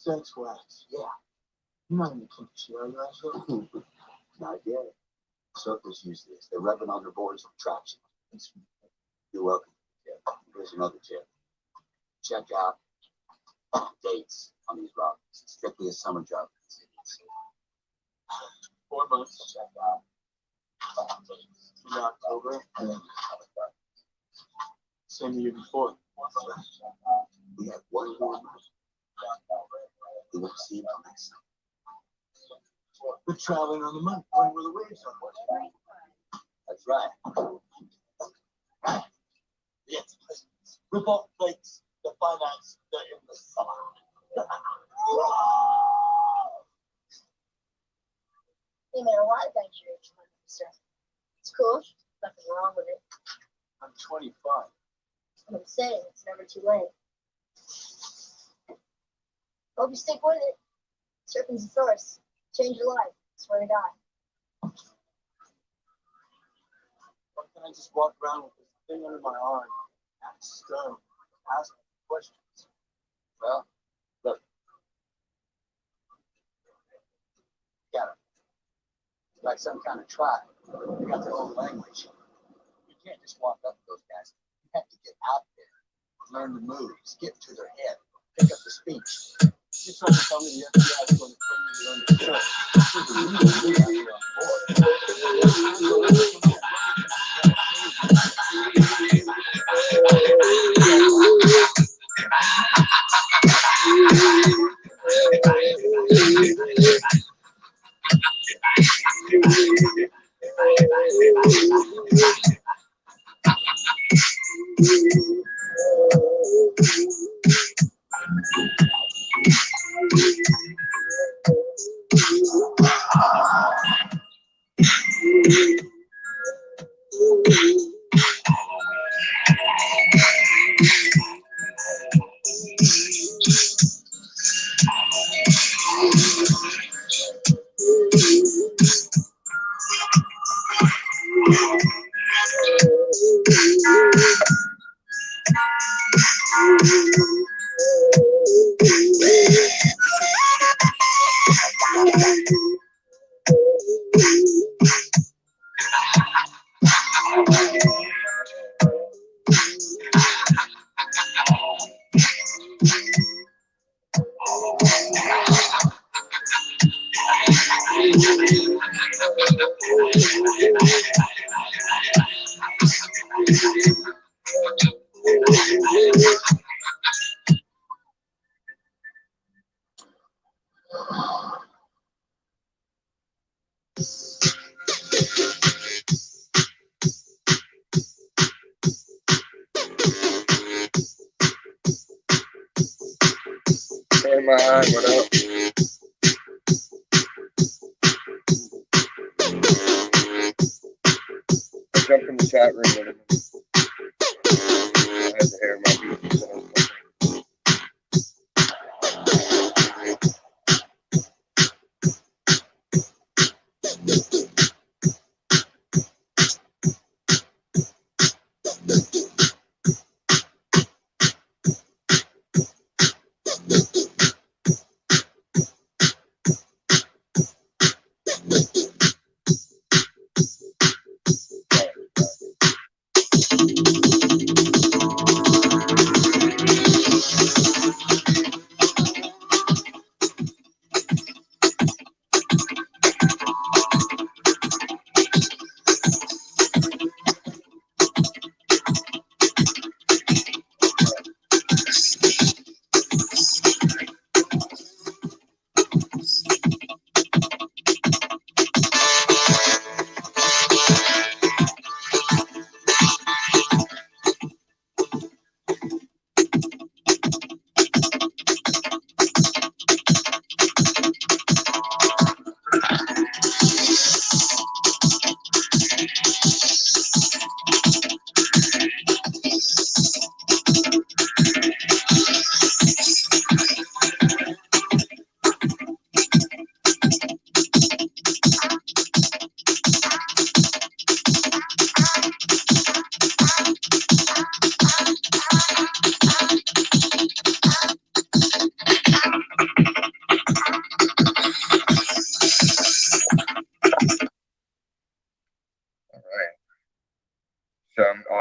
Sex wax. Yeah. You're not gonna keep sharing that shit. Not yet. Surfers use this. They rub it on their boards of traction. You're welcome. Yeah. Here's another tip. Check out dates on these rockets. It's strictly a summer job. 4 months. Check out dates. In October. And then Same year before. we have one more month. We won't see until next summer. We're traveling on the moon, going where the waves are. That's right. Yes, report plates, the finance, they're in the summer. Hey man, a lot of guys your age want to surf. It's cool. Nothing wrong with it. I'm 25. That's what I'm saying. It's never too late. Hope you stick with it. Surfing's a source. Change your life. Swear to God. Why can't I just walk around with this thing under my arm, act stone, ask questions? Well, look. Got it. It's like some kind of tribe. They got their own language. You can't just walk up to those guys. You have to get out there, learn the moves, get to their head, pick up the speech. You're trying to tell me the FBI is going to tell me to learn to surf. Hey man, what up? I jumped in the chat room in a minute. I had to hear my beats.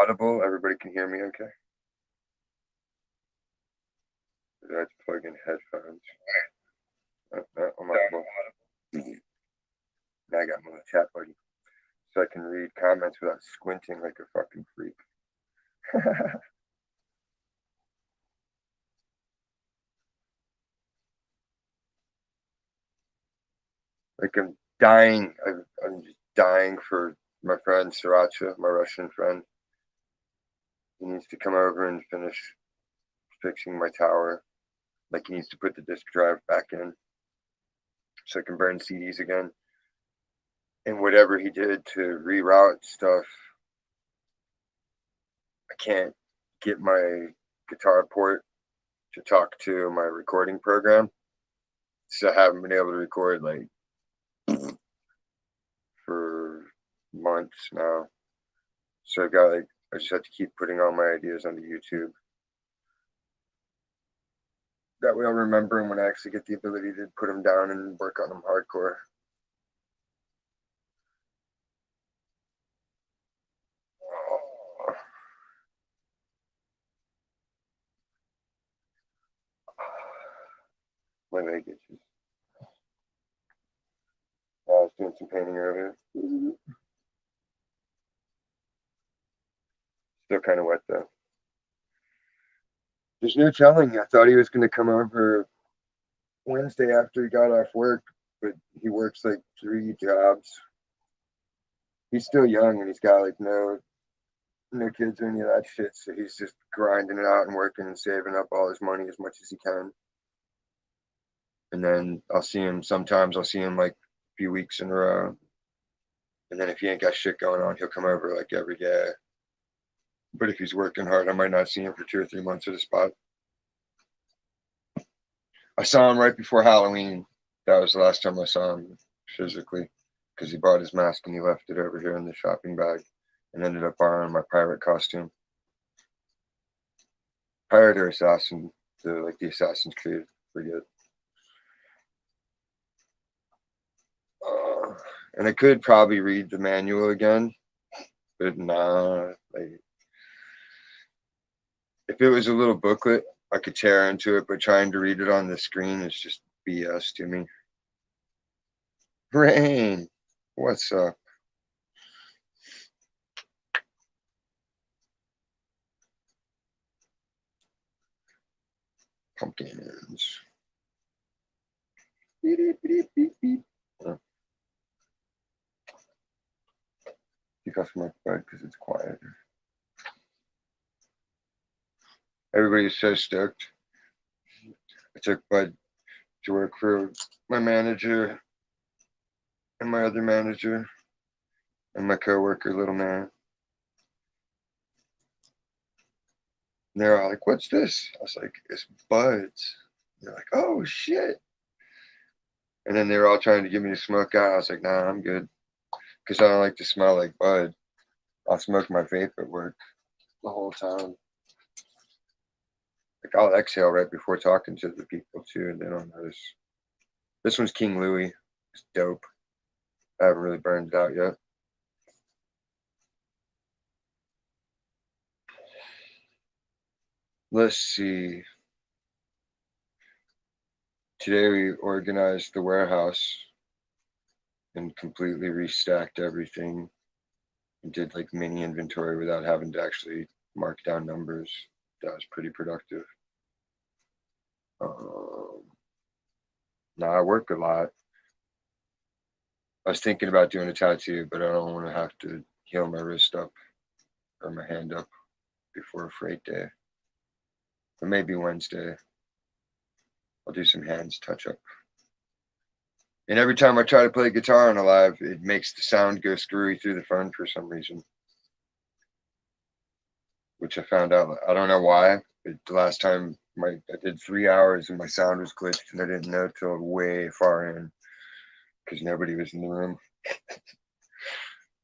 audible? Everybody can hear me okay? I have to plug in headphones. I'm audible. Now I got my little chat buddy. So I can read comments without squinting like a fucking freak. Like I'm dying. I'm just dying for my friend Sriracha, my Russian friend. He needs to come over and finish fixing my tower. Like he needs to put the disk drive back in so I can burn CDs again. And whatever he did to reroute stuff, I can't get my guitar port to talk to my recording program. So I haven't been able to record like for months now. So I just have to keep putting all my ideas onto YouTube. That way I'll remember them when I actually get the ability to put them down and work on them hardcore. My leg itches. I was doing some painting earlier. Still kind of wet though. There's no telling. I thought he was going to come over Wednesday after he got off work, but he works like 3 jobs. He's still young and he's got like no kids or any of that shit. So he's just grinding it out and working and saving up all his money as much as he can. And then sometimes I'll see him like a few weeks in a row. And then if he ain't got shit going on, he'll come over like every day. But if he's working hard, I might not see him for 2 or 3 months at a spot. I saw him right before Halloween. That was the last time I saw him physically, because he bought his mask and he left it over here in the shopping bag and ended up borrowing my pirate costume. Pirate or assassin, the Assassin's Creed, forget. And I could probably read the manual again, but nah. Like, if it was a little booklet, I could tear into it, but trying to read it on the screen is just BS to me. Rain, what's up? Pumpkins. Beep, beep, beep, beep. Oh. Take off my bed because it's quiet. Everybody's so stoked. I took Bud to work for my manager and my other manager and my coworker, little man. And they're all like, "What's this?" I was like, "It's Bud's." They're like, "Oh shit!" And then they were all trying to get me to smoke out. I was like, "Nah, I'm good," because I don't like to smell like Bud. I'll smoke my vape at work the whole time. Like I'll exhale right before talking to the people too, and they don't notice. This one's King Louis. It's dope. I haven't really burned it out yet. Let's see. Today we organized the warehouse and completely restacked everything and did like mini inventory without having to actually mark down numbers. That was pretty productive. Now I work a lot. I was thinking about doing a tattoo, but I don't want to have to heal my wrist up or my hand up before a freight day. But maybe Wednesday I'll do some hands touch up. And every time I try to play guitar on a live, it makes the sound go screwy through the phone for some reason. Which I found out, I don't know why, but the last time I did 3 hours and my sound was glitched and I didn't know till way far in because nobody was in the room.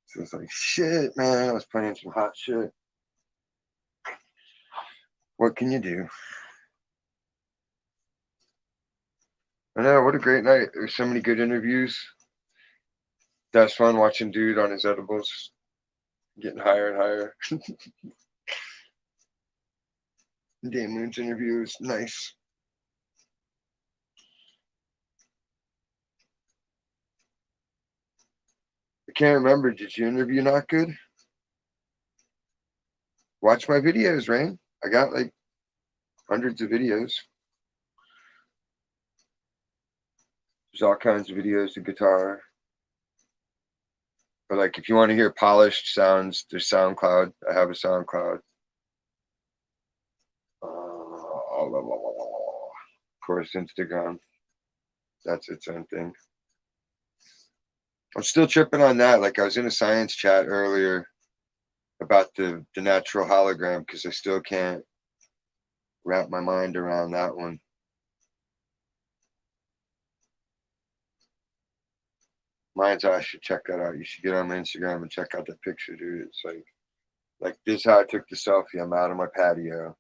So it's like, shit, man, I was playing some hot shit. What can you do? I know, what a great night. There's so many good interviews. That's fun watching dude on his edibles getting higher and higher. Dan Moon's interview was nice. I can't remember. Did your interview not good? Watch my videos, Rain. I got like hundreds of videos. There's all kinds of videos of guitar. But like if you want to hear polished sounds, there's SoundCloud. I have a SoundCloud. Of course, Instagram. That's its own thing. I'm still tripping on that. Like I was in a science chat earlier about the natural hologram because I still can't wrap my mind around that one. Mine's I should check that out. You should get on my Instagram and check out that picture, dude. It's like this is how I took the selfie. I'm out on my patio.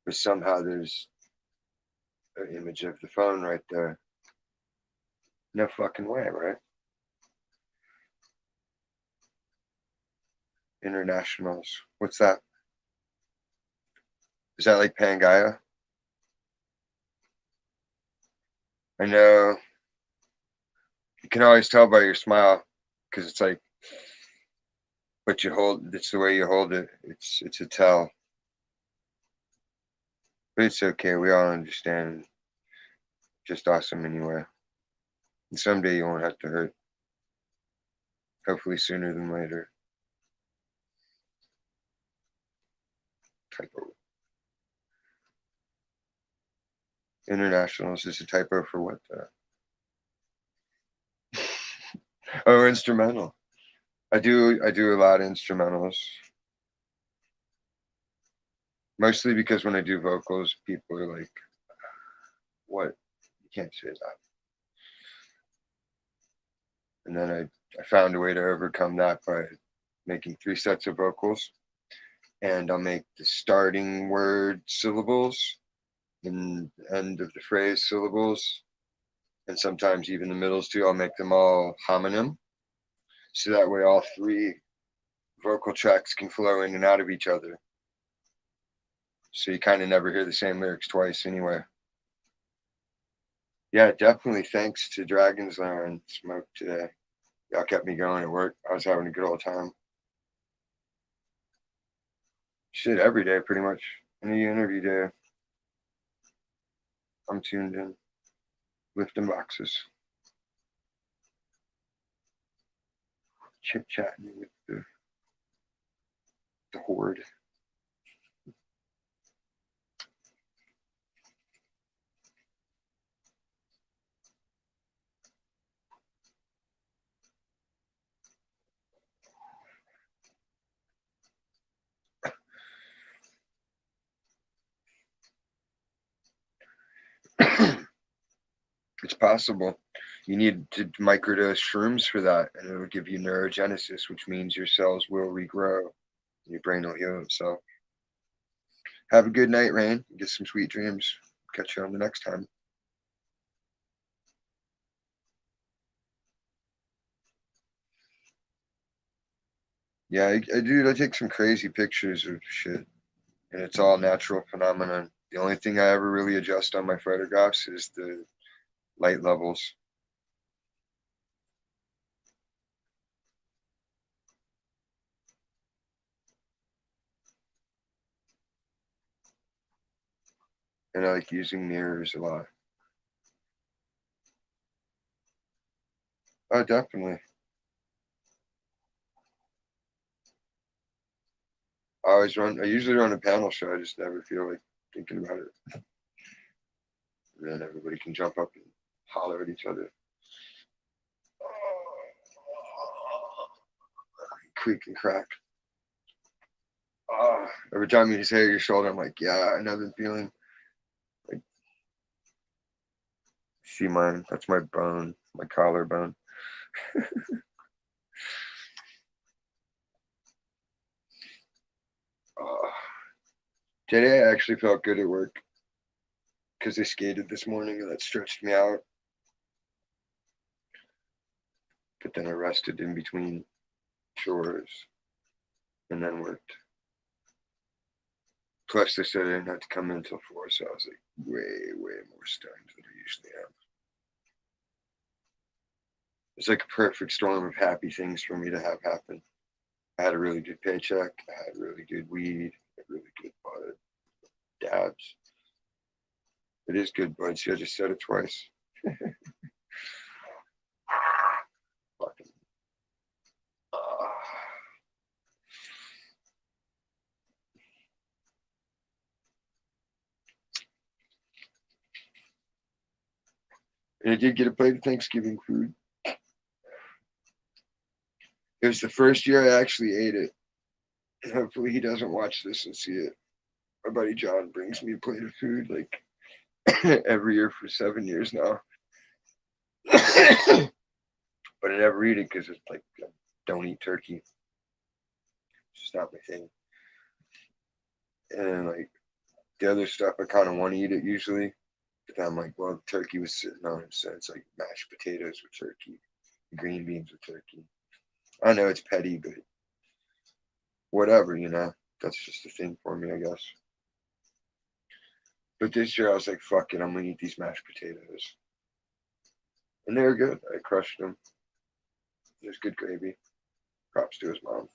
But somehow there's an image of the phone right there. No fucking way, right? Internationals. What's that? Is that like Pangaea? I know. You can always tell by your smile because it's like what you hold. It's the way you hold it. It's a tell. But it's okay. We all understand. Just awesome anyway. And someday you won't have to hurt. Hopefully sooner than later. Typo. Internationals is a typo for what? Oh, instrumental. I do a lot of instrumentals. Mostly because when I do vocals, people are like, "What? You can't say that." And then I found a way to overcome that by making 3 sets of vocals, and I'll make the starting word syllables and the end of the phrase syllables, and sometimes even the middles too. I'll make them all homonym, so that way all 3 vocal tracks can flow in and out of each other. So you kind of never hear the same lyrics twice anyway. Yeah, definitely thanks to Dragon's Lair and Smoke today. Y'all kept me going at work. I was having a good old time. Shit, every day pretty much. Any interview day. I'm tuned in. Lifting boxes. Chit chatting with the horde. It's possible. You need to microdose shrooms for that, and it'll give you neurogenesis, which means your cells will regrow. And your brain will heal itself. Have a good night, Rain. Get some sweet dreams. Catch you on the next time. Yeah, I take some crazy pictures of shit, and it's all natural phenomenon. The only thing I ever really adjust on my photographs is the light levels. And I like using mirrors a lot. Oh, definitely. I usually run a panel show. I just never feel like thinking about it. And then everybody can jump up and holler at each other. Creak and crack. Every time you just hit your shoulder, I'm like, yeah, I know the feeling. Like, see mine? That's my bone, my collarbone. Today I actually felt good at work because I skated this morning and that stretched me out. But then I rested in between chores and then worked. Plus, they said I didn't have to come in until 4, so I was like way more stoned than I usually am. It's like a perfect storm of happy things for me to have happen. I had a really good paycheck. I had really good weed. I had really good bud, dabs. It is good bud. See, I just said it twice. Fucking. And I did get a plate of Thanksgiving food. It was the first year I actually ate it. And hopefully he doesn't watch this and see it. My buddy John brings me a plate of food like every year for 7 years now. But I never eat it because it's like, I don't eat turkey. It's just not my thing. And like the other stuff, I kind of want to eat it usually. But I'm like, well, the turkey was sitting on it, so it's like mashed potatoes with turkey, green beans with turkey. I know it's petty, but whatever, you know. That's just a thing for me, I guess. But this year I was like, fuck it, I'm gonna eat these mashed potatoes. And they were good. I crushed them. There's good gravy. Props to his mom.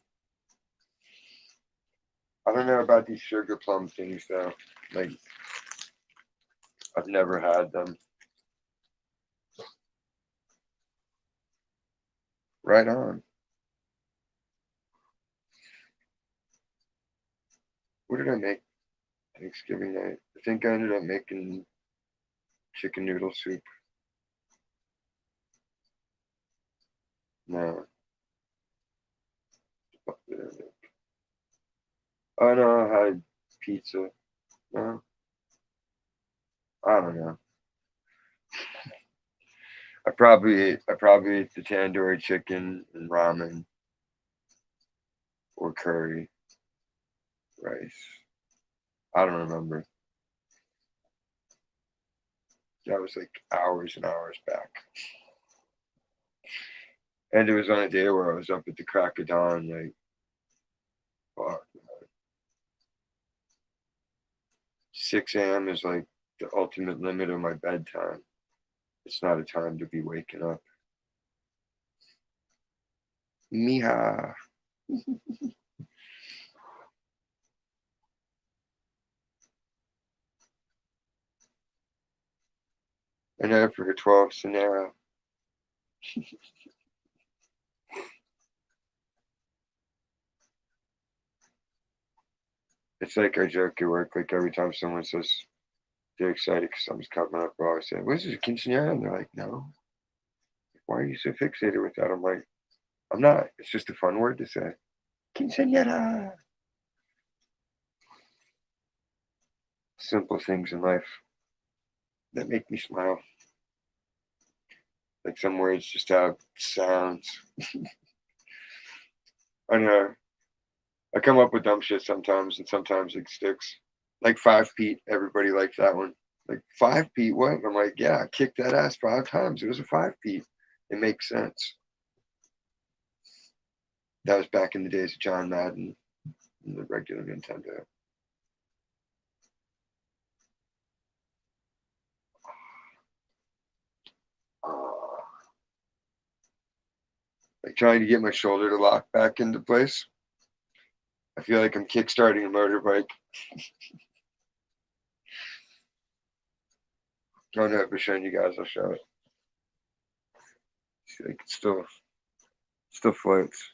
I don't know about these sugar plum things though. Like, I've never had them. Right on. What did I make Thanksgiving night? I think I ended up making chicken noodle soup. No. What did I make? Oh no, I had pizza. No. I don't know. I probably ate the tandoori chicken and ramen or curry, rice. I don't remember. That was like hours and hours back. And it was on a day where I was up at the crack of dawn, like, fuck. 6 a.m. is like the ultimate limit of my bedtime. It's not a time to be waking up. Mija. I know for her 12 Sonera. It's like I joke at work, like every time someone says they're excited because something's coming up, I always say, "What is it, a quinceañera?" And they're like, "No. Why are you so fixated with that?" I'm like, I'm not. It's just a fun word to say. Quinceañera. Simple things in life that make me smile. Like some words just have sounds. I know. I come up with dumb shit sometimes, and sometimes it sticks. Like 5 Pete, everybody likes that one. Like 5 Pete, what? And I'm like, yeah, I kicked that ass 5 times. It was a 5 Pete. It makes sense. That was back in the days of John Madden and the regular Nintendo. Like trying to get my shoulder to lock back into place. I feel like I'm kickstarting a motorbike. I don't know if I've shown you guys. I'll show it. See, like it still floats.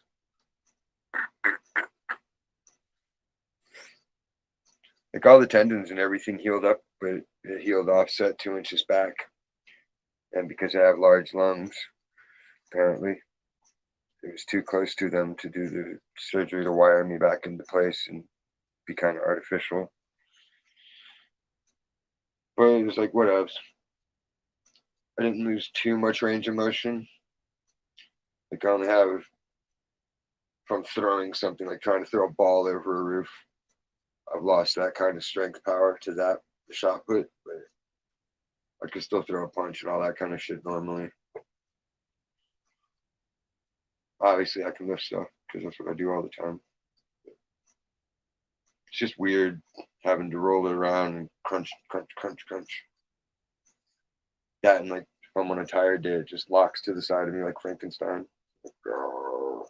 Like all the tendons and everything healed up, but it healed offset 2 inches back. And because I have large lungs, apparently, it was too close to them to do the surgery to wire me back into place and be kind of artificial. But it was like, what else? I didn't lose too much range of motion. Like I only have from throwing something, like trying to throw a ball over a roof. I've lost that kind of strength power to that shot put, but I can still throw a punch and all that kind of shit normally. Obviously, I can lift stuff because that's what I do all the time. It's just weird having to roll it around and crunch, crunch, crunch, crunch. That and like if I'm on a tired day, it just locks to the side of me like Frankenstein. Oh.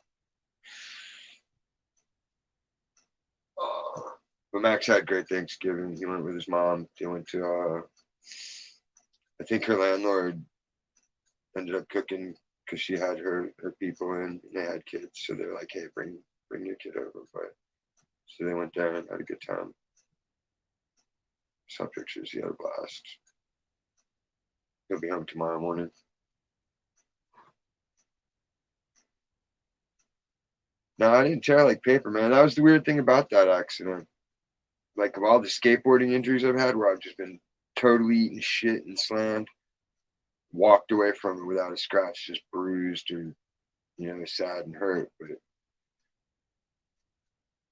But Max had great Thanksgiving. He went with his mom. They went to, I think her landlord ended up cooking because she had her people in and they had kids. So they're like, hey, bring your kid over. But so they went there and had a good time. Saw pictures. He had a blast. He'll be home tomorrow morning. No, I didn't tear like paper, man. That was the weird thing about that accident. Like of all the skateboarding injuries I've had where I've just been totally eating shit and slammed, walked away from it without a scratch, just bruised or, sad and hurt. But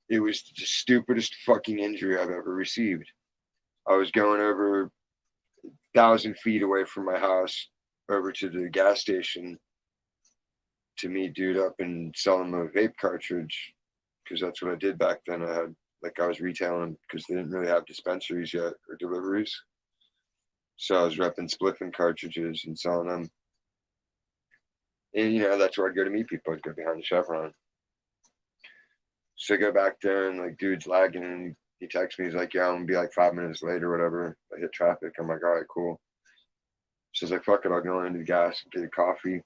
it was the stupidest fucking injury I've ever received. I was going over 1,000 feet away from my house over to the gas station to meet dude up and sell him a vape cartridge because that's what I did back then. I was retailing because they didn't really have dispensaries yet or deliveries. So I was repping spliffing cartridges and selling them. And that's where I'd go to meet people. I'd go behind the Chevron. So I go back there and like dude's lagging and he texts me, he's like, yeah, I'm gonna be like 5 minutes late or whatever. I hit traffic. I'm like, all right, cool. So I was like, fuck it, I'll go into the gas and get a coffee.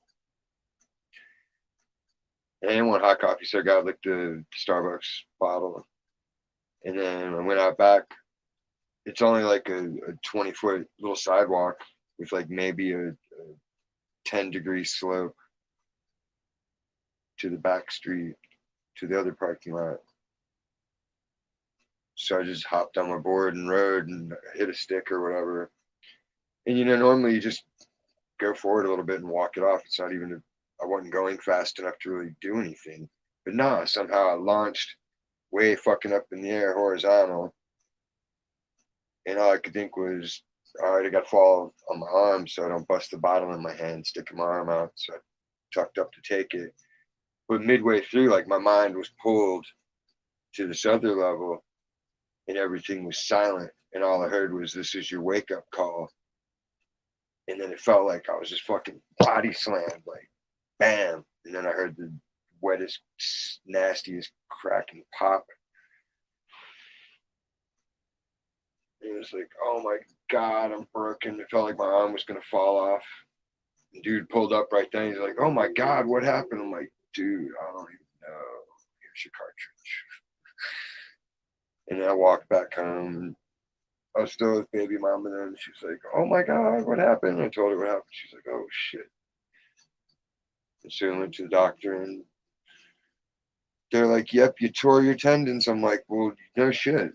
And I didn't want hot coffee, so I got like the Starbucks bottle. And then I went out back. It's only like a 20-foot little sidewalk with like maybe a 10-degree slope to the back street to the other parking lot. So I just hopped on my board and rode and hit a stick or whatever. And normally you just go forward a little bit and walk it off. It's not even, I wasn't going fast enough to really do anything. But nah, somehow I launched way fucking up in the air horizontal. And all I could think was, all right, I got to fall on my arm so I don't bust the bottle in my hand, sticking my arm out. So I tucked up to take it. But midway through, like my mind was pulled to this other level and everything was silent. And all I heard was, this is your wake up call. And then it felt like I was just fucking body slammed, like bam. And then I heard the wettest, nastiest cracking pop. It was like, oh my God, I'm broken. It felt like my arm was going to fall off. And dude pulled up right then. He's like, oh my God, what happened? I'm like, dude, I don't even know. Here's your cartridge. And then I walked back home. I was still with baby mom, and then she's like, oh my God, what happened? And I told her what happened. She's like, oh shit. And so I went to the doctor, and they're like, yep, you tore your tendons. I'm like, well, no shit.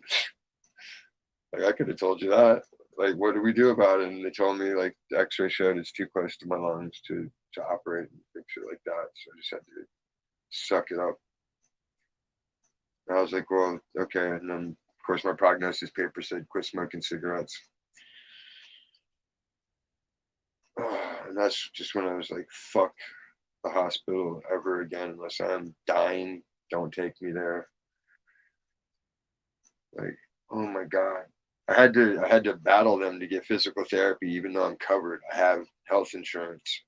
Like, I could have told you that. Like, what do we do about it? And they told me, like, the x-ray showed it's too close to my lungs to operate and fix it like that. So I just had to suck it up. And I was like, well, okay. And then, of course, my prognosis paper said quit smoking cigarettes. And that's just when I was like, fuck the hospital ever again. Unless I'm dying, don't take me there. Like, oh my God. I had to battle them to get physical therapy, even though I'm covered. I have health insurance.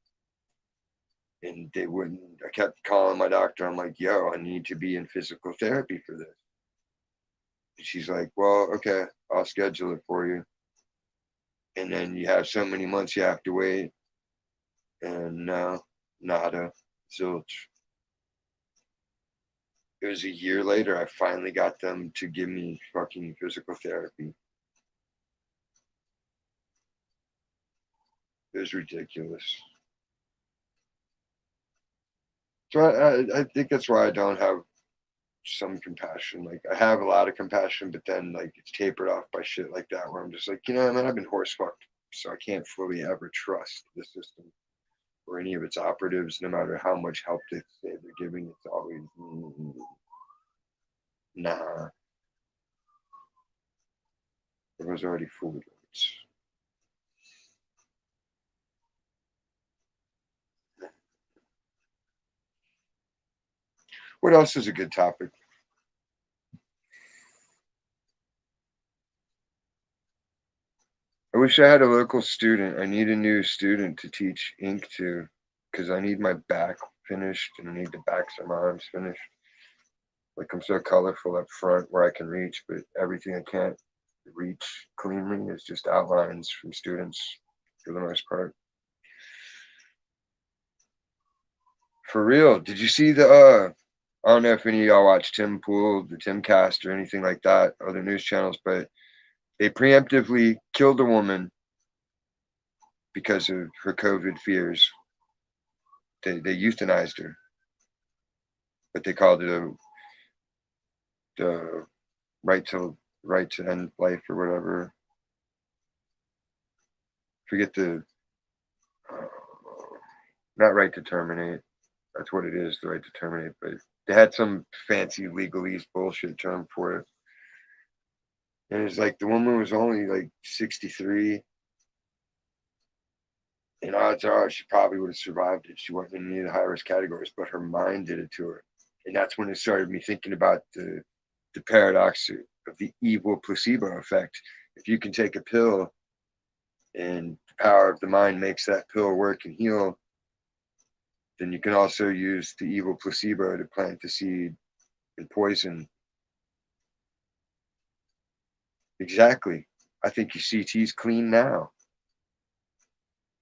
And they wouldn't, I kept calling my doctor. I'm like, yo, I need to be in physical therapy for this. And she's like, well, okay, I'll schedule it for you. And then you have so many months you have to wait. And no, nada, zilch. It was a year later, I finally got them to give me fucking physical therapy. It was ridiculous. So I think that's why I don't have some compassion. Like I have a lot of compassion, but then like it's tapered off by shit like that where I'm just like, man, I've been horse fucked. So I can't fully ever trust the system or any of its operatives, no matter how much help they say they're giving. It's always nah. It was already fooled. What else is a good topic? wish I had a local student. I need a new student to teach ink to, because I need my back finished and I need the backs of my arms finished. Like I'm so colorful up front where I can reach, but everything I can't reach cleanly is just outlines from students for the most part. For real, did you see the I don't know if any of y'all watch Tim Pool, the Timcast, or anything like that, other news channels, but they preemptively killed a woman because of her COVID fears. They euthanized her, but they called it the right to end life or whatever. Forget the not right to terminate. That's what it is, the right to terminate. But they had some fancy legalese bullshit term for it. And it's like the woman was only like 63. And odds are she probably would have survived it. She wasn't in any of the high risk categories, but her mind did it to her. And that's when it started me thinking about the paradox of the evil placebo effect. If you can take a pill and the power of the mind makes that pill work and heal, then you can also use the evil placebo to plant the seed and poison. Exactly. I think your CT's clean now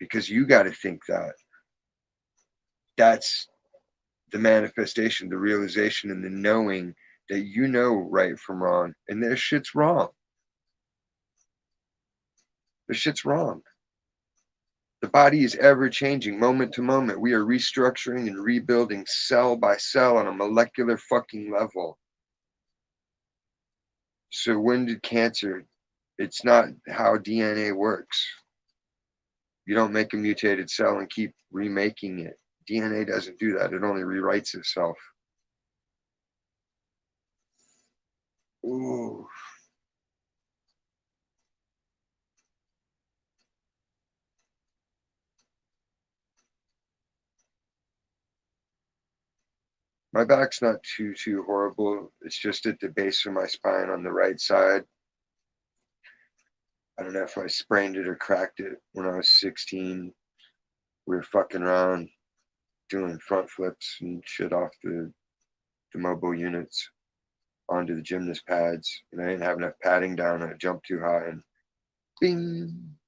because you got to think that. That's the manifestation, the realization, and the knowing that you know right from wrong, and their shit's wrong. The shit's wrong. The body is ever changing, moment to moment. We are restructuring and rebuilding cell by cell on a molecular fucking level. So when did cancer? It's not how DNA works. You don't make a mutated cell and keep remaking it. DNA doesn't do that. It only rewrites itself. Ooh. My back's not too horrible. It's just at the base of my spine on the right side. I don't know if I sprained it or cracked it when I was 16. We were fucking around doing front flips and shit off the mobile units onto the gymnast pads. And I didn't have enough padding down. I jumped too high and bing.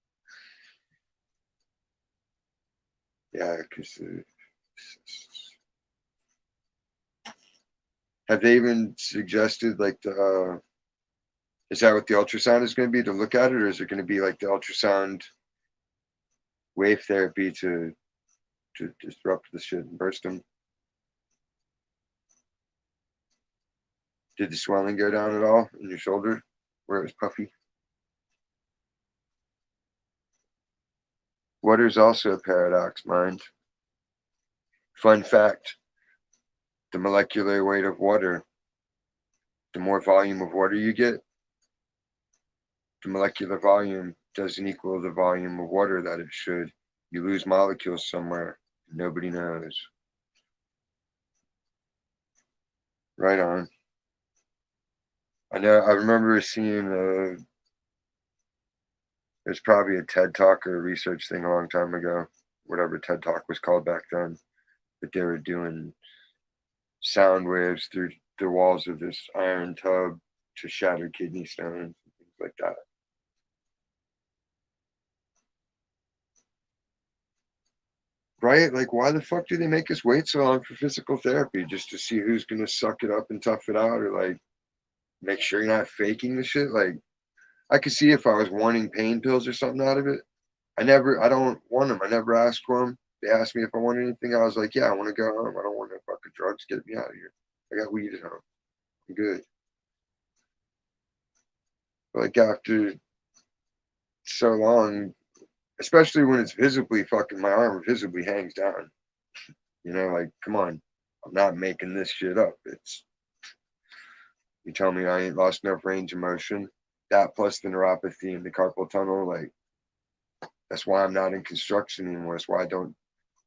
Yeah, because have they even suggested like is that what the ultrasound is going to be to look at it, or is it going to be like the ultrasound wave therapy to disrupt the shit and burst them? Did the swelling go down at all in your shoulder where it was puffy? Water's also a paradox, mind. Fun fact, the molecular weight of water, the more volume of water you get, the molecular volume doesn't equal the volume of water that it should. You lose molecules somewhere. Nobody knows. Right on. I know. I remember seeing there's probably a TED Talk or a research thing a long time ago, whatever TED Talk was called back then, but they were doing sound waves through the walls of this iron tub to shatter kidney stones and things like that. Right? Like, why the fuck do they make us wait so long for physical therapy just to see who's gonna suck it up and tough it out, or like make sure you're not faking the shit? Like, I could see if I was wanting pain pills or something out of it. I don't want them. I never asked for them. They asked me if I want anything. I was like, yeah, I want to go home. I don't want no fucking drugs. Get me out of here. I got weed at home. I'm good. But like after so long, especially when it's visibly fucking my arm visibly hangs down. You know, like, come on. I'm not making this shit up. It's you tell me I ain't lost enough range of motion. That plus the neuropathy and the carpal tunnel, like that's why I'm not in construction anymore. That's why I don't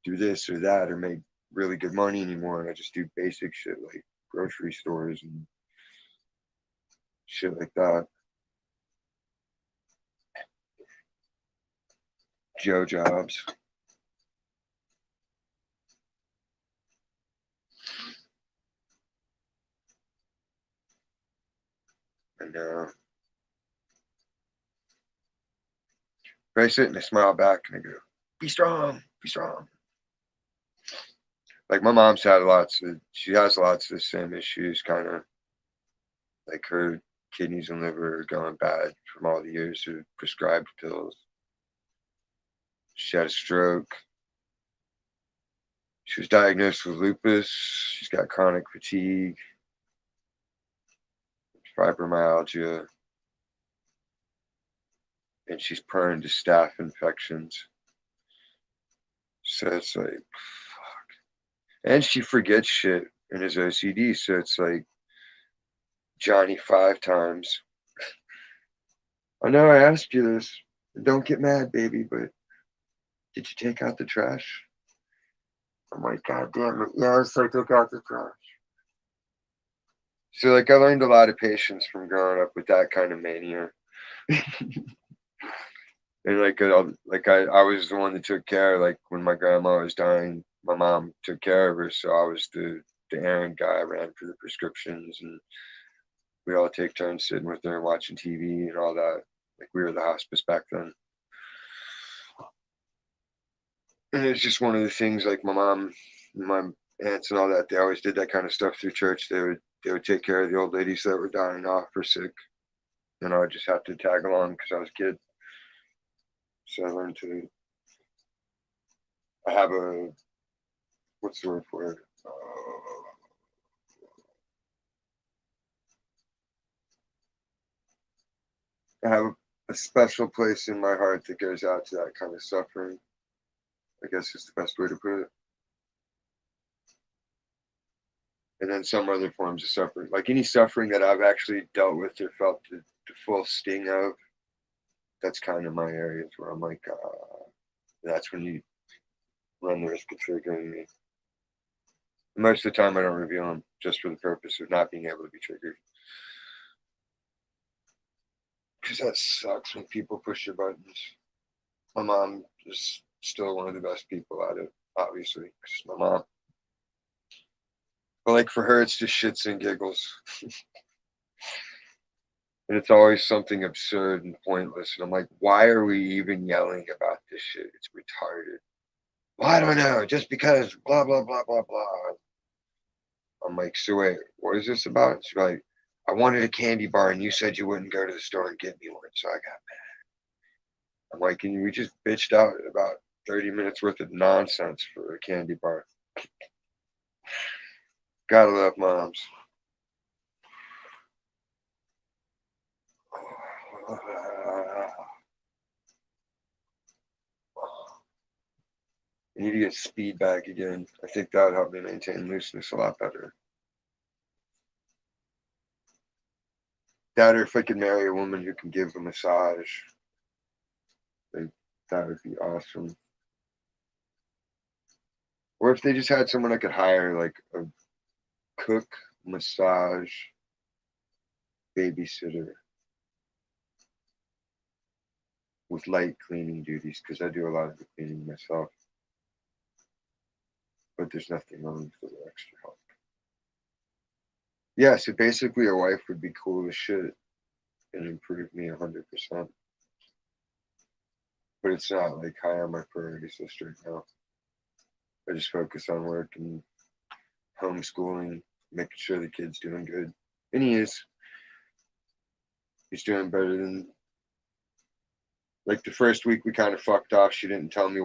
do this or that or make really good money anymore. And I just do basic shit like grocery stores and shit like that. Joe Jobs. I know. But I sit and I smile back and I go, be strong, be strong. Like my mom's had she has lots of the same issues, kind of like her kidneys and liver are going bad from all the years of prescribed pills. She had a stroke. She was diagnosed with lupus. She's got chronic fatigue, fibromyalgia, and she's prone to staph infections. So it's like, and she forgets shit in his OCD. So it's like Johnny 5 times. I know I asked you this. Don't get mad, baby, but did you take out the trash? I'm like, God damn it. Yes, I took out the trash. So like I learned a lot of patience from growing up with that kind of mania. And I was the one that took care, like when my grandma was dying, my mom took care of her, so I was the errand guy. I ran for the prescriptions, and we all take turns sitting with her and watching TV and all that. Like we were the hospice back then. And it's just one of the things, like my mom, my aunts and all that, they always did that kind of stuff through church. They would take care of the old ladies that were dying off or sick, and I would just have to tag along because I was a kid. So I learned to. I have a, what's the word for it? I have a special place in my heart that goes out to that kind of suffering. I guess is the best way to put it. And then some other forms of suffering, like any suffering that I've actually dealt with or felt the full sting of. That's kind of my areas where I'm like, that's when you run the risk of triggering me. Most of the time, I don't reveal them just for the purpose of not being able to be triggered. Because that sucks when people push your buttons. My mom is still one of the best people at it, obviously, because it's my mom. But like for her, it's just shits and giggles. And it's always something absurd and pointless. And I'm like, why are we even yelling about this shit? It's retarded. Well, I don't know, just because blah, blah, blah, blah, blah. I'm like, so wait, what is this about? She's like, I wanted a candy bar and you said you wouldn't go to the store and get me one. So I got mad. I'm like, and we just bitched out about 30 minutes worth of nonsense for a candy bar. Gotta love moms. I need to get speed back again. I think that would help me maintain looseness a lot better. That, or if I could marry a woman who can give a massage, like, that would be awesome. Or if they just had someone I could hire, like a cook, massage, babysitter with light cleaning duties, because I do a lot of the cleaning myself. But there's nothing wrong with the extra help. Yeah, so basically a wife would be cool as shit and improve me 100%. But it's not like high on my priorities list right now. I just focus on work and homeschooling, making sure the kid's doing good. And he is. He's doing better than, like the first week we kind of fucked off. She didn't tell me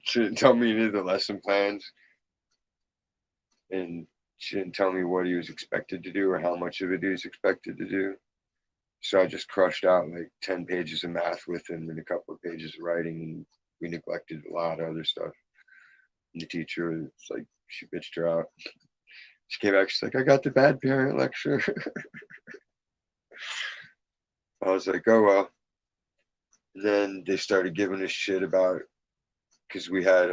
she didn't tell me any of the lesson plans. And she didn't tell me what he was expected to do or how much of it he was expected to do. So I just crushed out like 10 pages of math with him and a couple of pages of writing, and we neglected a lot of other stuff. And the teacher was like, she bitched her out. She came back, she's like, I got the bad parent lecture. I was like, oh well. And then they started giving us shit about, because we got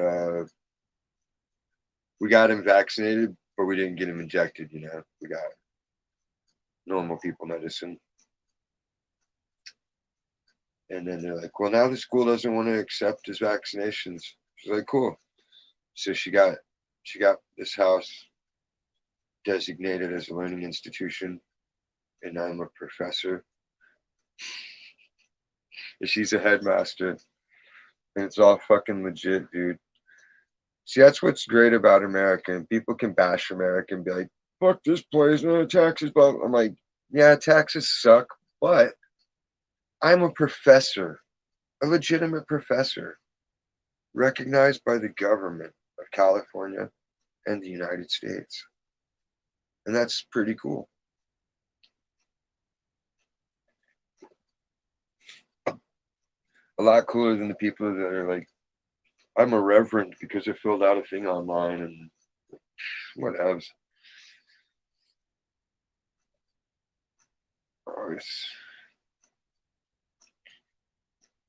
him vaccinated, but we didn't get him injected, We got normal people medicine. And then they're like, well, now the school doesn't want to accept his vaccinations. She's like, cool. So she got this house designated as a learning institution, and I'm a professor. And she's a headmaster, and it's all fucking legit, dude. See, that's what's great about America. And people can bash America and be like, fuck this place, taxes, blah. I'm like, yeah, taxes suck, but I'm a professor, a legitimate professor, recognized by the government of California and the United States. And that's pretty cool. A lot cooler than the people that are like, I'm a reverend because I filled out a thing online and whatevs.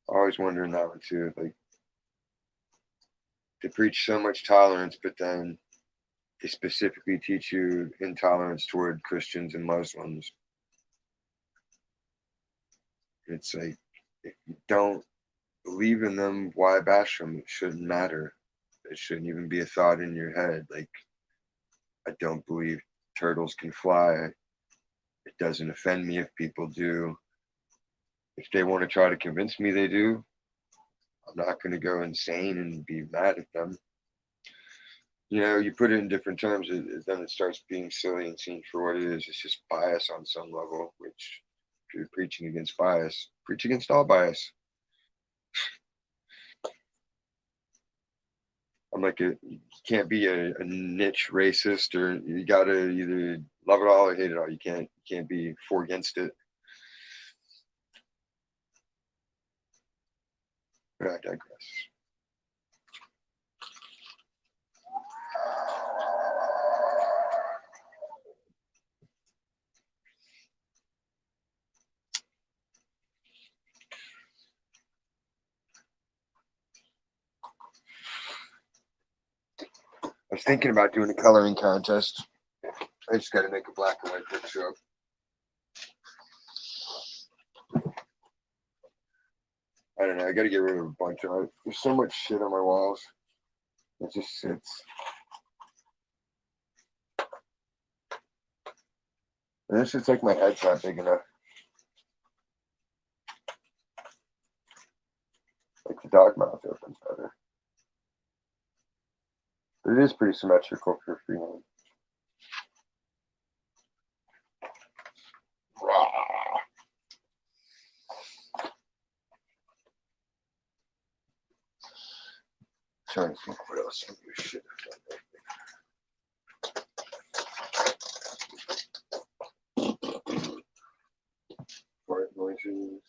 Always wondering that one too. Like, they preach so much tolerance, but then they specifically teach you intolerance toward Christians and Muslims. It's like, if you don't believe in them, why bash them? It shouldn't matter. It shouldn't even be a thought in your head. Like, I don't believe turtles can fly. It doesn't offend me if people do. If they want to try to convince me they do, I'm not going to go insane and be mad at them. You know, you put it in different terms, then it starts being silly and seen for what it is. It's just bias on some level, which if you're preaching against bias, preach against all bias. I'm like, you can't be a niche racist, or you got to either love it all or hate it all. You can't be for against it. But I digress. I was thinking about doing a coloring contest. I just got to make a black and white picture up. I don't know. I got to get rid of a bunch of it. There's so much shit on my walls. It just sits. And this is like my head's not big enough. Like the dog mouth opens better. But it is pretty symmetrical for freehand. Trying to think what else some of your shit I've done. Fart noises.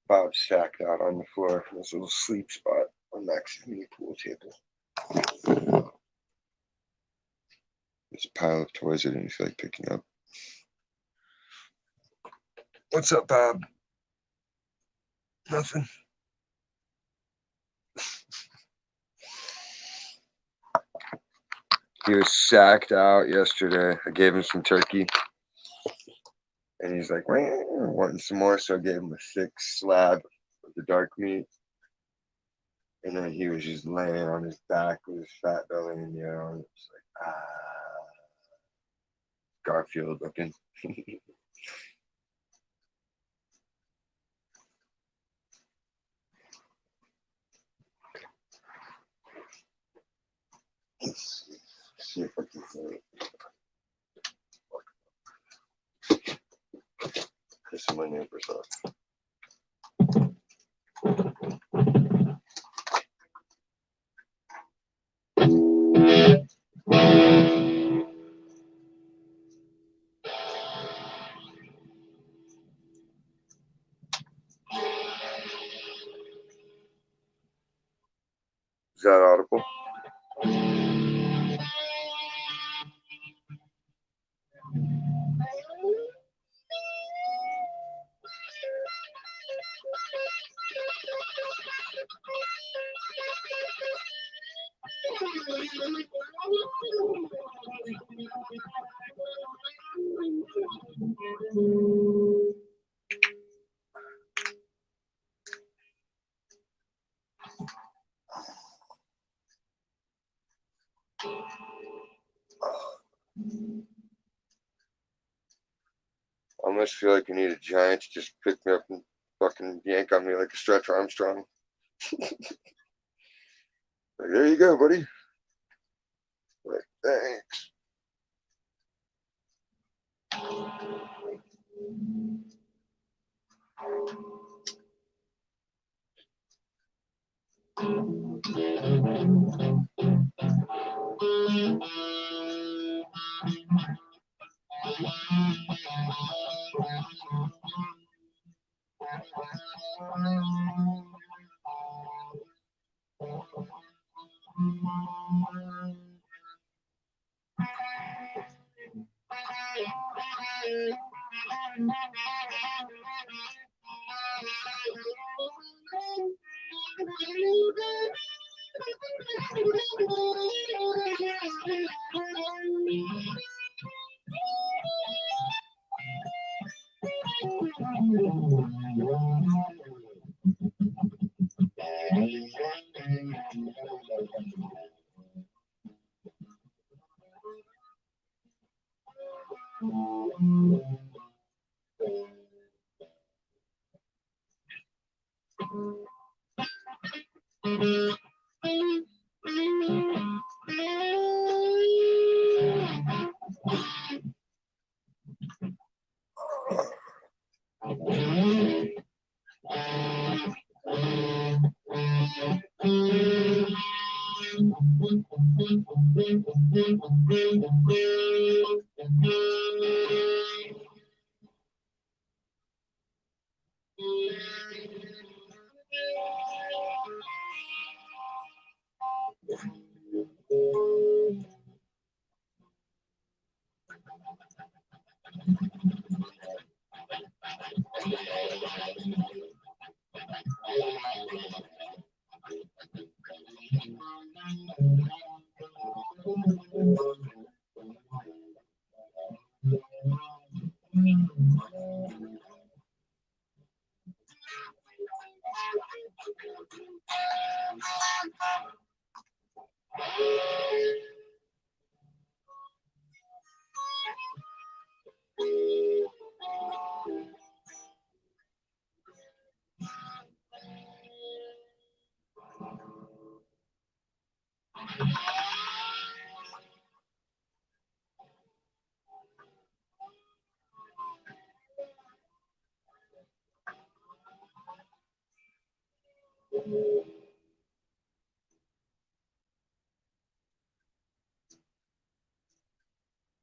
Bob's sacked out on the floor from his little sleep spot on Max's mini pool table. There's a pile of toys I didn't feel like picking up. What's up, Bob? Nothing. He was sacked out yesterday. I gave him some turkey. And he's like, wanting some more. So I gave him a thick slab of the dark meat. And then he was just laying on his back with his fat belly. And, you know, it's like, Garfield looking. Let's see if I can find it. Pissing my neighbors off. Is that audible? almost feel like I need a giant to just pick me up and fucking yank on me like a Stretch Armstrong. Like, there you go, buddy. Like, thanks.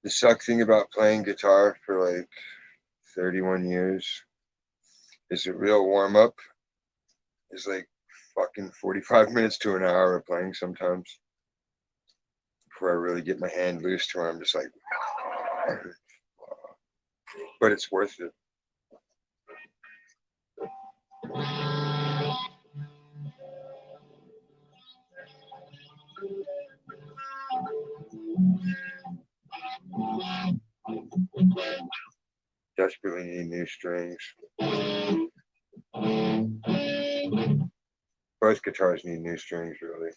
The suck thing about playing guitar for like 31 years is a real warm up. Is like fucking 45 minutes to an hour of playing sometimes before I really get my hand loose to where I'm just like, but it's worth it. Desperately need new strings. Both guitars need new strings, really.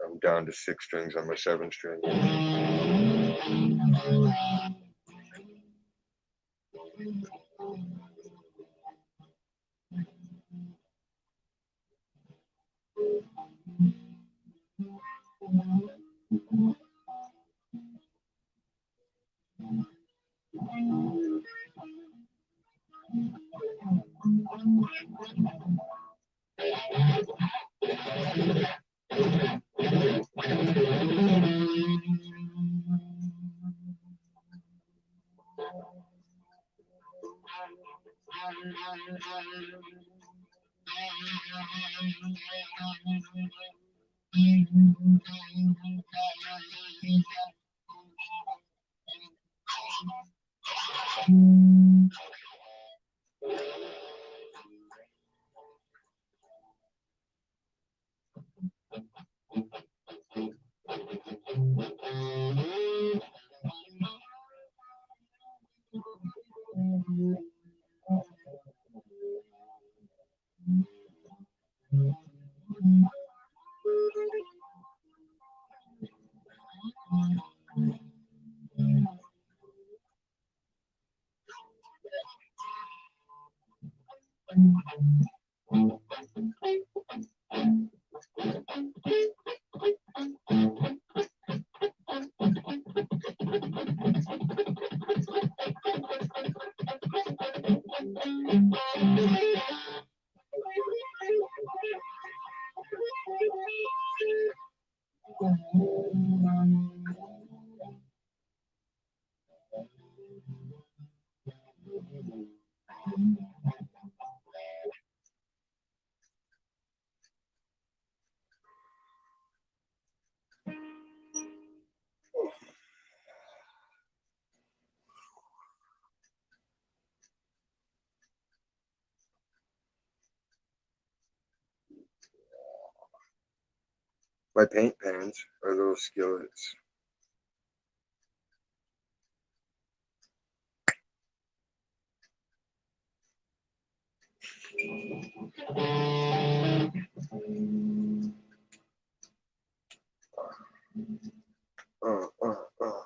I'm down to 6 strings on my 7 string. My paint pans are little skillets. Uh, uh, uh,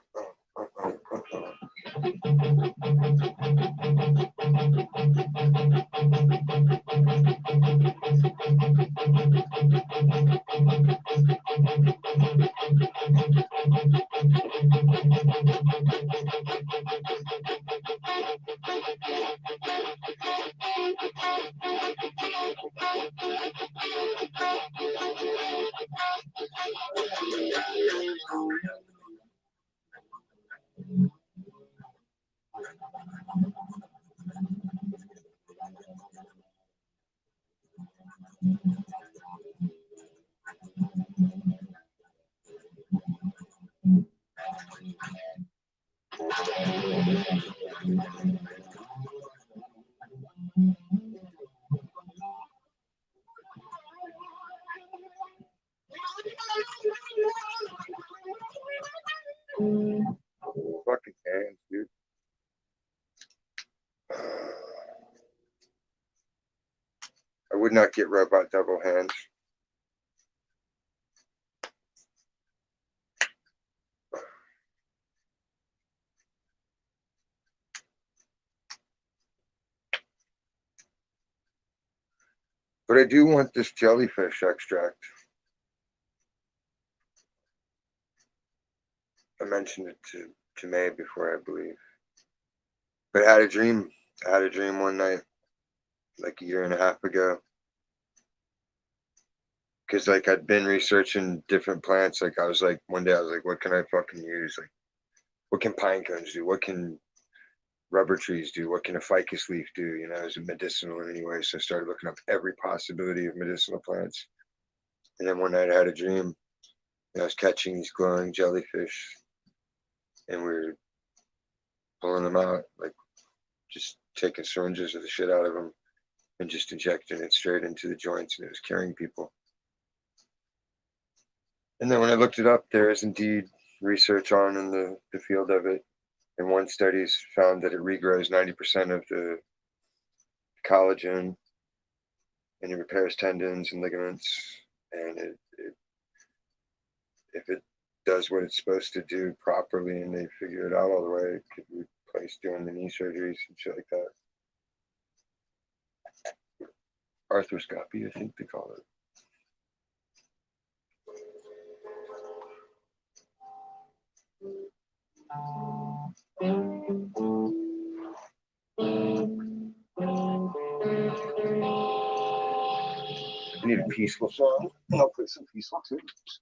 fucking hands, dude. I would not get robot double hands. But I do want this jellyfish extract. I mentioned it to May before, I believe. But I had a dream. I had a dream one night, like a year and a half ago. Because like I'd been researching different plants. Like I was like, one day I was like, what can I fucking use? Like, what can pine cones do? What can rubber trees do? What can a ficus leaf do? You know, is it medicinal in any way? So I started looking up every possibility of medicinal plants. And then one night I had a dream. And I was catching these glowing jellyfish, and we were pulling them out, like just taking syringes of the shit out of them and just injecting it straight into the joints, and it was killing people. And then when I looked it up, there is indeed research on in the field of it. And one study's found that it regrows 90% of the collagen, and it repairs tendons and ligaments. And if it does what it's supposed to do properly and they figure it out all the way, it could replace doing the knee surgeries and shit like that. Arthroscopy, I think they call it. I need a peaceful song, and I'll play some peaceful tunes.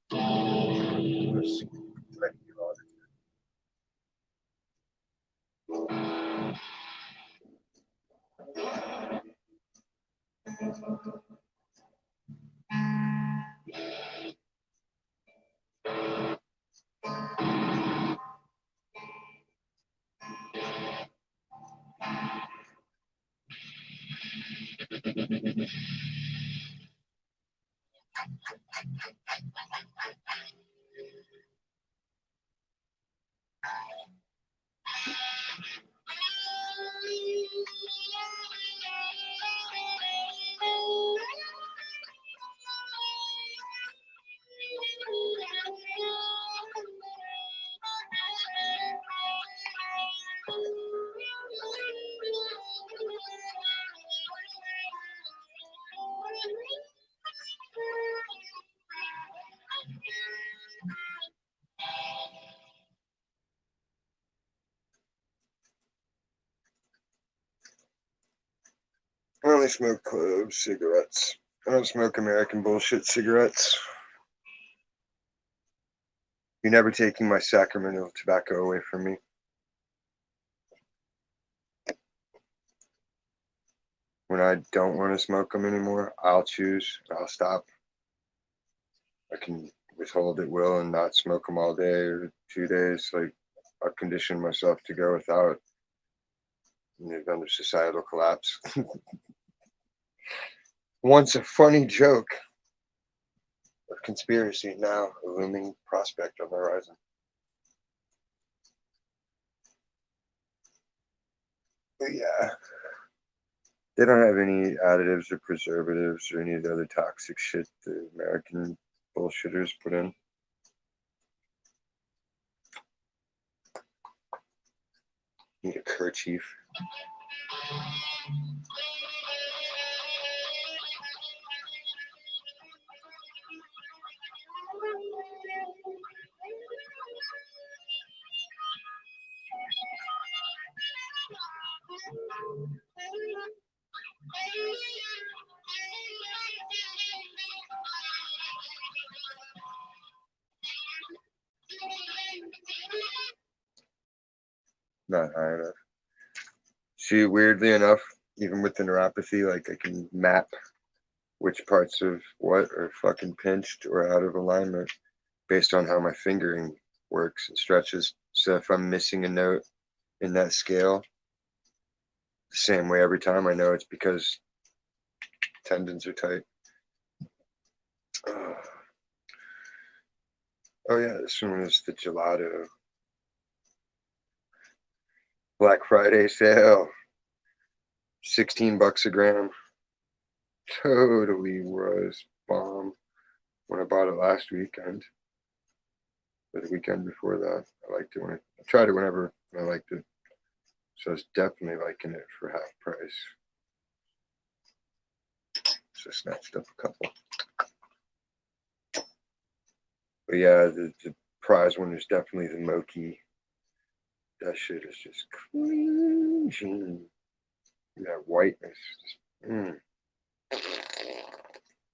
only smoke clove cigarettes. I don't smoke American bullshit cigarettes. You're never taking my Sacramento tobacco away from me. When I don't want to smoke them anymore, I'll choose. I'll stop. I can withhold at will and not smoke them all day or 2 days. Like, I've conditioned myself to go without. Under societal collapse. Once a funny joke of conspiracy, now a looming prospect on the horizon. But yeah, they don't have any additives or preservatives or any of the other toxic shit the American bullshitters put in. Need a kerchief. Not high enough. See, weirdly enough, even with the neuropathy, like I can map which parts of what are fucking pinched or out of alignment based on how my fingering works and stretches. So if I'm missing a note in that scale, the same way every time, I know it's because tendons are tight. Oh yeah, this one was the gelato Black Friday sale. $16 a gram. Totally was bomb when I bought it last weekend. Or the weekend before that. I liked it when I tried it whenever I liked it. So I was definitely liking it for half price. So I snatched up a couple. But yeah, the prize one is definitely the Moki. That shit is just clean. That whiteness. Just,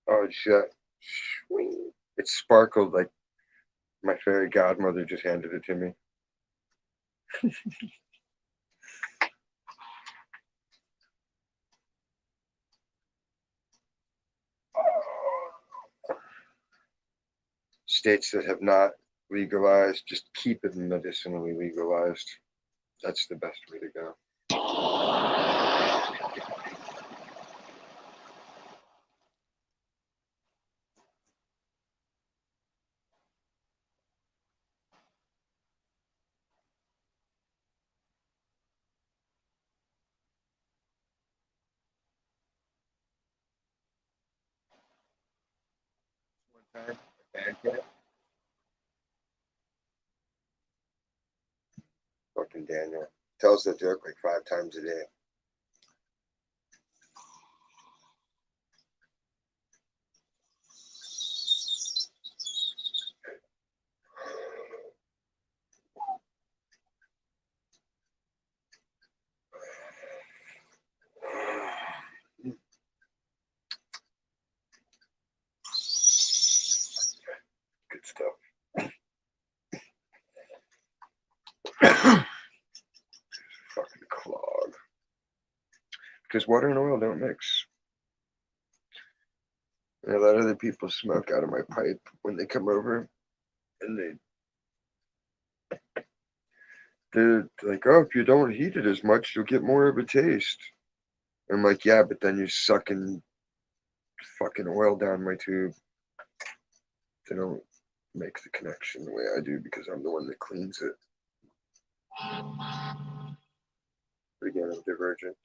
Oh, shit. It sparkled like my fairy godmother just handed it to me. States that have not legalized, just keep it medicinally legalized. That's the best way to go. One time, a bad cat, fucking Daniel, tells the joke like 5 times a day. Good stuff. Fucking clog. Because water and oil don't mix. And a lot of other people smoke out of my pipe when they come over, and they're like, "Oh, if you don't heat it as much, you'll get more of a taste." I'm like, "Yeah, but then you're sucking fucking oil down my tube." They don't make the connection the way I do because I'm the one that cleans it. But again, I'm divergent.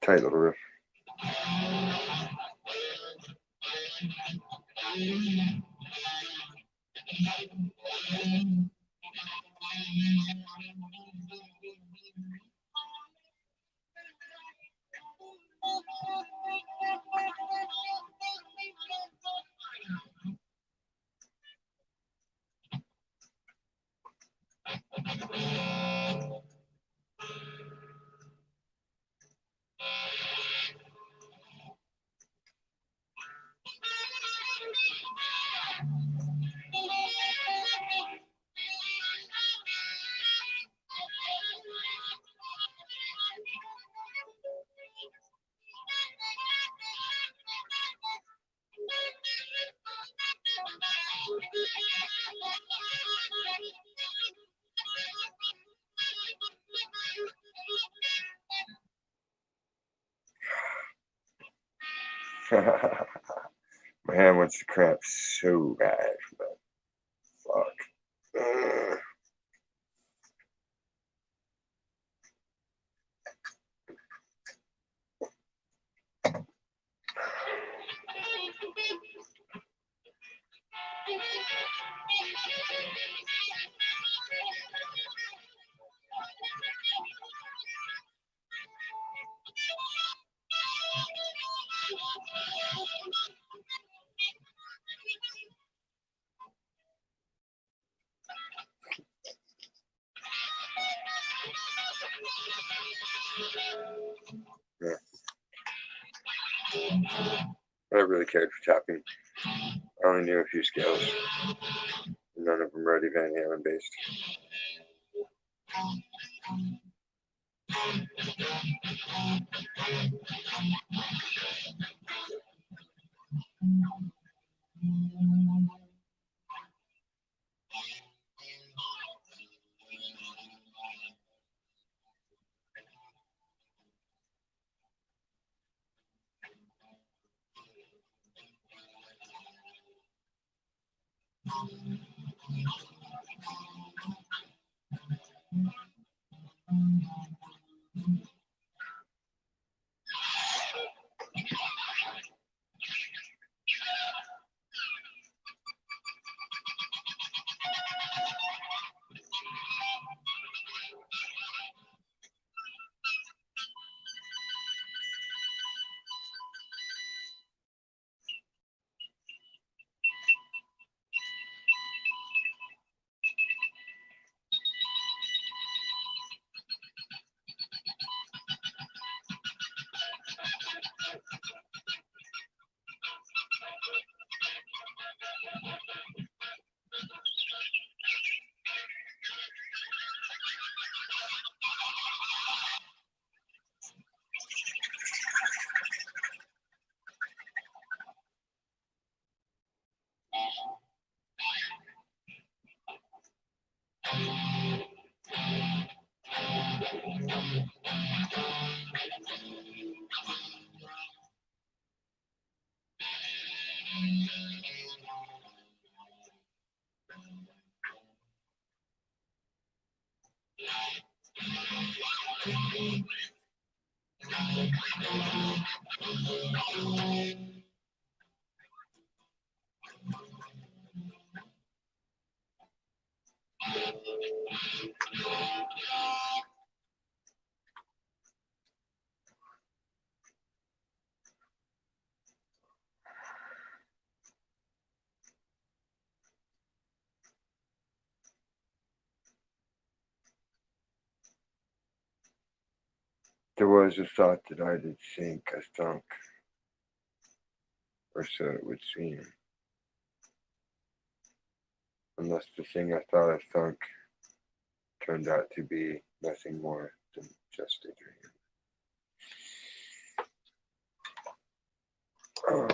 Tight little riff. My hand wants to cramp so bad for that. Fuck. Yeah. I never really cared for tapping. I only knew a few scales. None of them were Eddie Van Halen based. There was a thought that I did think I thunk, or so it would seem. Unless the thing I thought I thunk turned out to be nothing more than just a dream.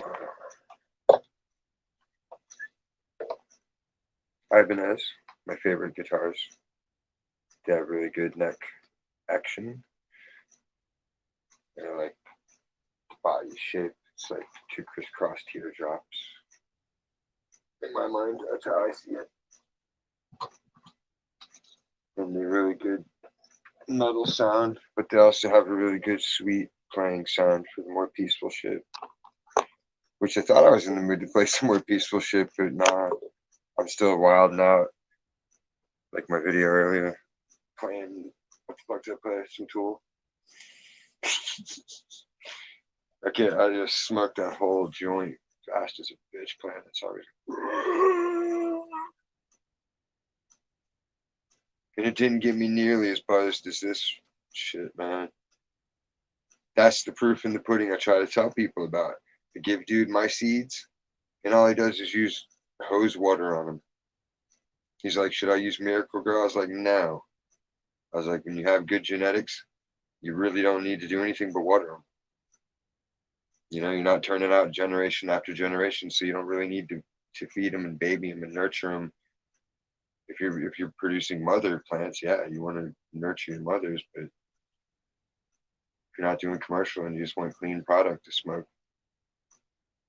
Ibanez, my favorite guitars. They have really good neck action. And I like the body shape. It's like two crisscross teardrops. In my mind, that's how I see it. And they're really good metal sound, but they also have a really good sweet playing sound for the more peaceful shit. Which I thought I was in the mood to play some more peaceful shit, but nah. I'm still wild out. Like my video earlier, playing what the fuck did I play? Some Tool. Okay, I just smoked that whole joint fast as a bitch playing that song. And it didn't get me nearly as buzzed as this shit, man. That's the proof in the pudding I try to tell people about. I give dude my seeds, and all he does is use hose water on them. He's like, should I use Miracle Grow? I was like, no. I was like, when you have good genetics, you really don't need to do anything but water them. You know, you're not turning out generation after generation, so you don't really need to feed them and baby them and nurture them. If you're producing mother plants, yeah, you want to nurture your mothers, but if you're not doing commercial and you just want clean product to smoke,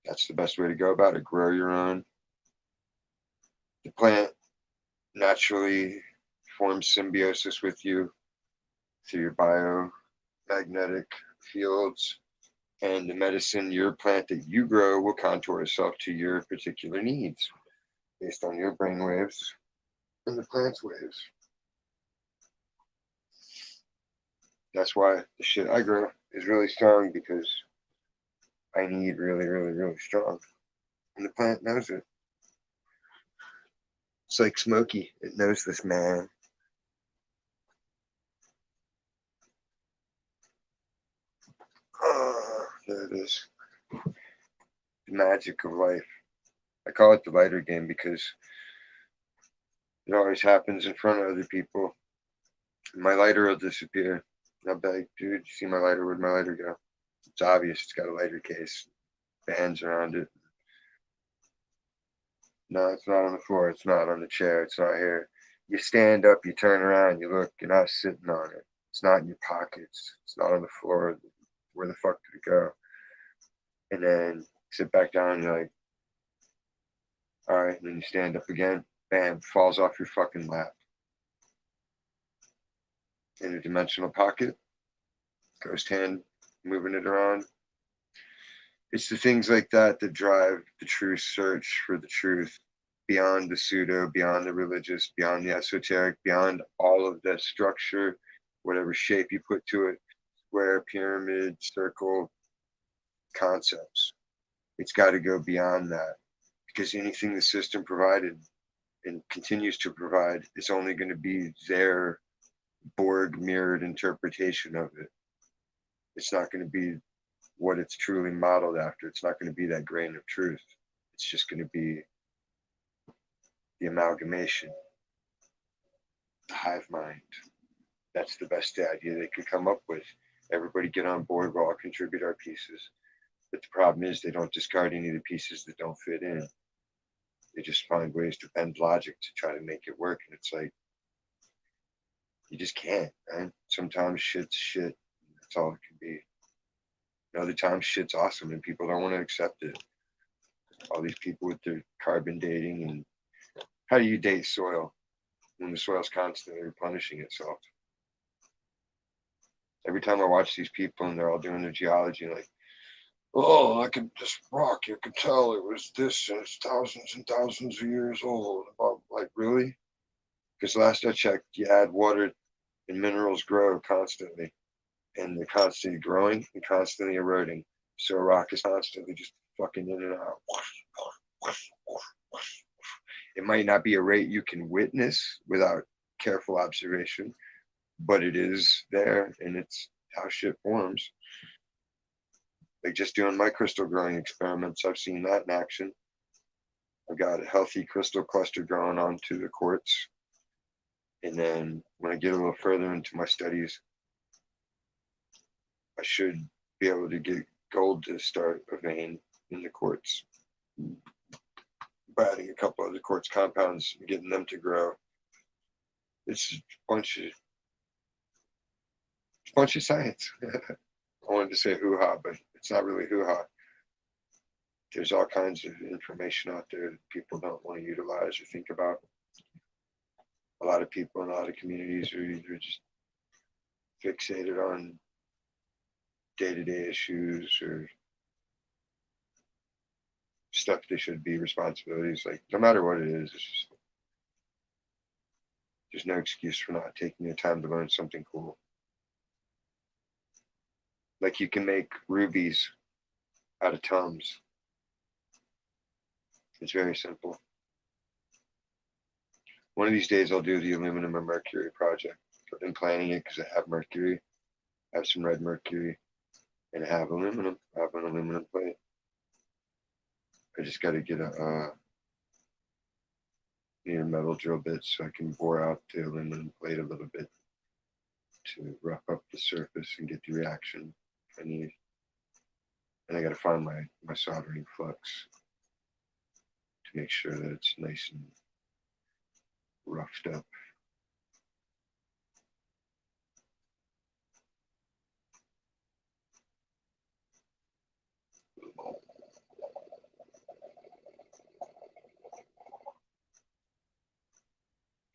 that's the best way to go about it. Grow your own. The plant naturally forms symbiosis with you through your biomagnetic fields, and the medicine your plant that you grow will contour itself to your particular needs based on your brain waves and the plant's waves. That's why the shit I grow is really strong, because I need really, really, really strong. And the plant knows it. It's like Smokey. It knows this, man. Oh, there it is. The magic of life. I call it the lighter game because it always happens in front of other people. My lighter will disappear. I'll be like, dude, you see my lighter? Where'd my lighter go? It's obvious. It's got a lighter case, bands around it. No, it's not on the floor. It's not on the chair. It's not here. You stand up, you turn around, you look. You're not sitting on it. It's not in your pockets. It's not on the floor. Where the fuck did it go? And then sit back down and you're like, all right. And then you stand up again. Bam, falls off your fucking lap. In a dimensional pocket. Ghost hand moving it around. It's the things like that that drive the true search for the truth, beyond the pseudo, beyond the religious, beyond the esoteric, beyond all of that structure, whatever shape you put to it, square, pyramid, circle concepts. It's got to go beyond that, because anything the system provided and continues to provide is only going to be their Borg mirrored interpretation of it. It's not going to be what it's truly modeled after. It's not going to be that grain of truth. It's just going to be the amalgamation, the hive mind. That's the best idea they could come up with. Everybody get on board, we'll all contribute our pieces. But the problem is they don't discard any of the pieces that don't fit in. They just find ways to bend logic to try to make it work. And it's like, you just can't, man. Sometimes shit's shit. That's all it can be. And other times shit's awesome and people don't want to accept it. All these people with their carbon dating, and how do you date soil when the soil's constantly replenishing itself? Every time I watch these people and they're all doing their geology, like, oh, I could, this rock, you could tell it was this and it's thousands and thousands of years old. Like, really? Because last I checked, you add water and minerals grow constantly, and they're constantly growing and constantly eroding. So a rock is constantly just fucking in and out. It might not be a rate you can witness without careful observation, but it is there, and it's how shit forms. Like just doing my crystal growing experiments, I've seen that in action. I've got a healthy crystal cluster growing onto the quartz. And then when I get a little further into my studies, I should be able to get gold to start a vein in the quartz by adding a couple other quartz compounds and getting them to grow. It's a bunch of science. I wanted to say hoo-ha, but it's not really hoo-ha. There's all kinds of information out there that people don't want to utilize or think about. A lot of people in a lot of communities are either just fixated on day-to-day issues or stuff they should be responsibilities. Like no matter what it is, it's just there's no excuse for not taking your time to learn something cool. Like you can make rubies out of Tums. It's very simple. One of these days I'll do the aluminum and mercury project. I've been planning it because I have mercury, I have some red mercury, and I have aluminum. I have an aluminum plate. I just got to get need a metal drill bit so I can bore out the aluminum plate a little bit to rough up the surface and get the reaction I need. And I got to find my soldering flux to make sure that it's nice and roughed up.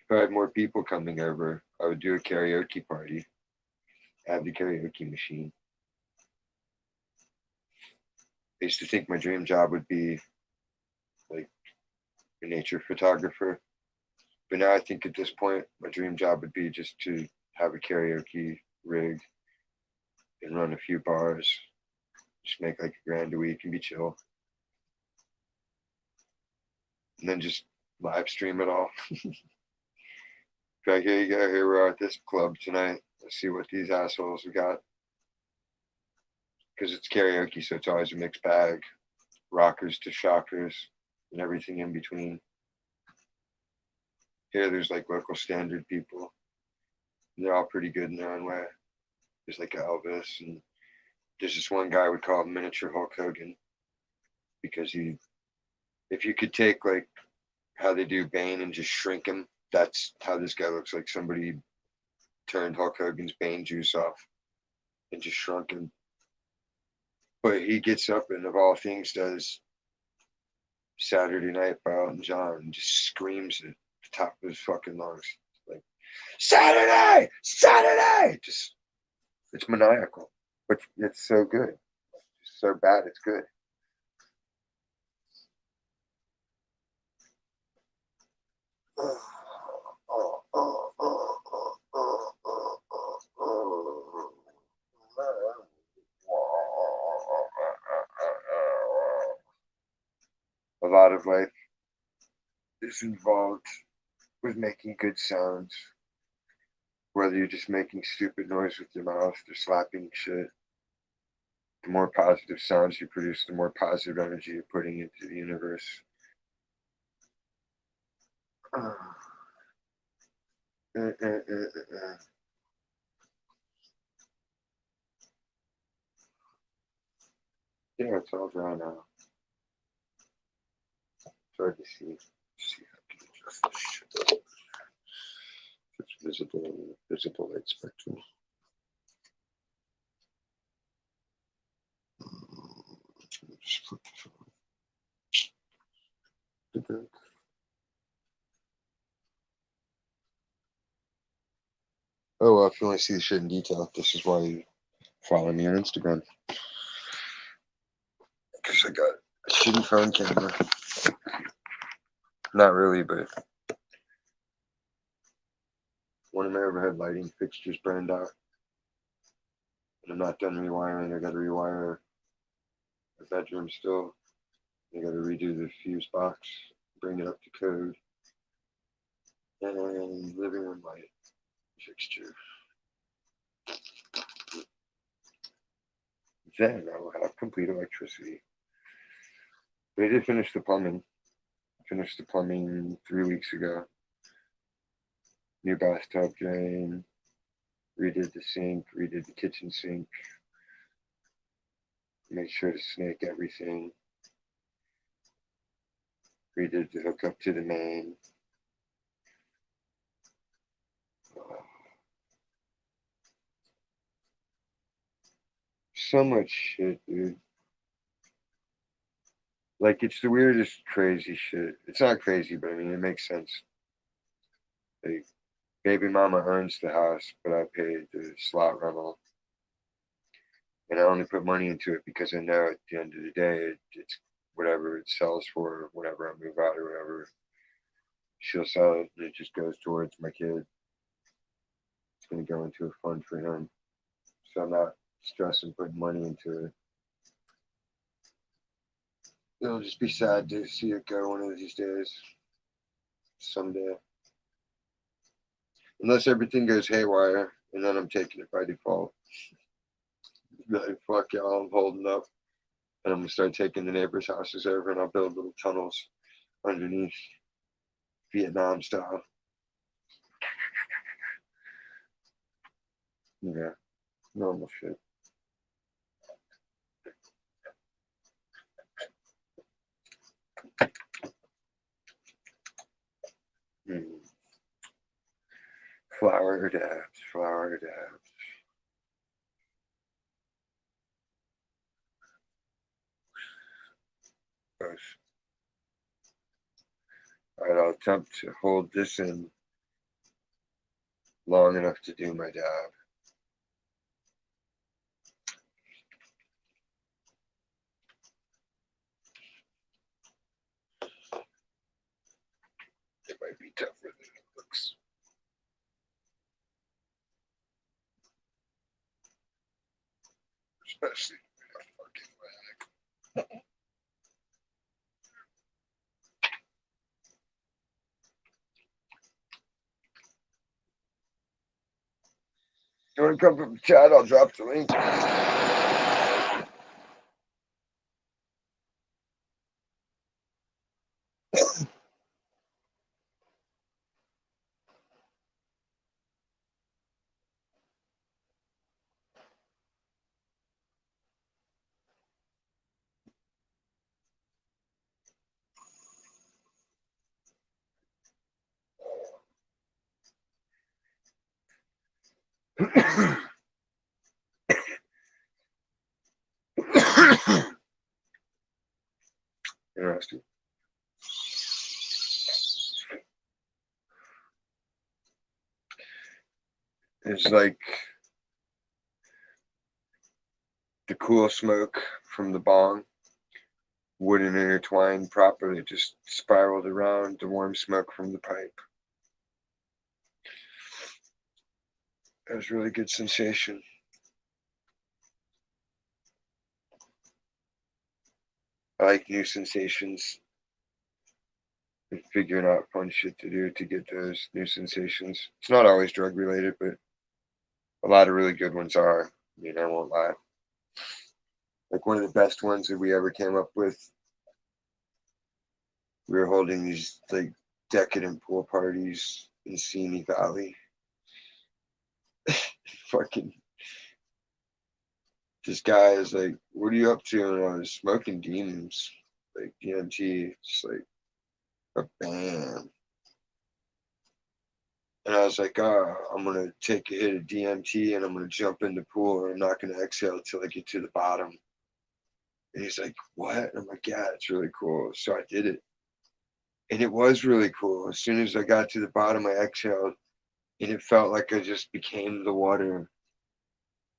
If I had more people coming over, I would do a karaoke party, have the karaoke machine. I used to think my dream job would be like a nature photographer, but now I think at this point, my dream job would be just to have a karaoke rig and run a few bars, just make like $1,000 a week and be chill. And then just live stream it all. Okay, here you go. Here we are at this club tonight. Let's see what these assholes have got. Because it's karaoke, so it's always a mixed bag. Rockers to shockers and everything in between. Here, there's like local standard people. And they're all pretty good in their own way. There's like Elvis, and there's this one guy we call miniature Hulk Hogan. Because if you could take like how they do Bane and just shrink him, that's how this guy looks like. Somebody turned Hulk Hogan's Bane juice off and just shrunk him. But he gets up and of all things does Saturday Night by Elton John and just screams at the top of his fucking lungs. Like, Saturday! Saturday! Just, it's maniacal. But it's so good. It's so bad, it's good. A lot of life is involved with making good sounds. Whether you're just making stupid noise with your mouth or slapping shit, the more positive sounds you produce, the more positive energy you're putting into the universe. Yeah, it's all dry now. It's hard to see. See if I can adjust this shit. It's visible light spectrum. Just flip this on. Oh, well, if you want to see the shit in detail, this is why you follow me on Instagram. Because I got a shitty phone camera. Not really, but one of my overhead lighting fixtures burned out. And I'm not done rewiring. I got to rewire the bedroom still. I got to redo the fuse box, bring it up to code. And living room light fixture. Then I will have complete electricity. But I did finish the plumbing. Finished the plumbing 3 weeks ago. New bathtub drain. Redid the sink. Redid the kitchen sink. Made sure to snake everything. Redid the hookup to the main. So much shit, dude. Like, it's the weirdest, crazy shit. It's not crazy, but I mean, it makes sense. Like, baby mama earns the house, but I paid the slot rental. And I only put money into it because I know at the end of the day, it's whatever it sells for, whenever I move out or whatever, she'll sell it and it just goes towards my kid. It's going to go into a fund for him. So I'm not stressing putting money into it. It'll just be sad to see it go one of these days. Someday. Unless everything goes haywire, and then I'm taking it by default. Like, fuck y'all, I'm holding up. And I'm going to start taking the neighbors' houses over, and I'll build little tunnels underneath, Vietnam style. Yeah, normal shit. Flower dabs, flower dabs. Alright, I'll attempt to hold this in long enough to do my dab. It might be tougher than it looks. Especially with a fucking lag. You want to come from the chat? I'll drop the link. Interesting. It's like the cool smoke from the bong wouldn't intertwine properly, it just spiraled around the warm smoke from the pipe. It was a really good sensation. I like new sensations and figuring out fun shit to do to get those new sensations. It's not always drug related, but a lot of really good ones are. I mean, I won't lie. Like one of the best ones that we ever came up with, we were holding these like decadent pool parties in Simi Valley. Fucking this guy is like, what are you up to? And I was smoking demons, like DMT, just like a bam. And I was like, oh, I'm gonna take a hit of DMT and I'm gonna jump in the pool and I'm not gonna exhale until I get to the bottom. And he's like, what? And I'm like, yeah, it's really cool. So I did it. And it was really cool. As soon as I got to the bottom, I exhaled and it felt like I just became the water.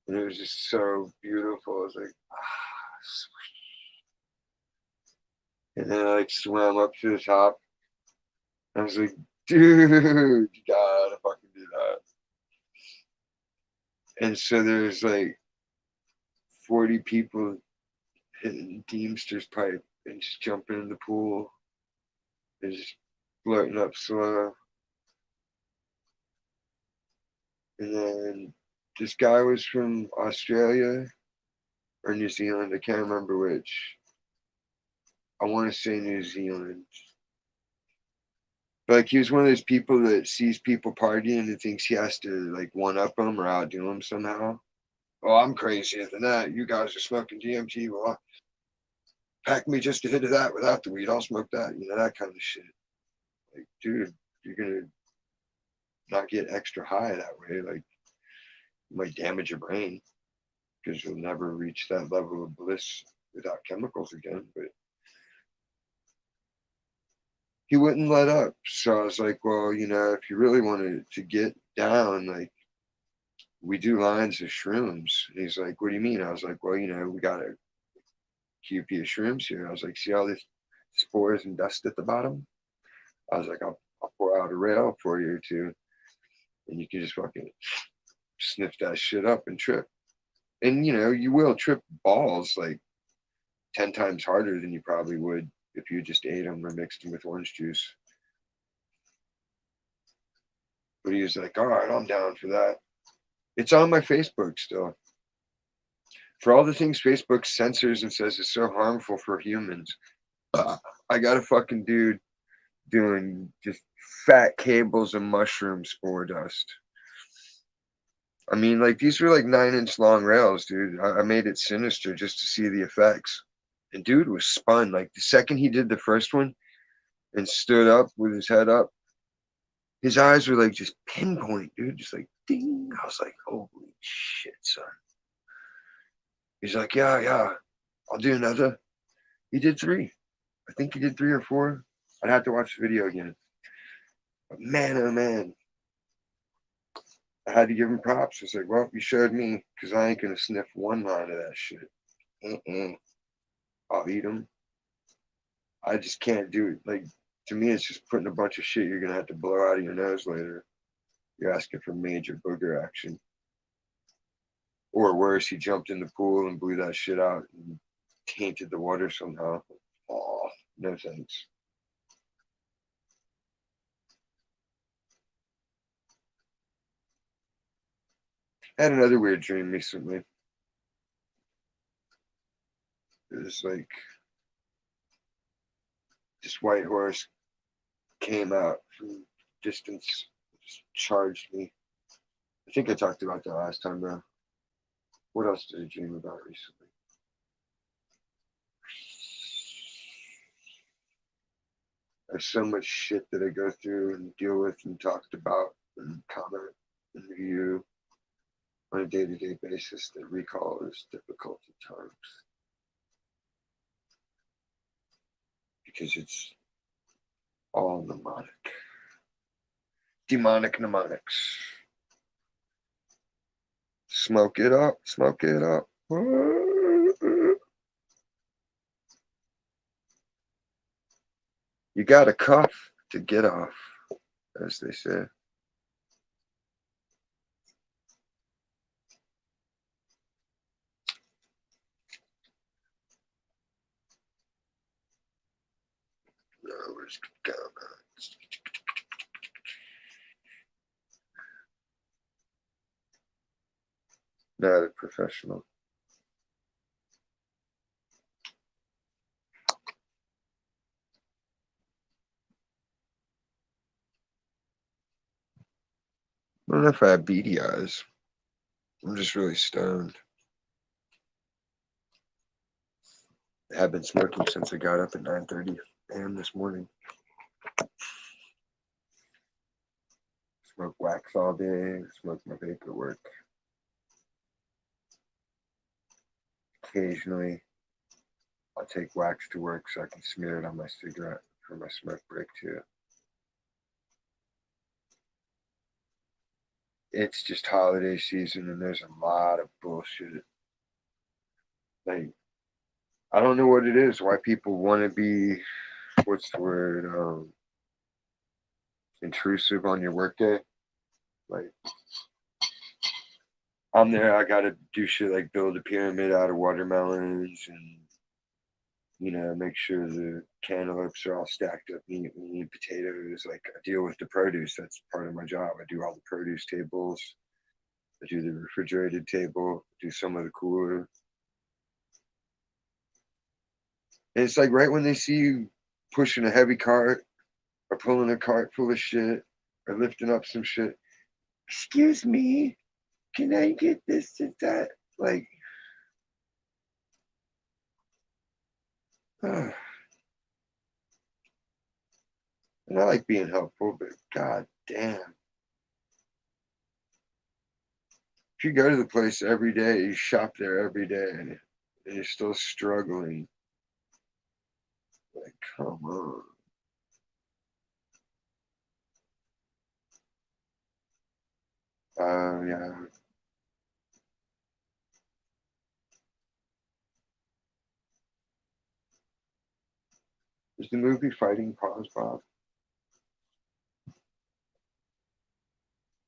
And it was just so beautiful. I was like, ah, sweet. And then I like swam up to the top. I was like, dude, you gotta fucking do that. And so there's like 40 people hitting Deemster's pipe and just jumping in the pool and just floating up slow. And then this guy was from Australia or New Zealand. I can't remember which. I want to say New Zealand. But like he was one of those people that sees people partying and thinks he has to like one up them or outdo them somehow. Oh, I'm crazier than that. You guys are smoking DMT. Well, pack me just a hit of that without the weed. I'll smoke that. You know, that kind of shit. Like, dude, you're gonna not get extra high that way. Like, you might damage your brain because you'll never reach that level of bliss without chemicals again. But he wouldn't let up. So I was like, well, you know, if you really wanted to get down, like, we do lines of shrooms. And he's like, what do you mean? I was like, well, you know, we got a QP of shrooms here. I was like, see all this spores and dust at the bottom? I was like, I'll pour out a rail for you or two, and you can just fucking sniff that shit up and trip. And you know, you will trip balls like 10 times harder than you probably would if you just ate them or mixed them with orange juice. But he was like, all right, I'm down for that. It's on my Facebook still. For all the things Facebook censors and says is so harmful for humans, I got a fucking dude doing just fat cables of mushroom spore dust. I mean, like these were like 9-inch long rails, dude. I made it sinister just to see the effects. And dude was spun. Like the second he did the first one and stood up with his head up, his eyes were like just pinpoint, dude. Just like ding. I was like, holy shit, son. He's like, yeah, I'll do another. He did 3. I think he did 3 or 4. I'd have to watch the video again. But man, oh man. I had to give him props. I was like, well, you showed me because I ain't going to sniff one line of that shit. I'll eat them. I just can't do it. Like, to me, it's just putting a bunch of shit you're going to have to blow out of your nose later. You're asking for major booger action. Or worse, he jumped in the pool and blew that shit out and tainted the water somehow. Oh, no thanks. I had another weird dream recently. It was like this white horse came out from distance, just charged me. I think I talked about that last time though. What else did I dream about recently? There's so much shit that I go through and deal with and talked about and comment and review on a day-to-day basis that recall is difficult at times. Because it's all mnemonic. Demonic mnemonics. Smoke it up, smoke it up. You gotta cuff to get off, as they say. No, where's it going? Not a professional. I don't know if I have beady eyes. I'm just really stoned. I have been smoking since I got up at 9:30 a.m. this morning. Smoke wax all day, smoke my paperwork. Occasionally, I'll take wax to work so I can smear it on my cigarette for my smoke break too. It's just holiday season and there's a lot of bullshit. Like, I don't know what it is, why people want to be, what's the word, intrusive on your workday. Like, I'm there. I gotta do shit like build a pyramid out of watermelons and make sure the cantaloupes are all stacked up neatly, potatoes. Like I deal with the produce. That's part of my job. I do all the produce tables. I do the refrigerated table. Do some of the cooler. And it's like right when they see you pushing a heavy cart or pulling a cart full of shit or lifting up some shit. Excuse me, can I get this and that? Like, and I like being helpful, but god damn. If you go to the place every day, you shop there every day, and you're still struggling, like, come on. Yeah. Is the movie Fighting Paws, Bob?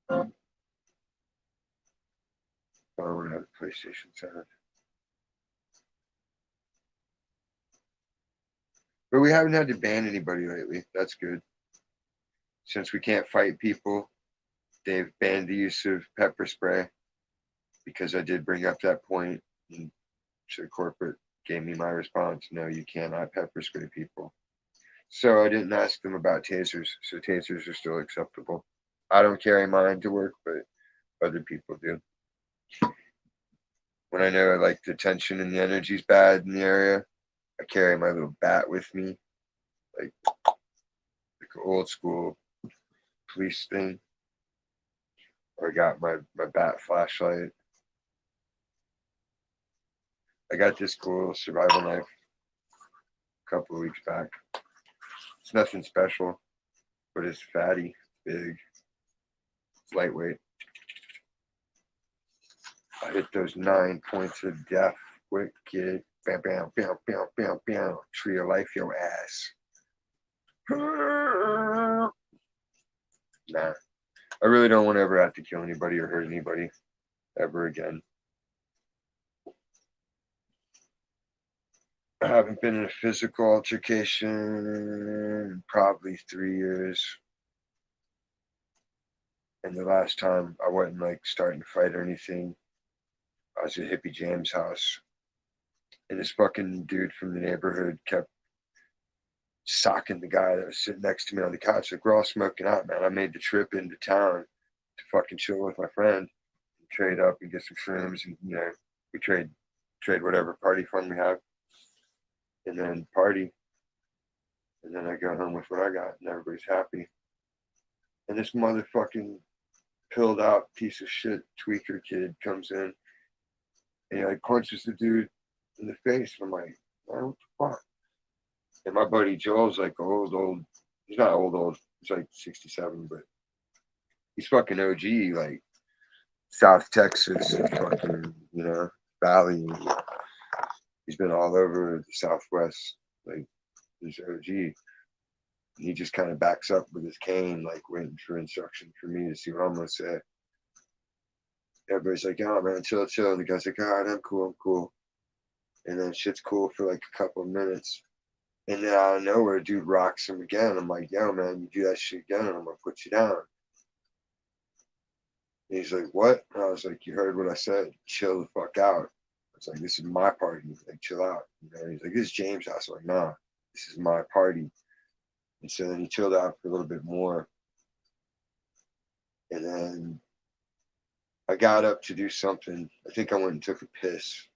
I don't have a PlayStation 7. But we haven't had to ban anybody lately. That's good. Since we can't fight people, they've banned the use of pepper spray because I did bring up that point, and so corporate gave me my response. No, you cannot pepper spray people. So I didn't ask them about tasers. So tasers are still acceptable. I don't carry mine to work, but other people do. When I know like the tension and the energy's bad in the area, I carry my little bat with me, like an old school police thing. Or I got my bat flashlight. I got this cool survival knife a couple of weeks back. It's nothing special, but it's fatty, big, it's lightweight. I hit those 9 points of death quick, kid. Bam, bam, bam, bam, bam, bam. Tree of life, your ass. Nah, I really don't want to ever have to kill anybody or hurt anybody ever again. I haven't been in a physical altercation in probably 3 years. And the last time I wasn't like starting to fight or anything, I was at Hippie James' house. And this fucking dude from the neighborhood kept socking the guy that was sitting next to me on the couch. Like, we're all smoking out, man. I made the trip into town to fucking chill with my friend, trade up and get some shrooms, and we trade whatever party fun we have, and then party, and then I go home with what I got, and everybody's happy. And this motherfucking pilled out piece of shit tweaker kid comes in, and he like punches the dude in the face. And I'm like, man, what the fuck? And my buddy Joel's like old. He's not old. He's like 67, but he's fucking OG, like South Texas, fucking, Valley. He's been all over the Southwest, like he's OG. And he just kind of backs up with his cane, like waiting for instruction for me to see what I'm gonna say. Everybody's like, oh man, chill. And the guy's like, all right, I'm cool. And then shit's cool for like a couple of minutes. And then out of nowhere, dude rocks him again. I'm like, yo, man, you do that shit again, and I'm gonna put you down. And he's like, what? And I was like, you heard what I said. Chill the fuck out. I was like, this is my party. Like, chill out. He's like, this is James' house. I'm like, nah, this is my party. And so then he chilled out for a little bit more. And then I got up to do something. I think I went and took a piss,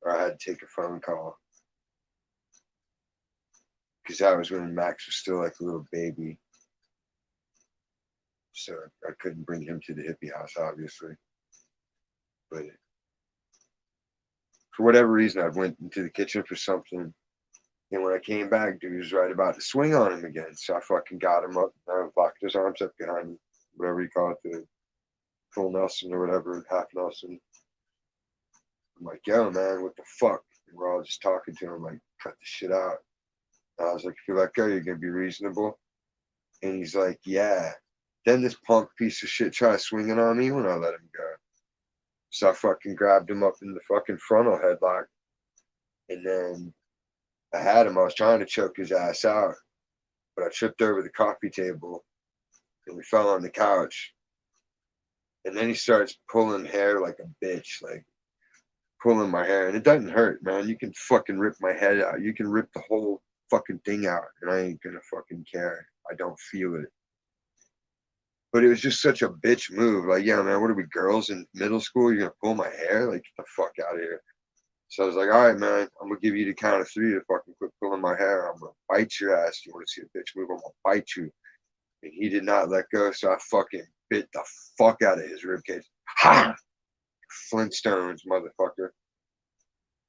or I had to take a phone call. Because that was when Max was still like a little baby. So I couldn't bring him to the hippie house, obviously. But for whatever reason, I went into the kitchen for something. And when I came back, dude was right about to swing on him again. So I fucking got him up. I locked his arms up behind, whatever you call it, the full Nelson or whatever, half Nelson. I'm like, yo, man, what the fuck? And we're all just talking to him, like, cut the shit out. And I was like, if you let go, you're going to be reasonable. And he's like, yeah. Then this punk piece of shit tried swinging on me when I let him go. So I fucking grabbed him up in the fucking frontal headlock. And then I had him. I was trying to choke his ass out, but I tripped over the coffee table and we fell on the couch. And then he starts pulling hair like a bitch, like pulling my hair. And it doesn't hurt, man. You can fucking rip my head out. You can rip the whole fucking thing out. And I ain't gonna fucking care. I don't feel it. But it was just such a bitch move. Like, yeah, man, what are we, girls in middle school? You're gonna pull my hair? Like, get the fuck out of here. So I was like, all right, man, I'm gonna give you the count of 3 to fucking quit pulling my hair. I'm gonna bite your ass. You wanna see a bitch move? I'm gonna bite you. And he did not let go, so I fucking bit the fuck out of his ribcage. Ha! Flintstones, motherfucker.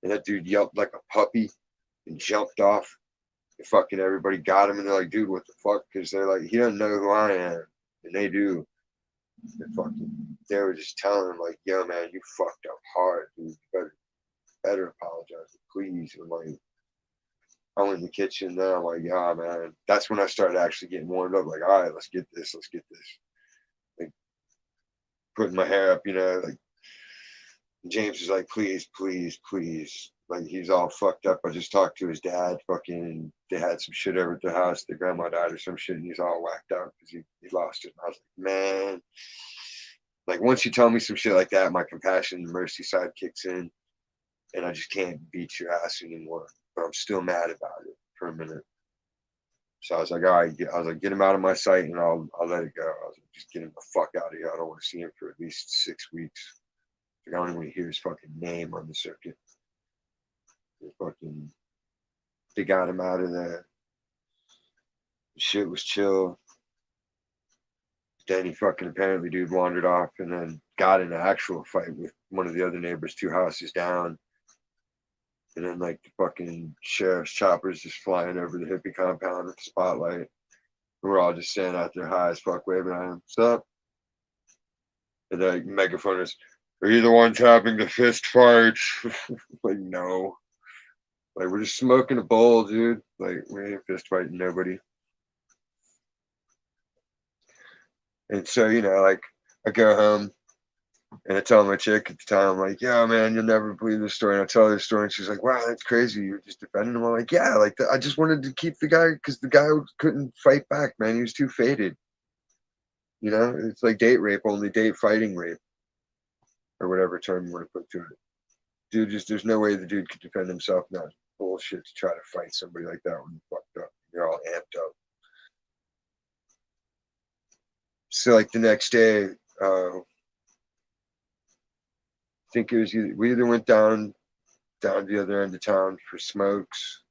And that dude yelped like a puppy and jumped off. And fucking everybody got him, and they're like, dude, what the fuck? Because they're like, he doesn't know who I am. And they do. They were just telling him, like, yo, man, you fucked up hard, dude. You better apologize, please. And like, I went in the kitchen, then I'm like, yeah, man. That's when I started actually getting warmed up. Like, all right, let's get this. Like, putting my hair up, like, James is like, please, please, please. Like, he's all fucked up. I just talked to his dad. Fucking, they had some shit over at the house. Their grandma died or some shit, and he's all whacked out because he lost it. And I was like, man. Like, once you tell me some shit like that, my compassion and mercy side kicks in, and I just can't beat your ass anymore. But I'm still mad about it for a minute. So I was like, all right, get him out of my sight, and I'll let it go. I was like, just get him the fuck out of here. I don't want to see him for at least 6 weeks. Like, I don't even want to hear his fucking name on the circuit. They got him out of there. The shit was chill. Then he fucking apparently, dude, wandered off and then got in an actual fight with one of the other neighbors 2 houses down. And then, like, the fucking sheriff's choppers just flying over the hippie compound with the spotlight. We're all just standing out there high as fuck, waving at him. What's up? And the megaphone is, are you the ones having the fist fights? Like, no. Like, we're just smoking a bowl, dude. Like, we ain't fist fighting nobody. And so, like, I go home and I tell my chick at the time, I'm like, yeah, man, you'll never believe this story. And I tell her the story, and she's like, wow, that's crazy. You're just defending him. I'm like, yeah, like, I just wanted to keep the guy because the guy couldn't fight back, man. He was too faded. It's like date rape, only date fighting rape, or whatever term you want to put to it. Dude, there's no way the dude could defend himself. Not bullshit to try to fight somebody like that when you're fucked up. You're all amped up. So, like, the next day, I think it was we either went down to the other end of town for smokes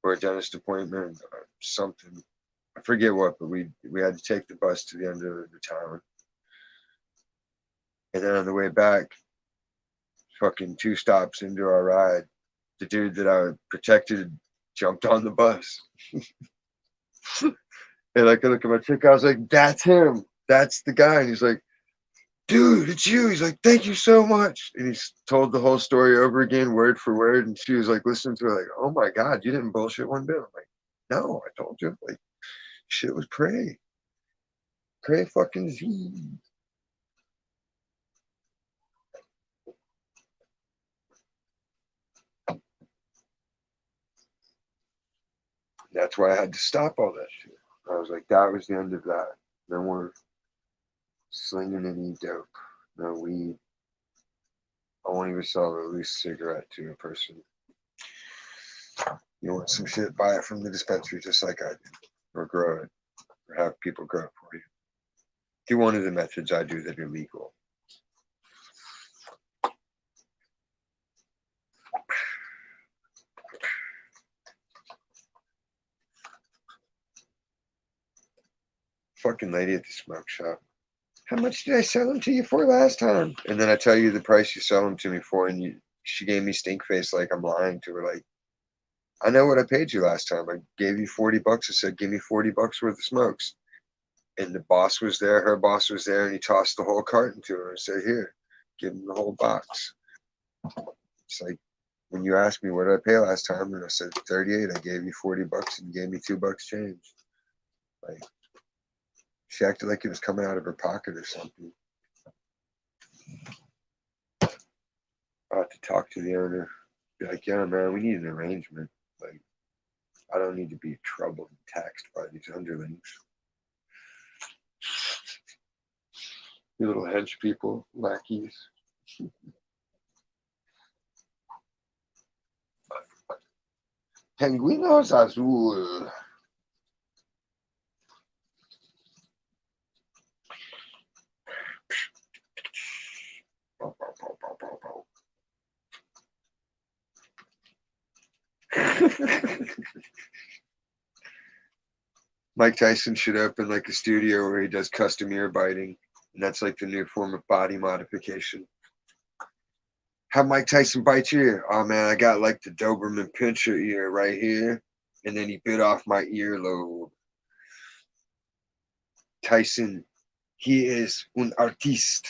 or a dentist appointment or something. I forget what, but we had to take the bus to the end of the town. And then on the way back, fucking 2 stops into our ride, the dude that I protected jumped on the bus. And I could look at my chick, I was like, that's him. That's the guy. And he's like, dude, it's you. He's like, thank you so much. And he's told the whole story over again, word for word. And she was like, listening to it, like, oh my God, you didn't bullshit one bit. I'm like, no, I told you. Like, shit was cray. Cray fucking Z. That's why I had to stop all that shit. I was like, that was the end of that. No more slinging any dope. No weed. I won't even sell a loose cigarette to a person. You want some shit, buy it from the dispensary just like I do. Or grow it. Or have people grow it for you. Do one of the methods I do that are legal. Fucking lady at the smoke shop. How much did I sell them to you for last time? And then I tell you the price you sell them to me for, and she gave me stink face like I'm lying to her. Like, I know what I paid you last time. I gave you $40. I said, give me $40 worth of smokes. And the boss was there, her boss was there, and he tossed the whole carton to her and said, here, give him the whole box. It's like, when you asked me what did I pay last time, and I said 38, I gave you $40 and you gave me $2 change. Like, she acted like it was coming out of her pocket or something. I'll have to talk to the owner. Be like, yeah, man, we need an arrangement. Like, I don't need to be troubled and taxed by these underlings. You little hench people, lackeys. Penguinos azul. Mike Tyson should open like a studio where he does custom ear biting, and that's like the new form of body modification. Have Mike Tyson bite your ear. Oh man, I got like the Doberman pincher ear right here, and then he bit off my earlobe. Tyson, he is un artiste.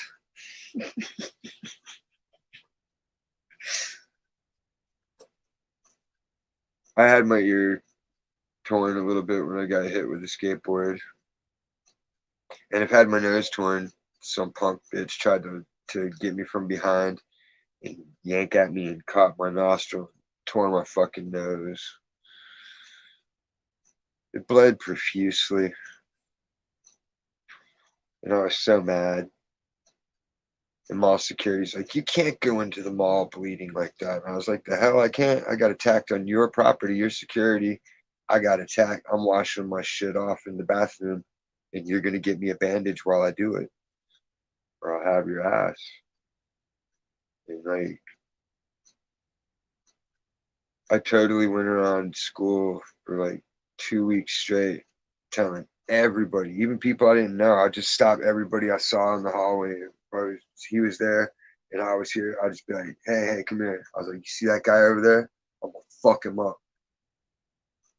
I had my ear torn a little bit when I got hit with a skateboard, and I've had my nose torn. Some punk bitch tried to get me from behind and yank at me and caught my nostril, tore my fucking nose. It bled profusely, and I was so mad. And mall security's like, you can't go into the mall bleeding like that. And I was like, the hell I can't. I got attacked on your property, your security. I got attacked. I'm washing my shit off in the bathroom, and you're gonna get me a bandage while I do it, or I'll have your ass. And like, I totally went around school for like 2 weeks straight, telling everybody, even people I didn't know. I just stopped everybody I saw in the hallway. He was there and I was here. I'd just be like, hey, come here. I was like, you see that guy over there? I'm gonna fuck him up.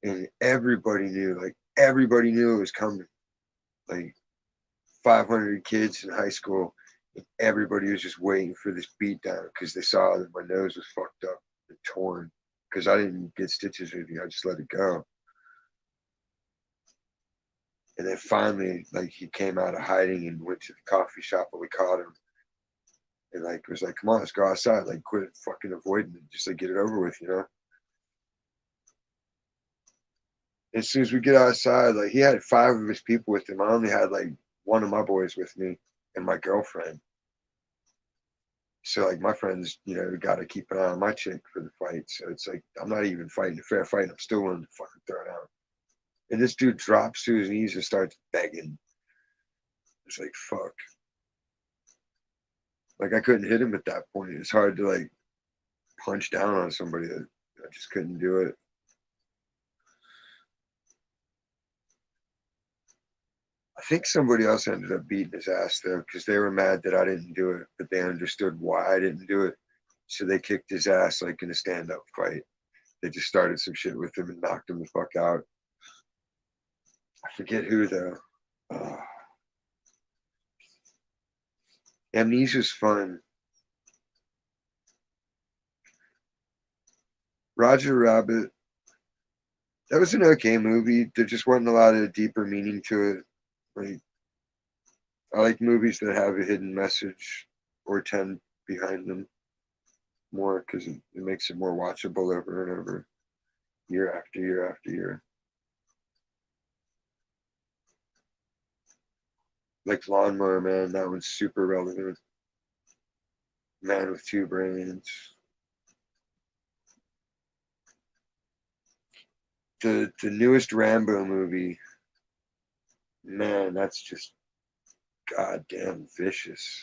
And everybody knew it was coming. Like 500 kids in high school, and everybody was just waiting for this beat down because they saw that my nose was fucked up and torn. Because I didn't get stitches or anything, I just let it go. And then finally, like, he came out of hiding and went to the coffee shop, and we caught him. And like, was like, come on, let's go outside. Like, quit fucking avoiding it. Just like, get it over with, you know? As soon as we get outside, like, he had 5 of his people with him. I only had like one of my boys with me and my girlfriend. So like, my friends, got to keep an eye on my chick for the fight. So it's like, I'm not even fighting a fair fight. I'm still willing to fucking throw it out. And this dude drops to his knees and starts begging. It's like, fuck. Like, I couldn't hit him at that point. It's hard to like punch down on somebody that I just couldn't do it. I think somebody else ended up beating his ass though, because they were mad that I didn't do it, but they understood why I didn't do it. So they kicked his ass like in a stand-up fight. They just started some shit with him and knocked him the fuck out. I forget who though. Amnesia's fun. Roger Rabbit. That was an okay movie. There just wasn't a lot of deeper meaning to it. Like, I like movies that have a hidden message or 10 behind them more because it makes it more watchable over and over, year after year after year. Like Lawnmower Man, that one's super relevant. Man with Two Brains. The newest Rambo movie, man, that's just goddamn vicious.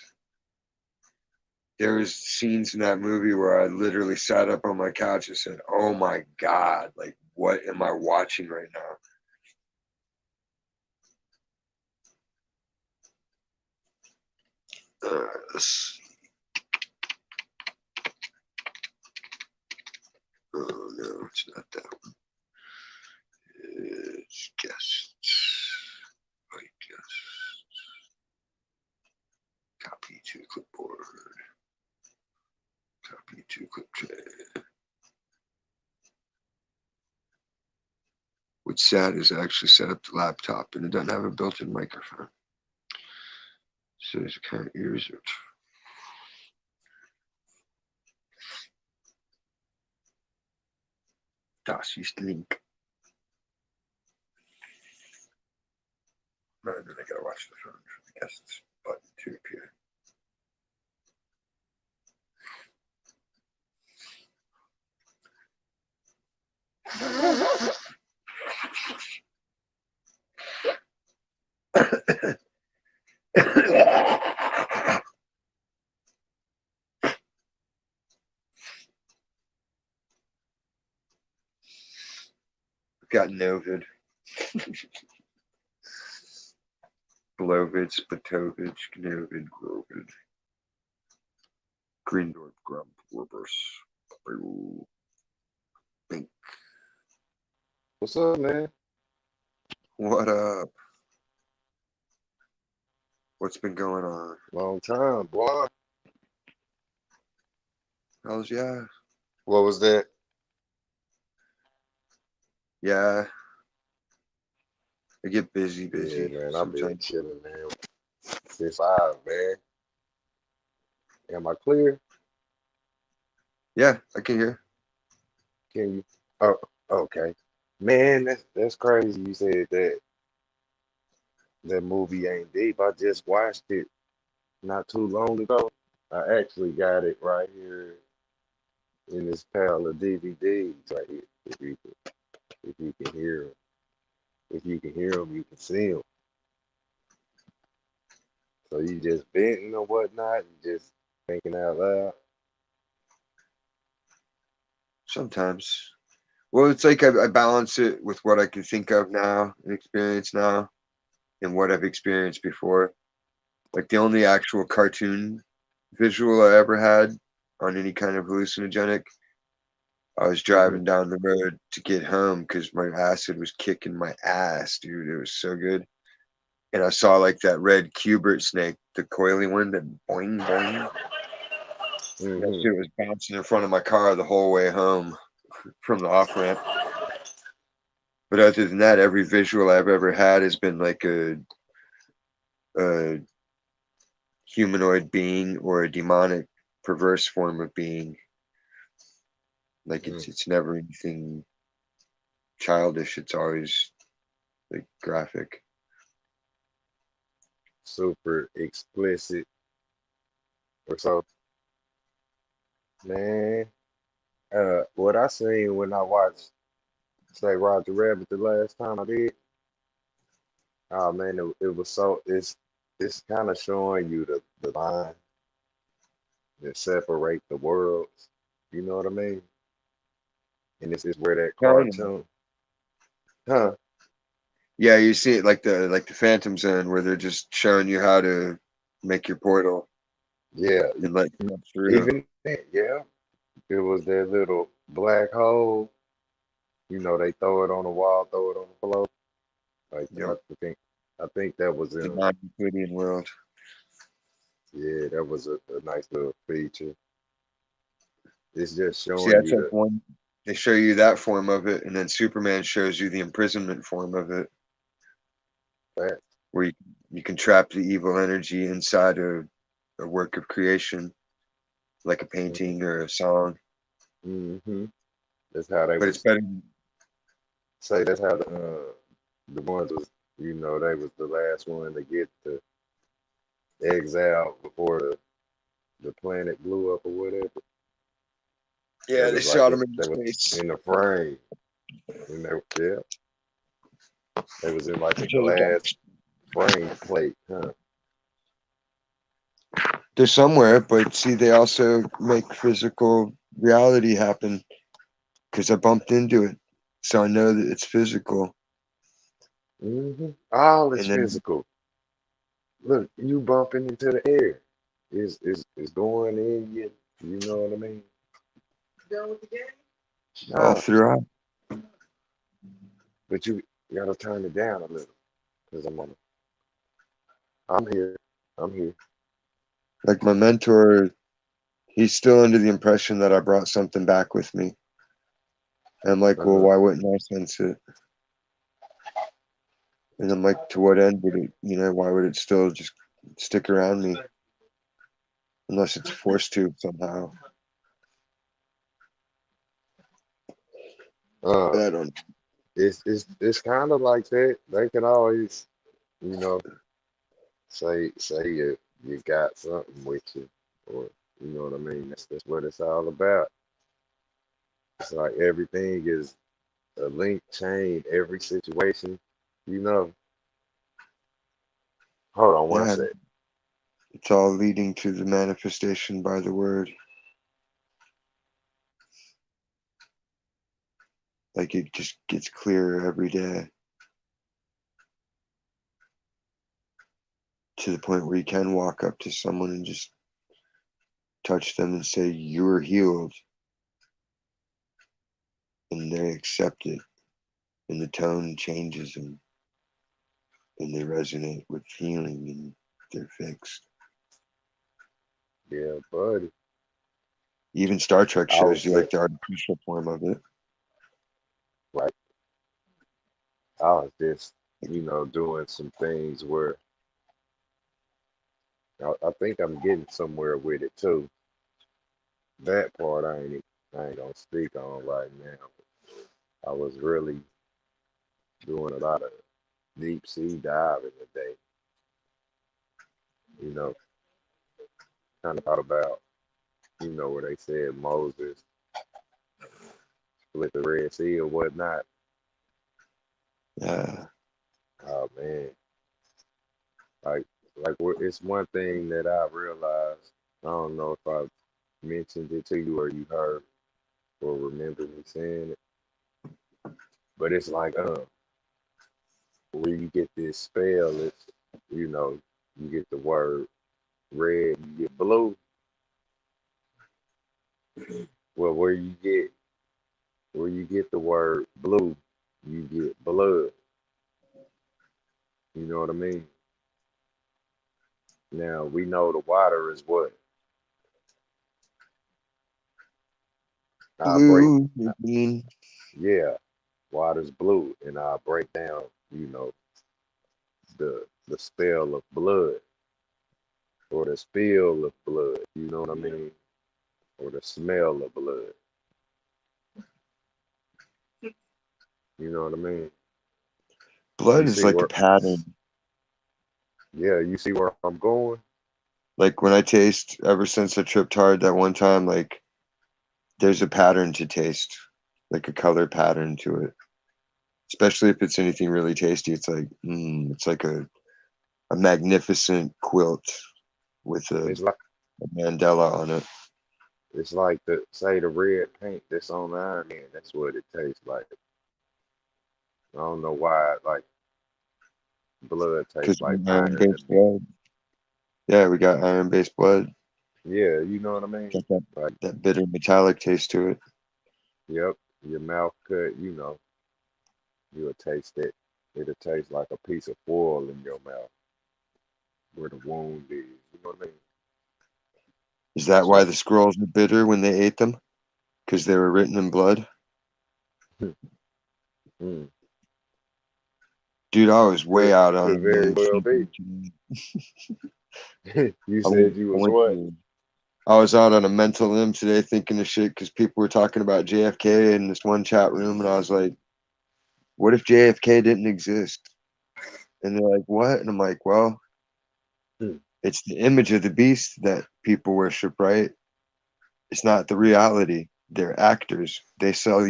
There was scenes in that movie where I literally sat up on my couch and said, "Oh my God, like what am I watching right now?" Oh no, it's not that one. It's guests. Right, guests. Copy to clipboard. Copy to clip tray. What's sad is I actually set up the laptop and it doesn't have a built-in microphone. So there's kind of ears. Das ist link. No, then I gotta watch the film. I guess it's button to appear. Got Novid. Blovid, Spatovich, Gnovid, Grovid. Greendorf, Grump, Worbers. Bink. What's up, man? What up? What's been going on? Long time, boy. How's yeah? What was that? Yeah. I get busy Yeah, man, I've been sometimes. chilling, man. Since 5, man. Am I clear? Yeah, I can hear. Can you? Oh, okay. Man, that's crazy. You said that movie ain't deep. I just watched it not too long ago. I actually got it right here in this pile of DVDs right here. If you can hear 'em. If you can hear them, you can see them. So you just venting or whatnot, and just thinking out loud. Sometimes. Well, it's like I balance it with what I can think of now and experience now and what I've experienced before. Like the only actual cartoon visual I ever had on any kind of hallucinogenic, I was Hmm. driving down the road to get home because my acid was kicking my ass, dude. It was so good. And I saw like that red Cubert snake, the coily one that boing boing. And that Hmm. shit was bouncing in front of my car the whole way home from the off ramp. But other than that, every visual I've ever had has been like a humanoid being or a demonic, perverse form of being. Like Hmm. it's never anything childish. It's always like graphic. Super explicit or so. Man, what I seen when I watched, say, Roger Rabbit the last time I did, oh man, it was so, it's kind of showing you the line that separate the worlds. You know what I mean? And this is where that Kind of. cartoon, huh? Yeah, you see it like the Phantom Zone where they're just showing you how to make your portal Yeah, and let you come through. even that, yeah, it was that little black hole. You know, they throw it on the wall, throw it on the floor. Like Yep. I think that was The in, non-Euclidean world. yeah, that was a nice little feature. It's just See, showing that's you like one. They show you that form of it, and then Superman shows you the imprisonment form of it, that. where you can trap the evil energy inside a work of creation, like a painting or a song. Mm-hmm. That's how they But it's was better. say. That's how the ones was. You know, they was the last one to get the exile before the planet blew up or whatever. They Yeah, they was like shot it. him into They was space. in the frame. And yeah, they was in like a So they got. glass frame plate, huh? They're somewhere, but see, they also make physical reality happen because I bumped into it, so I know that it's physical. Mm-hmm. All is And then physical. Look, you bumping into the air. Is going in you. You know what I mean? Done with the game? all Nah, throughout, but you gotta turn it down a little because I'm here. I'm here. like my mentor, he's still under the impression that I brought something back with me. And I'm like, well, Uh-huh. why wouldn't I sense it? And I'm like, to what end would it, why would it still just stick around me unless it's forced to somehow? Uh, I don't. it's kind of like that. They can always, you know, say you got something with you, or you know what I mean. That's what it's all about. It's like everything is a link chain, every situation. You know. Hold on one Yeah, sec. it's all leading to the manifestation by the word. Like it just gets clearer every day to the point where you can walk up to someone and just touch them and say, "You're healed," and they accept it, and the tone changes and they resonate with healing and they're fixed. Yeah, buddy. Even Star Trek I was shows you saying, like the artificial form of it. right. I was just, doing some things where I think I'm getting somewhere with it too. That part I ain't gonna speak on right now. I was really doing a lot of deep sea diving today. You know, kind of thought about, where they said Moses split the Red Sea or whatnot. Yeah, Oh man, like it's one thing that I realized. I don't know if I mentioned it to you or you heard or remember me saying it, but it's like where you get this spell, it's you get the word red, you get blue. Well, where you get the word blue, you get blood. You know what I mean? Now we know the water is what I break. blue, green. Yeah, water's blue, and I break down. You know the spell of blood or the spill of blood. You know what I mean? Or the smell of blood. You know what I mean? Blood You is see like a where? pattern. Yeah, you see where I'm going. Like when I taste, ever since I tripped hard that one time, like there's a pattern to taste, like a color pattern to it. Especially if it's anything really tasty, it's like it's like a magnificent quilt with a It's like mandala on it. the red paint that's on the Iron Man. That's what it tastes like. I don't know why like blood tastes Because like iron iron to based me. blood. Yeah, we got iron based blood. Yeah, you know what I mean? Got that, Like, that bitter metallic taste to it. yep, your mouth cut, you'll taste it. It'll taste like a piece of foil in your mouth where the wound is. You know what I mean? Is that It's why like, the scrolls were bitter when they ate them? Because they were written in blood? mm, Dude, I was way could out on a could very limb well be. sleeping today. You I went, said you I was went what? to, I was out on a mental limb today thinking of shit because people were talking about JFK in this one chat room, and I was like, what if JFK didn't exist? And they're like, what? And I'm like, well, Hmm, it's the image of the beast that people worship, right? It's not the reality. They're actors. They sell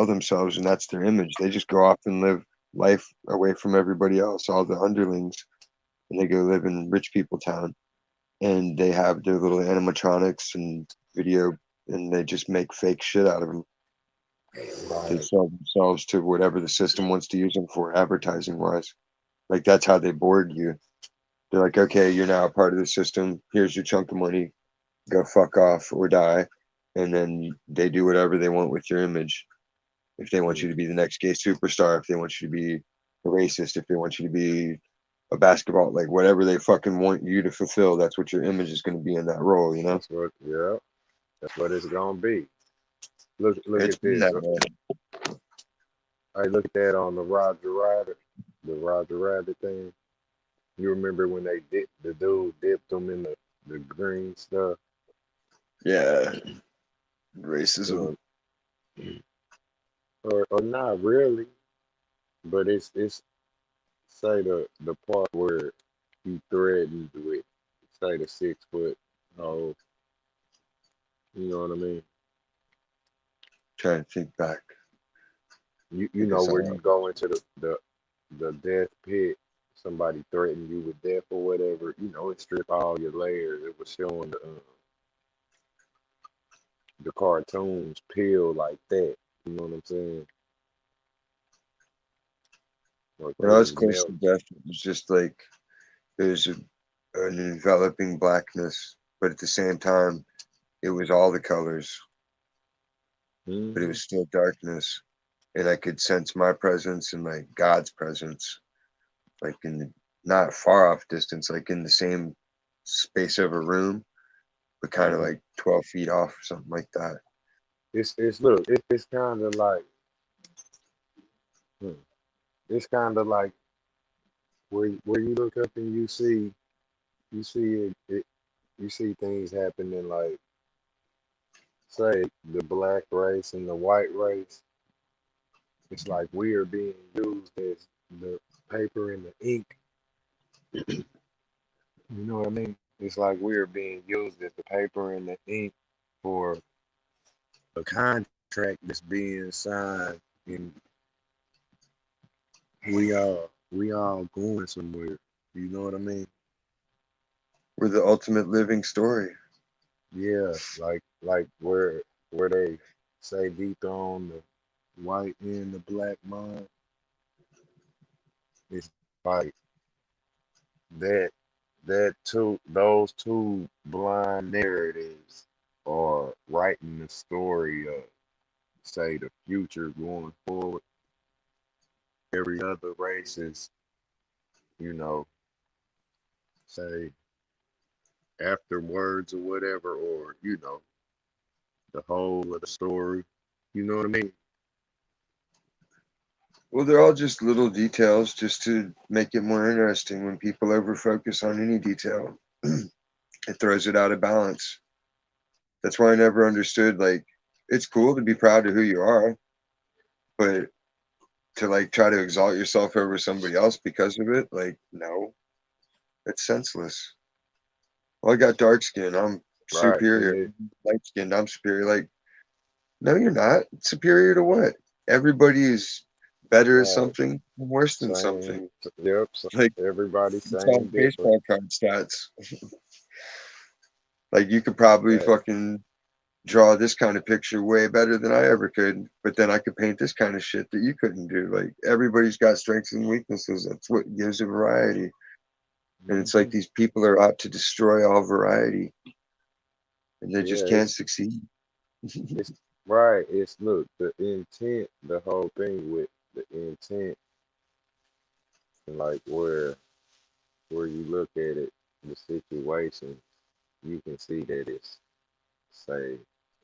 themselves, and that's their image. They just go off and live life away from everybody else, all the underlings, and they go live in rich people town. And they have their little animatronics and video, and they just make fake shit out of them to right. sell themselves to whatever the system wants to use them for, advertising wise. Like that's how they board you. They're like, okay, you're now a part of the system. Here's your chunk of money. Go fuck off or die. And then they do whatever they want with your image. If they want Hmm, you to be the next gay superstar, if they want you to be a racist, if they want you to be a basketball, like whatever they fucking want you to fulfill, that's what your image is going to be in that role, you know? yeah, that's what it's gonna be. Look It's at been this. that way. I look at that on the Roger Rabbit thing. You remember when the dude dipped them in the green stuff? Yeah. Racism. Uh, or not really, but it's say the part where he threatened with say the 6 foot hole. You know what I mean? Trying to think back. You know Because where you go into the death pit, somebody threatened you with death or whatever, it stripped all your layers. It was showing the cartoons peel like that. You know what I'm saying? Or when I was things close melt. to death, it was just like there's an enveloping blackness, but at the same time, it was all the colors, but it Hmm. was still darkness. And I could sense my presence and like God's presence, like in the not far off distance, like in the same space of a room, but kind of Uh, like 12 feet off or something like that. it's look, it's kind of like hmm, it's kind of like where you look up and you see it you see things happening like say the black race and the white race. It's like we are being used as the paper and the ink. You know what I mean? It's like we are being used as the paper and the ink for a contract that's being signed, and we all going somewhere. You know what I mean? We're the ultimate living story. Yeah, like where they say deep on the white and the black mind. It's like that those two blind narratives are writing the story of say the future going forward. Every other race is, you know, say afterwards or whatever, or the whole of the story. You know what I mean? Well, they're all just little details just to make it more interesting. When people over focus on any detail, it throws it out of balance. That's why I never understood, like, it's cool to be proud of who you are, but to like try to exalt yourself over somebody else because of it, like, no, it's senseless. Well, I got dark skin, I'm Right. And superior. it Light skinned, I'm superior. Like, no, you're not. Superior to what? Everybody is better at right. something and worse than Same. something. Yep. Like, Everybody it's all same different. baseball card stats. Like, you could probably Right. fucking draw this kind of picture way better than I ever could, but then I could paint this kind of shit that you couldn't do. Like, everybody's got strengths and weaknesses. That's what gives a variety. And it's like Hmm. these people are out to destroy all variety, and they just Yeah. can't succeed. It's right. It's look the intent. The whole thing with the intent and like where you look at it, the situation, you can see that say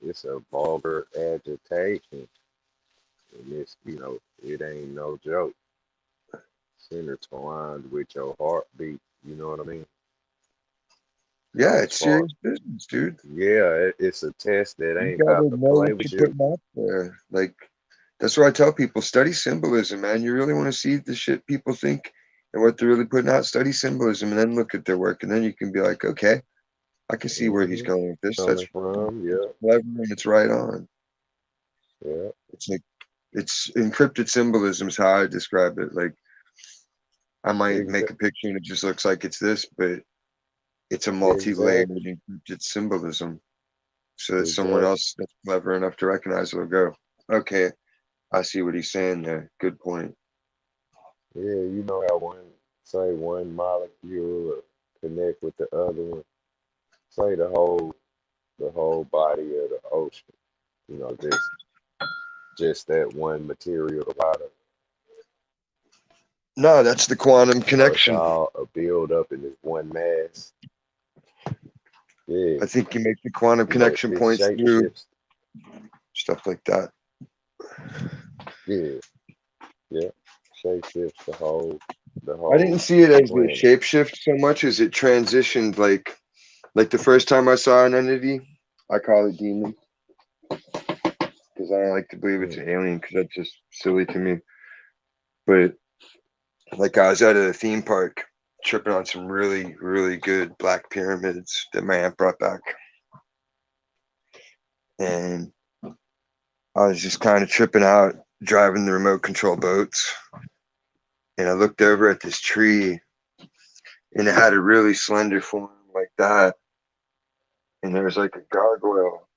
it's a vulgar agitation, and it ain't no joke. It's intertwined with your heartbeat. You know what I mean? Yeah, As it's far, serious business, dude. yeah, it's a test that You ain't gotta about to know play what with you're you. putting out there. Like, that's what I tell people. Study symbolism, man. You really want to see the shit people think and what they're really putting out. Study symbolism and then look at their work. And then you can be like, okay, I can see where he's Hmm. going with this. That's Coming from, yeah, clever and it's right on. yeah, It's like, it's encrypted symbolism is how I describe it. Like, I might make exact, a picture and it just looks like it's this, but it's a multi-layered exactly, encrypted symbolism. So that someone exactly. else that's clever enough to recognize it will go, okay, I see what he's saying there. Good point. Yeah, you know how one molecule will connect with the other one. Say the whole body of the ocean. Just that one material water. No, that's the quantum It's connection. all a build up in this one mass. Yeah, I think you make the quantum connection it points shape through shifts. stuff like that. Yeah, yeah, shape shifts the I didn't whole see it as a planet. shapeshift so much as it transitioned. Like the first time I saw an entity, I call it demon because aliens. I don't like to believe it's an alien because that's just silly to me. But like I was at a theme park tripping on some really, really good black pyramids that my aunt brought back. And I was just kind of tripping out, driving the remote control boats. And I looked over at this tree and it had a really slender form like that. And there was like a gargoyle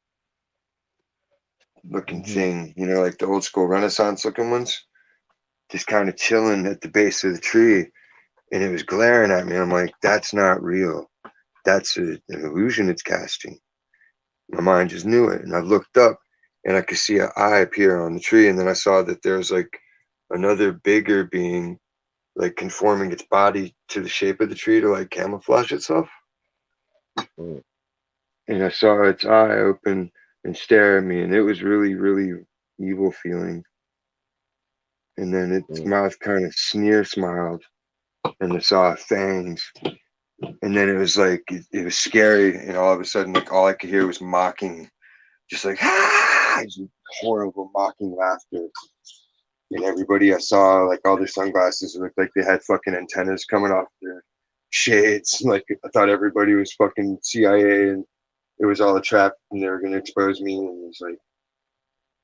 looking thing, you know, like the old school Renaissance looking ones, just kind of chilling at the base of the tree. And it was glaring at me. I'm like, that's not real. That's an illusion it's casting. My mind just knew it. And I looked up and I could see an eye appear on the tree. And then I saw that there was like another bigger being, like conforming its body to the shape of the tree to like camouflage itself. And I saw its eye open and stare at me. And it was really, really evil feeling. And then its mouth kind of sneer smiled. And I saw fangs. And then it was like, it was scary. And all of a sudden, like all I could hear was mocking, just like, ah, horrible mocking laughter. And everybody I saw, like all their sunglasses looked like they had fucking antennas coming off their shades. Like I thought everybody was fucking CIA and it was all a trap and they were going to expose me. And it was like,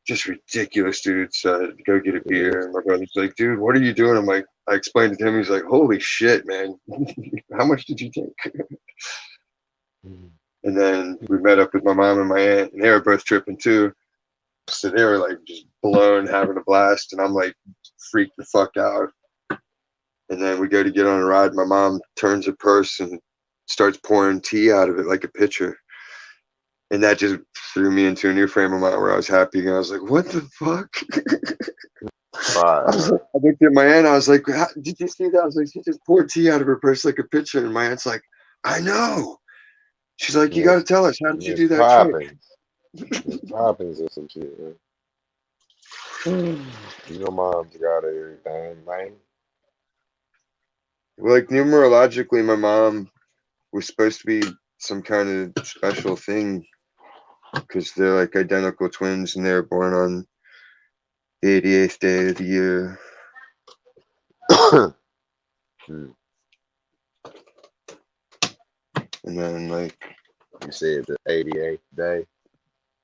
just ridiculous, dude. So go get a beer. And my brother's like, dude, what are you doing? I'm like, I explained it to him. He's like, holy shit, man. How much did you take? And then we met up with my mom and my aunt, and they were both tripping too. So they were like just blown, having a blast. And I'm like freaked the fuck out. And then we go to get on a ride. My mom turns her purse and starts pouring tea out of it like a pitcher. And that just threw me into a new frame of mind where I was happy. And I was like, what the fuck? I looked at my aunt. I was like, did you see that? I was like, she just poured tea out of her purse like a pitcher. And my aunt's like, I know. She's like, you got to tell us. How did you do that trick? Poppins or some shit. Man. You know, mom's got everything, man. Like numerologically, my mom was supposed to be some kind of special thing because they're like identical twins and they were born on the 88th day of the year. And then, like, you said the 88th day?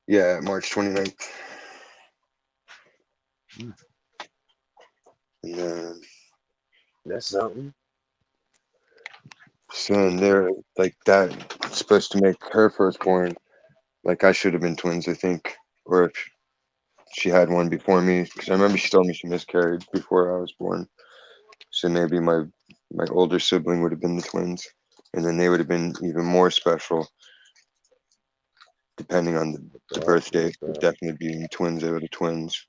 Yeah, March 29th. And then, that's something. So they're like that, supposed to make her firstborn. Like I should have been twins, I think, or if she had one before me, because I remember she told me she miscarried before I was born. So maybe my older sibling would have been the twins, and then they would have been even more special, depending on the birth date. But definitely being twins, they were the twins.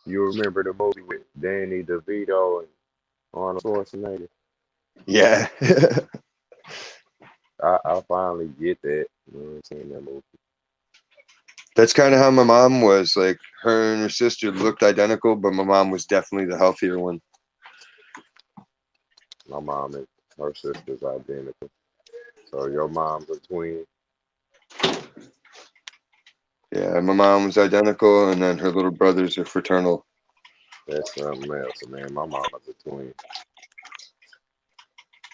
You remember the movie with Danny DeVito and Arnold Schwarzenegger? Yeah. I finally get that. You know what I'm saying? That movie. That's kind of how my mom was. Like her and her sister looked identical, but my mom was definitely the healthier one. My mom and her sister's identical. So your mom's a twin. Yeah, my mom was identical, and then her little brothers are fraternal. That's something else, man. My mama's a twin.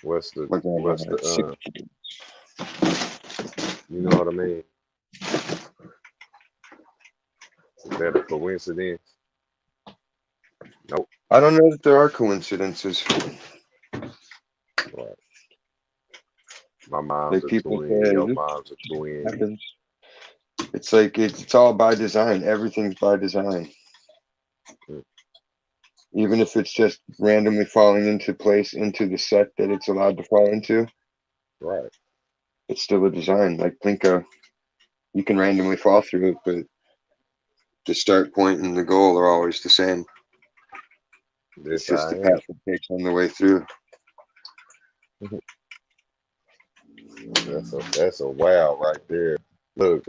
What's the you know what I mean? Is that a coincidence? Nope. I don't know that there are coincidences. Right. My mom's a twin. Your mom's a twin. Happens. It's like it's all by design. Everything's by design. Even if it's just randomly falling into place into the set that it's allowed to fall into. Right. It's still a design. Like Plinko, you can randomly fall through it, but the start point and the goal are always the same. It's just the path it takes on the way through. That's a wow right there. Look,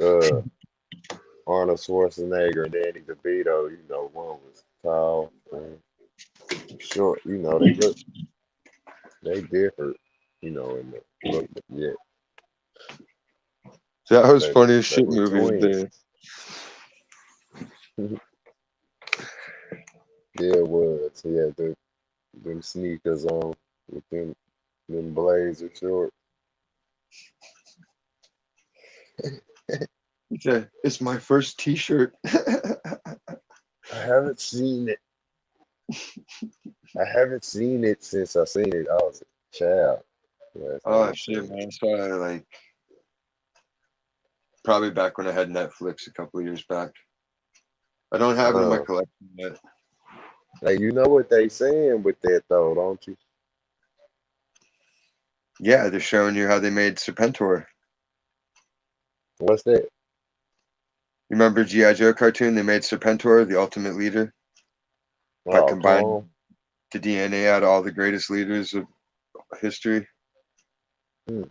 Arnold Schwarzenegger and Danny DeVito, you know, one was tall, short, you know, they differed, you know, in the look, yeah. That was funny as shit movie there. Yeah, it was. He had them sneakers on with them blazer shorts. He said, "It's my first T-shirt." I haven't seen it. I haven't seen it since I seen it. I was a child. Last time Oh I shit, seen it. man! I saw it like probably back when I had Netflix a couple of years back. I don't have it in my Uh, collection yet. hey, you know what they saying with that though, don't you? Yeah, they're showing you how they made Serpentor. What's that? You remember G.I. Joe cartoon? They made Serpentor the ultimate leader by Oh, combining clone. the DNA out of all the greatest leaders of history. Hmm.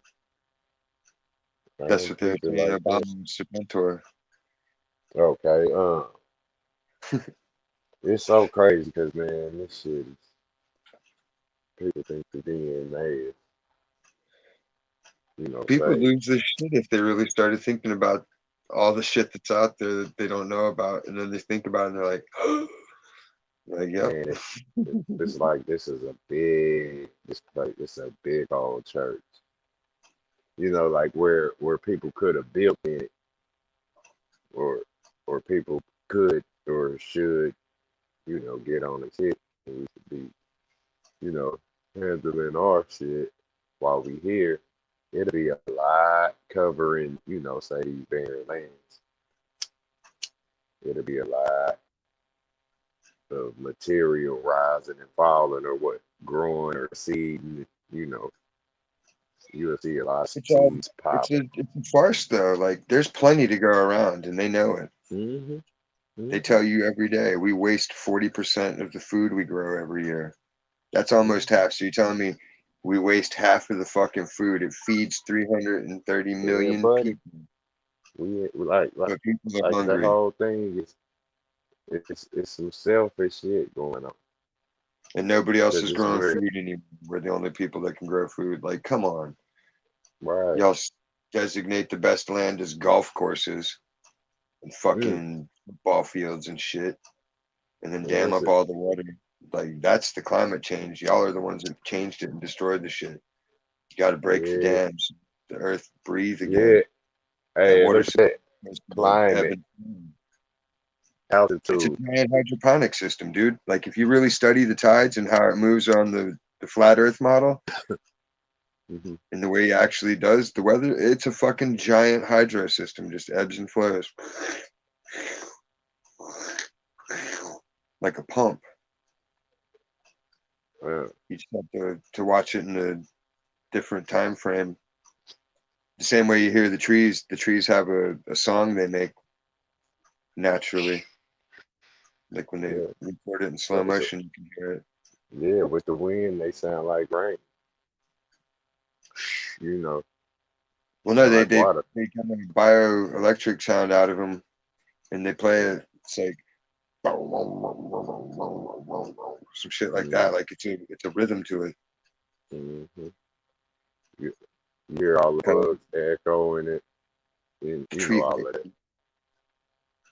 I That's didn't what they were peep it saying. like that. Obama was Serpentor. Okay. It's so crazy because man, this shit is people think the DNA is, People say, lose their shit if they really started thinking about all the shit that's out there that they don't know about, and then they think about it and they're like, yep. man, it's like this is a big this place. It's a big old church. Like where people could have built in it, or people could or should, get on the shit, and we should be, you know, handling our shit while we here. It'll be a lot covering, say these barren lands. It'll be a lot of material rising and falling or what growing or seeding, you know, you'll see a lot of It's all seeds it's popping. a farce though. Like there's plenty to go around, and they know it. Hmm. They Hmm. tell you every day we waste 40% of the food we grow every year. That's Hmm. almost half. So you're telling me we waste half of the fucking food? It feeds 330 Yeah, million buddy. people, We but people are like the hungry, whole thing is it's some selfish shit going on and nobody else because is it's growing weird, food anymore. We're the only people that can grow food. Like, come on, right? y'all designate the best land as golf courses and Mm. fucking ball fields and shit, and then And dam that's up it. all the water. Like, that's the climate change. Y'all are the ones that changed it and destroyed the shit. You got to break the Yeah, dams, the earth breathe yeah. again. That Hey, and water look at that supposed to go ebb climate, and flow. It's a altitude. giant hydroponic system, dude. Like if you really study the tides and how it moves on the flat Earth model Hmm. and the way it actually does the weather, it's a fucking giant hydro system, just ebbs and flows like a pump. Uh, You just have to watch it in a different time frame. The same way you hear the trees. The trees have a song they make naturally. Like when they yeah. record it in slow So, motion, you can hear it. yeah, with the wind, they sound like rain. You know, Well, no, or like water. they kind of bioelectric sound out of them, and they play Yeah. it. It's like some shit like Mm-hmm. that. Like it's a rhythm to it. Mm-hmm. You, you hear all the Kind of bugs echoing it, and tree. all of that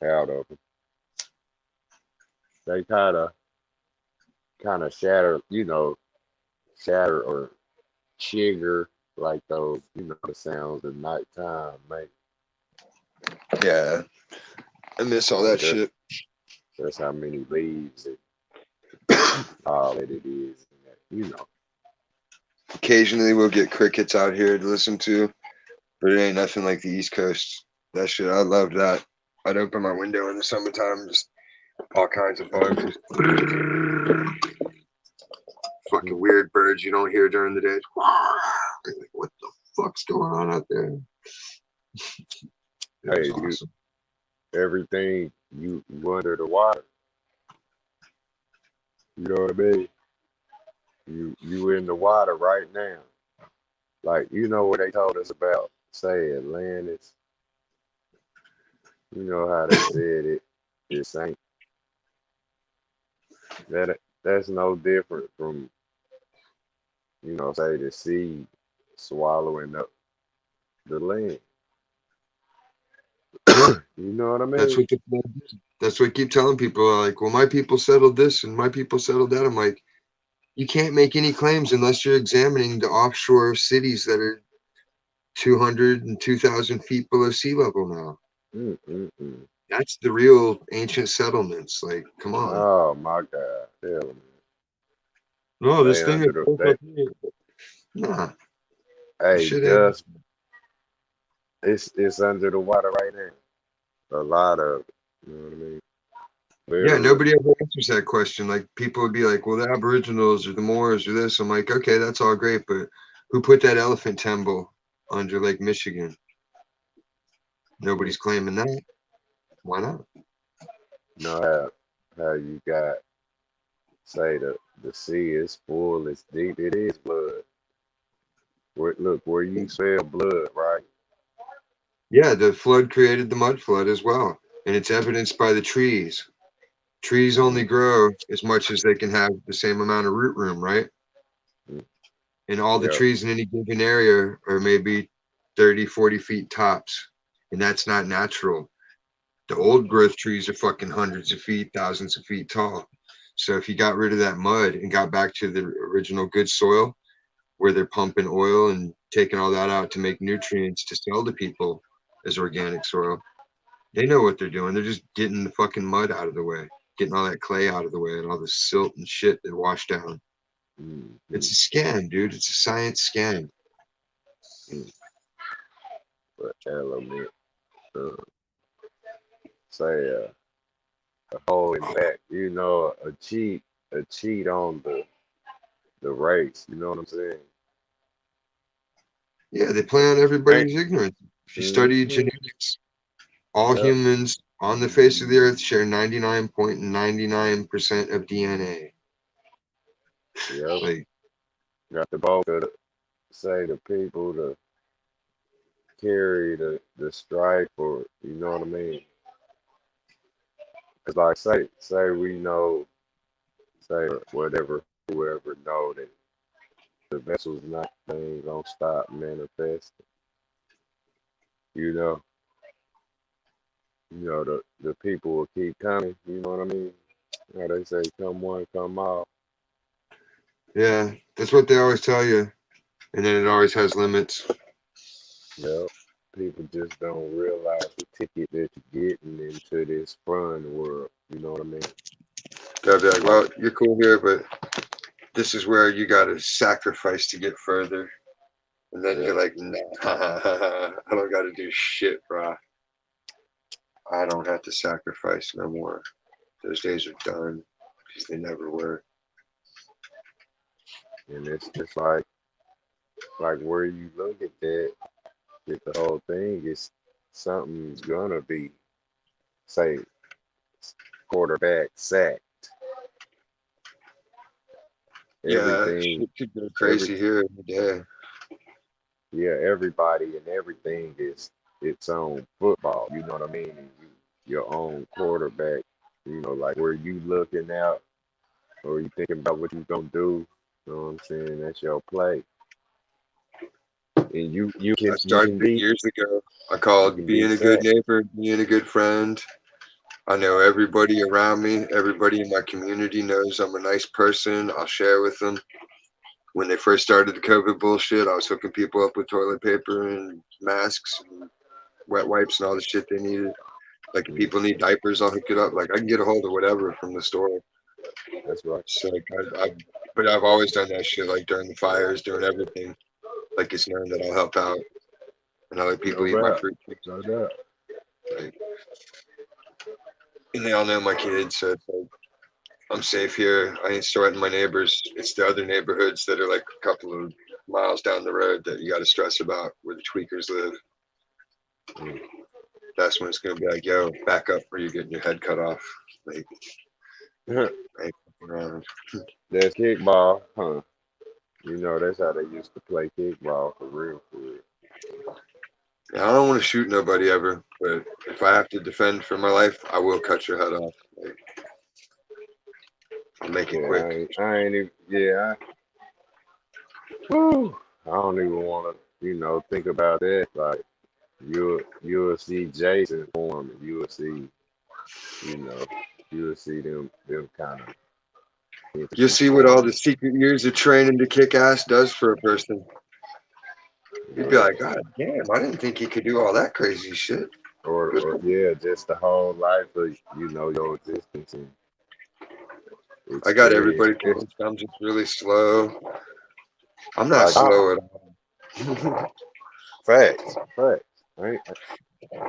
out of them. They kind of shatter, shatter or trigger like those, the sounds at nighttime make. Yeah, I miss all Like that shit. that's how many leaves and all that it is. Occasionally we'll get crickets out here to listen to, but it ain't nothing like the East Coast. That shit, I loved that. I'd open my window in the summertime, just all kinds of bugs, just fucking weird birds you don't hear during the day. Like, what the fuck's going on out there? It was Hey, awesome. everything you under the water. You know what I mean? You in the water right now. Like what they told us about, say Atlantis. You know how they said it sank. That's no different from say the sea swallowing up the land. You know what I That's mean? what that's what I keep telling people. Like, well, my people settled this and my people settled that. I'm like, you can't make any claims unless you're examining the offshore cities that are 200 and 2,000 feet below sea level now. Mm-mm-mm. That's the real ancient settlements. Like, come on. Oh my God. Hell, man. No, this They thing under is the built they up here. Nah, this hey shit ain't. just it's under the water right now. A lot of it. You know what I mean? Yeah, Literally. nobody ever answers that question. Like, people would be like, well, the Aboriginals or the Moors or this. I'm like, okay, that's all great, but who put that elephant temple under Lake Michigan? Mm. Nobody's claiming that. Why not? You know how you got say the sea is full, it's deep, it is blood. Look, where you smell blood, right? Yeah, the flood created the mud flood as well. And it's evidenced by the trees. Trees only Mm, grow as much as they can have the same amount of root room, right? mm, And all the yep. trees in any given area are maybe 30, 40 feet tops. And that's not natural. The old growth trees are fucking hundreds of feet, thousands of feet tall. So if you got rid of that mud and got back to the original good soil where they're pumping oil and taking all that out to make nutrients to sell to people as organic soil, they know what they're doing. They're just getting the fucking mud out of the way, getting all that clay out of the way and all the silt and shit that wash down. Mm, It's mm, a scam, dude. It's a science scam. mm. But element, uh, say a holding back, a cheat on the race. You know what I'm saying? Yeah, they play on Ain't, everybody's ignorance. If you study mm-hmm. genetics, all Yep, humans on the face of the earth share 99.99% of DNA. yep. Like, Got the bulk of say the people to carry the stripe, or you know what I mean? Cause like say we know, say whatever, whoever know that the vessel's not, they ain't gonna stop manifesting. You know, the people will keep coming. You know what I mean? How they say, come one, come all. yeah, that's what they always tell you. And then it always has limits. Yep. People just don't realize the ticket that you're getting into this fun world. You know what I mean? They'll be like, Like, well, you're cool here, but this is where you got to sacrifice to get further. And then yeah. you're like, nah, I don't got to do shit, bro. I don't have to sacrifice no more. Those days are done because they never were. And it's like where you look at that, the whole thing is something's gonna be, say, quarterback sack. Yeah, Everything, shit could go every crazy here every day. yeah, everybody and everything is its own football. You know what I mean? And your own quarterback. You know, like where you looking out, or you thinking about what you gonna do. You know what I'm saying? That's your play, and I you started can it be years ago. I you called can be being a good sacked. neighbor, being a good friend. I know everybody around me, everybody in my community knows I'm a nice person. I'll share with them. When they first started the COVID bullshit, I was hooking people up with toilet paper and masks and wet wipes and all the shit they needed. Like if Mm, people need diapers, I'll hook it up. Like I can get a hold of whatever from the store. that's right. So like but I've always done that shit. Like during the fires, during everything. Like it's known that I'll help out and I let No people eat my doubt. fruit. No doubt. Like, and they all know my kids, so it's like I'm safe here. I ain't sweating my neighbors. It's the other neighborhoods that are like a couple of miles down the road that you got to stress about where the tweakers live. Mm. That's when it's gonna be like, yo, back up or you're getting your head cut off. Like, I ain't fucking around. That's kickball, huh? You know, that's how they used to play kickball for real, for real. Yeah, I don't want to shoot nobody ever, but if I have to defend for my life, I will cut your head off. Like, I'll make it Yeah, quick. I ain't even, yeah, woo, I don't even want to, think about that. Like, you'll see Jason form, and you know, you'll see them kind of You entities see what all form. the secret years of training to kick ass does for a person. You'd be Yeah. like, God damn, I didn't think he could do all that crazy shit. Or yeah, just the whole life of your existence and I got experience. everybody It's convinced I'm just really slow. I'm not like slow at all. facts. Right?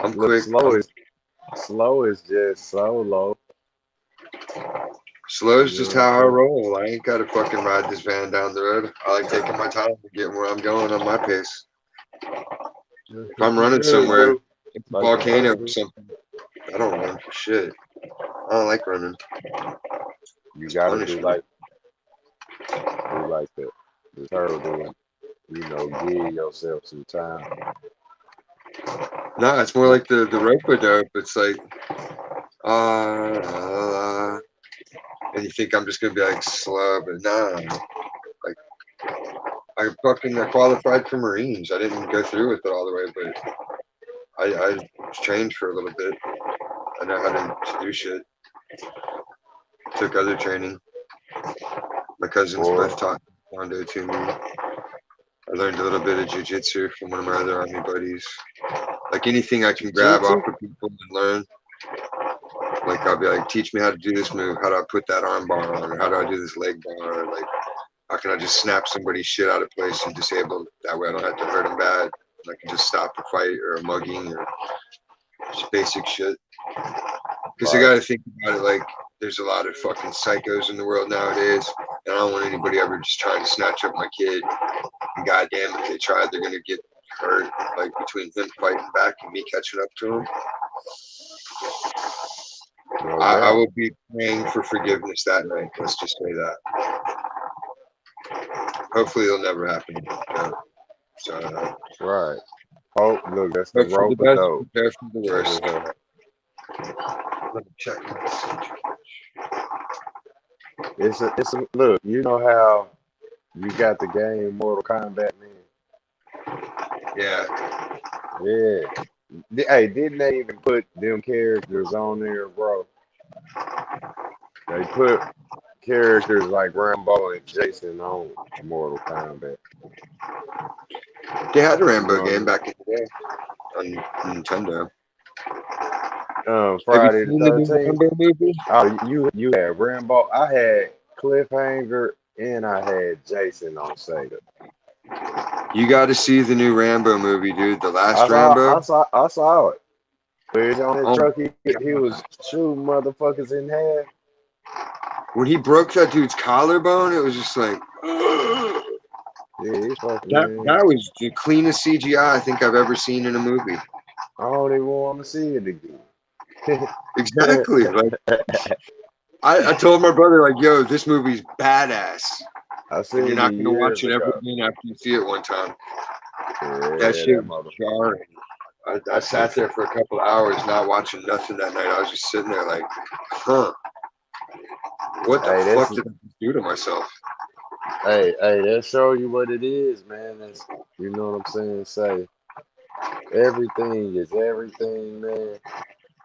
I'm Look, quick. slow is just solo. Slow is You just know what how I I'm roll. I ain't gotta fucking ride this van down the road. I like taking my time to get where I'm going on my pace. saying? If I'm You running should, somewhere, bro. it's a Like a volcano or hustle. something, I don't run for shit. I don't like running. You It's gotta punishment. do like the turtle and give yourself some time. No, it's more Look, like the rope dope. It's like uh, and you think I'm just gonna be like slow, but nah. Like I qualified for Marines. I didn't go through with it all the way, but I trained for a little bit. I know how to do shit. Took other training. My cousins boy, both taught Taekwondo to me. I learned a little bit of jujitsu from one of my other army buddies. Like anything I can grab jiu-jitsu. off of people and learn. Like I'll be like, teach me how to do this move. How do I put that arm bar on? Or how do I do this leg bar? Or like, how can I just snap somebody's shit out of place and disable them? That way I don't have to hurt them bad. I can just stop a fight or a mugging or just basic shit. Because you Right. got to think about it like there's a lot of fucking psychos in the world nowadays. And I don't want anybody ever just trying to snatch up my kid. And goddamn, if they try, they're going to get hurt. Like between him fighting back and me catching up to him. No I doubt. will be praying for forgiveness that night. Let's just say that. Hopefully it'll never happen. So, Right. Oh, look, that's the hope for the rope a best, dope. prepare for the That's worst. what's up. Let me check this. It's a look. You know how you got the game Mortal Kombat, man. Yeah. Yeah. Hey, didn't they even put them characters on there, bro? They put characters like Rambo and Jason on Mortal Kombat. They had a You Rambo know what I game mean? back in the day on Nintendo. Have you Friday the seen the new 13th. Rambo movie? Oh, you had Rambo. I had Cliffhanger and I had Jason on Sega. You got to see the new Rambo movie, dude. The I last saw Rambo. I saw it. Where he's on that Oh truck, my he was god! shooting motherfuckers in half. When he broke that dude's collarbone, it was just like Yeah, he's fucking that. man. That was the cleanest CGI I think I've ever seen in a movie. I don't even want to see it again. Exactly. Like I told my brother, like, yo, this movie's badass, I and you're seen it not gonna watch years it ever ago. again after you see it one time. That Yeah, shit that was motherfucker. jarring. I sat there for a couple of hours not watching nothing that night. I was just sitting there like, huh, what the Hey, fuck that's did I just do to myself? hey, that show you what it is, man. That's you know what I'm saying. Say everything is everything, man.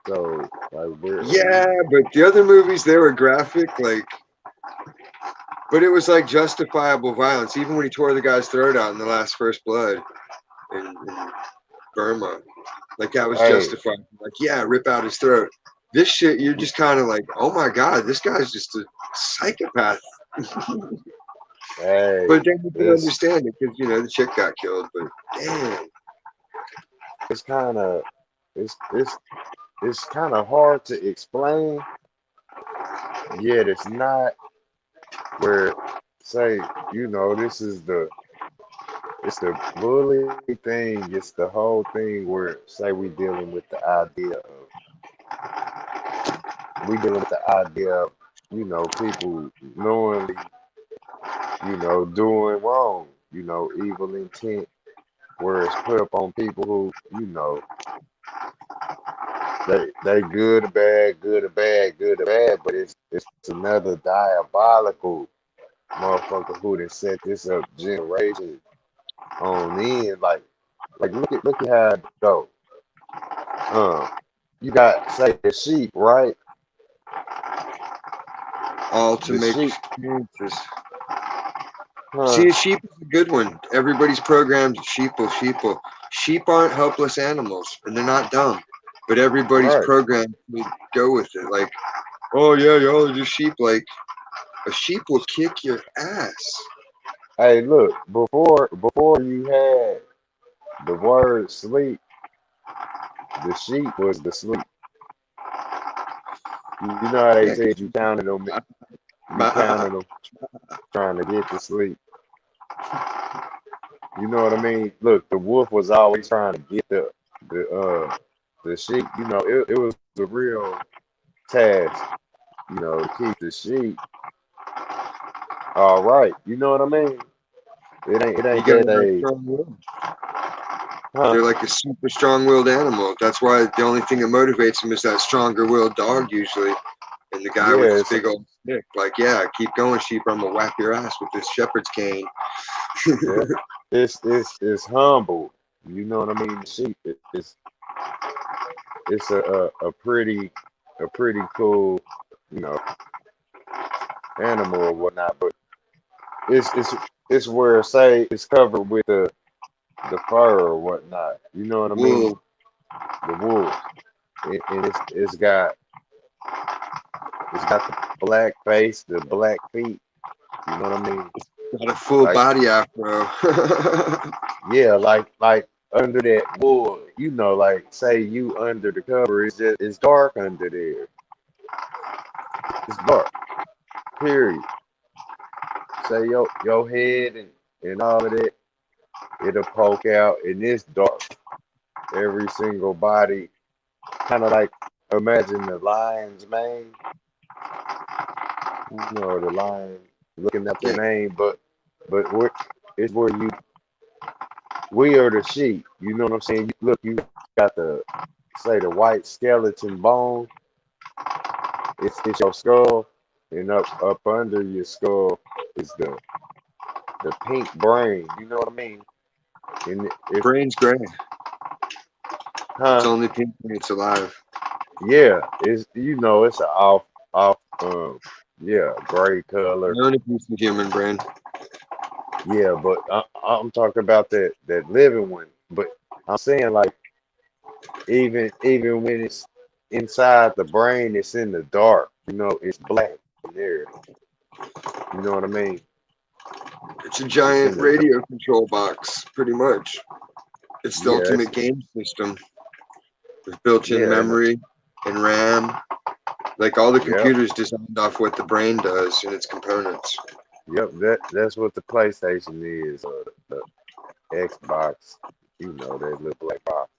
So like Yeah, but the other movies, they were graphic, like, but it was like justifiable violence. Even when he tore the guy's throat out in the last First Blood in Burma, like that was hey, justified. Like, yeah, rip out his throat. This shit, you're just kind of like, oh my god, this guy's just a psychopath. hey, But then you can it's understand it because the chick got killed. But damn, it's kind of it's kind of hard to explain. Yet it's not where say this is the bully thing. It's the whole thing where say we dealing with the idea of people knowingly doing wrong. Evil intent where it's put up on people who they good or bad, good or bad, but it's another diabolical motherfucker who done set this up generation on end. Like look at how it go. You got say the sheep, right? All to The make sheep, experiences. huh? See, a sheep is a good one. Everybody's programmed sheeple. Sheep aren't helpless animals, and they're not dumb. But everybody's Right. programmed to go with it. Like, oh yeah, y'all are just sheep. Like, a sheep will kick your ass. Hey, look, before you had the word sleep, the sheep was the sleep. You know how they Yeah, said you counted them trying to get to sleep. You know what I mean? Look, the wolf was always trying to get the sheep. You know, it was a real task, to keep the sheep all right. You know what I mean? It you ain't gotta that have they, strong will. huh? They're like a super strong-willed animal. That's why the only thing that motivates them is that stronger-willed dog usually, and the guy with Yeah, his big old stick. Like, yeah, keep going, sheep. Or I'm gonna whack your ass with this shepherd's cane. yeah. It's humble. You know what I mean? The sheep it's a pretty cool, you know, animal or whatnot. But it's it's it's where say it's covered with the fur or whatnot. You know what I mean? Wool. The wool. And it's got the black face, the black feet. You know what I mean? Got a full Like body afro. yeah, like under that wool, like say you under the cover, it's dark under there. It's dark. Period. Say your head and all of that, it'll poke out and it's dark. Every single body, kind of like imagine the lion's mane, the lion looking at the Yeah, mane, but it's where we are the sheep. You know what I'm saying? Look, you got the white skeleton bone. It's your skull, and up under your skull is the pink brain. You know what I mean? And the if brain's gray. It's huh, only pink when it's alive. yeah, it's a off yeah, gray color. The only piece of human brain. Yeah, but I'm talking about that living one. But I'm saying like even when it's inside the brain, it's in the dark. It's black in there. You know what I mean? It's a It's in giant the dark. radio control box, pretty much. It's the Yeah, ultimate game system with built-in yeah, memory and RAM. Like all the yep, computers designed off what the brain does and its components. yep. That's what the PlayStation is, or the Xbox. That little black box.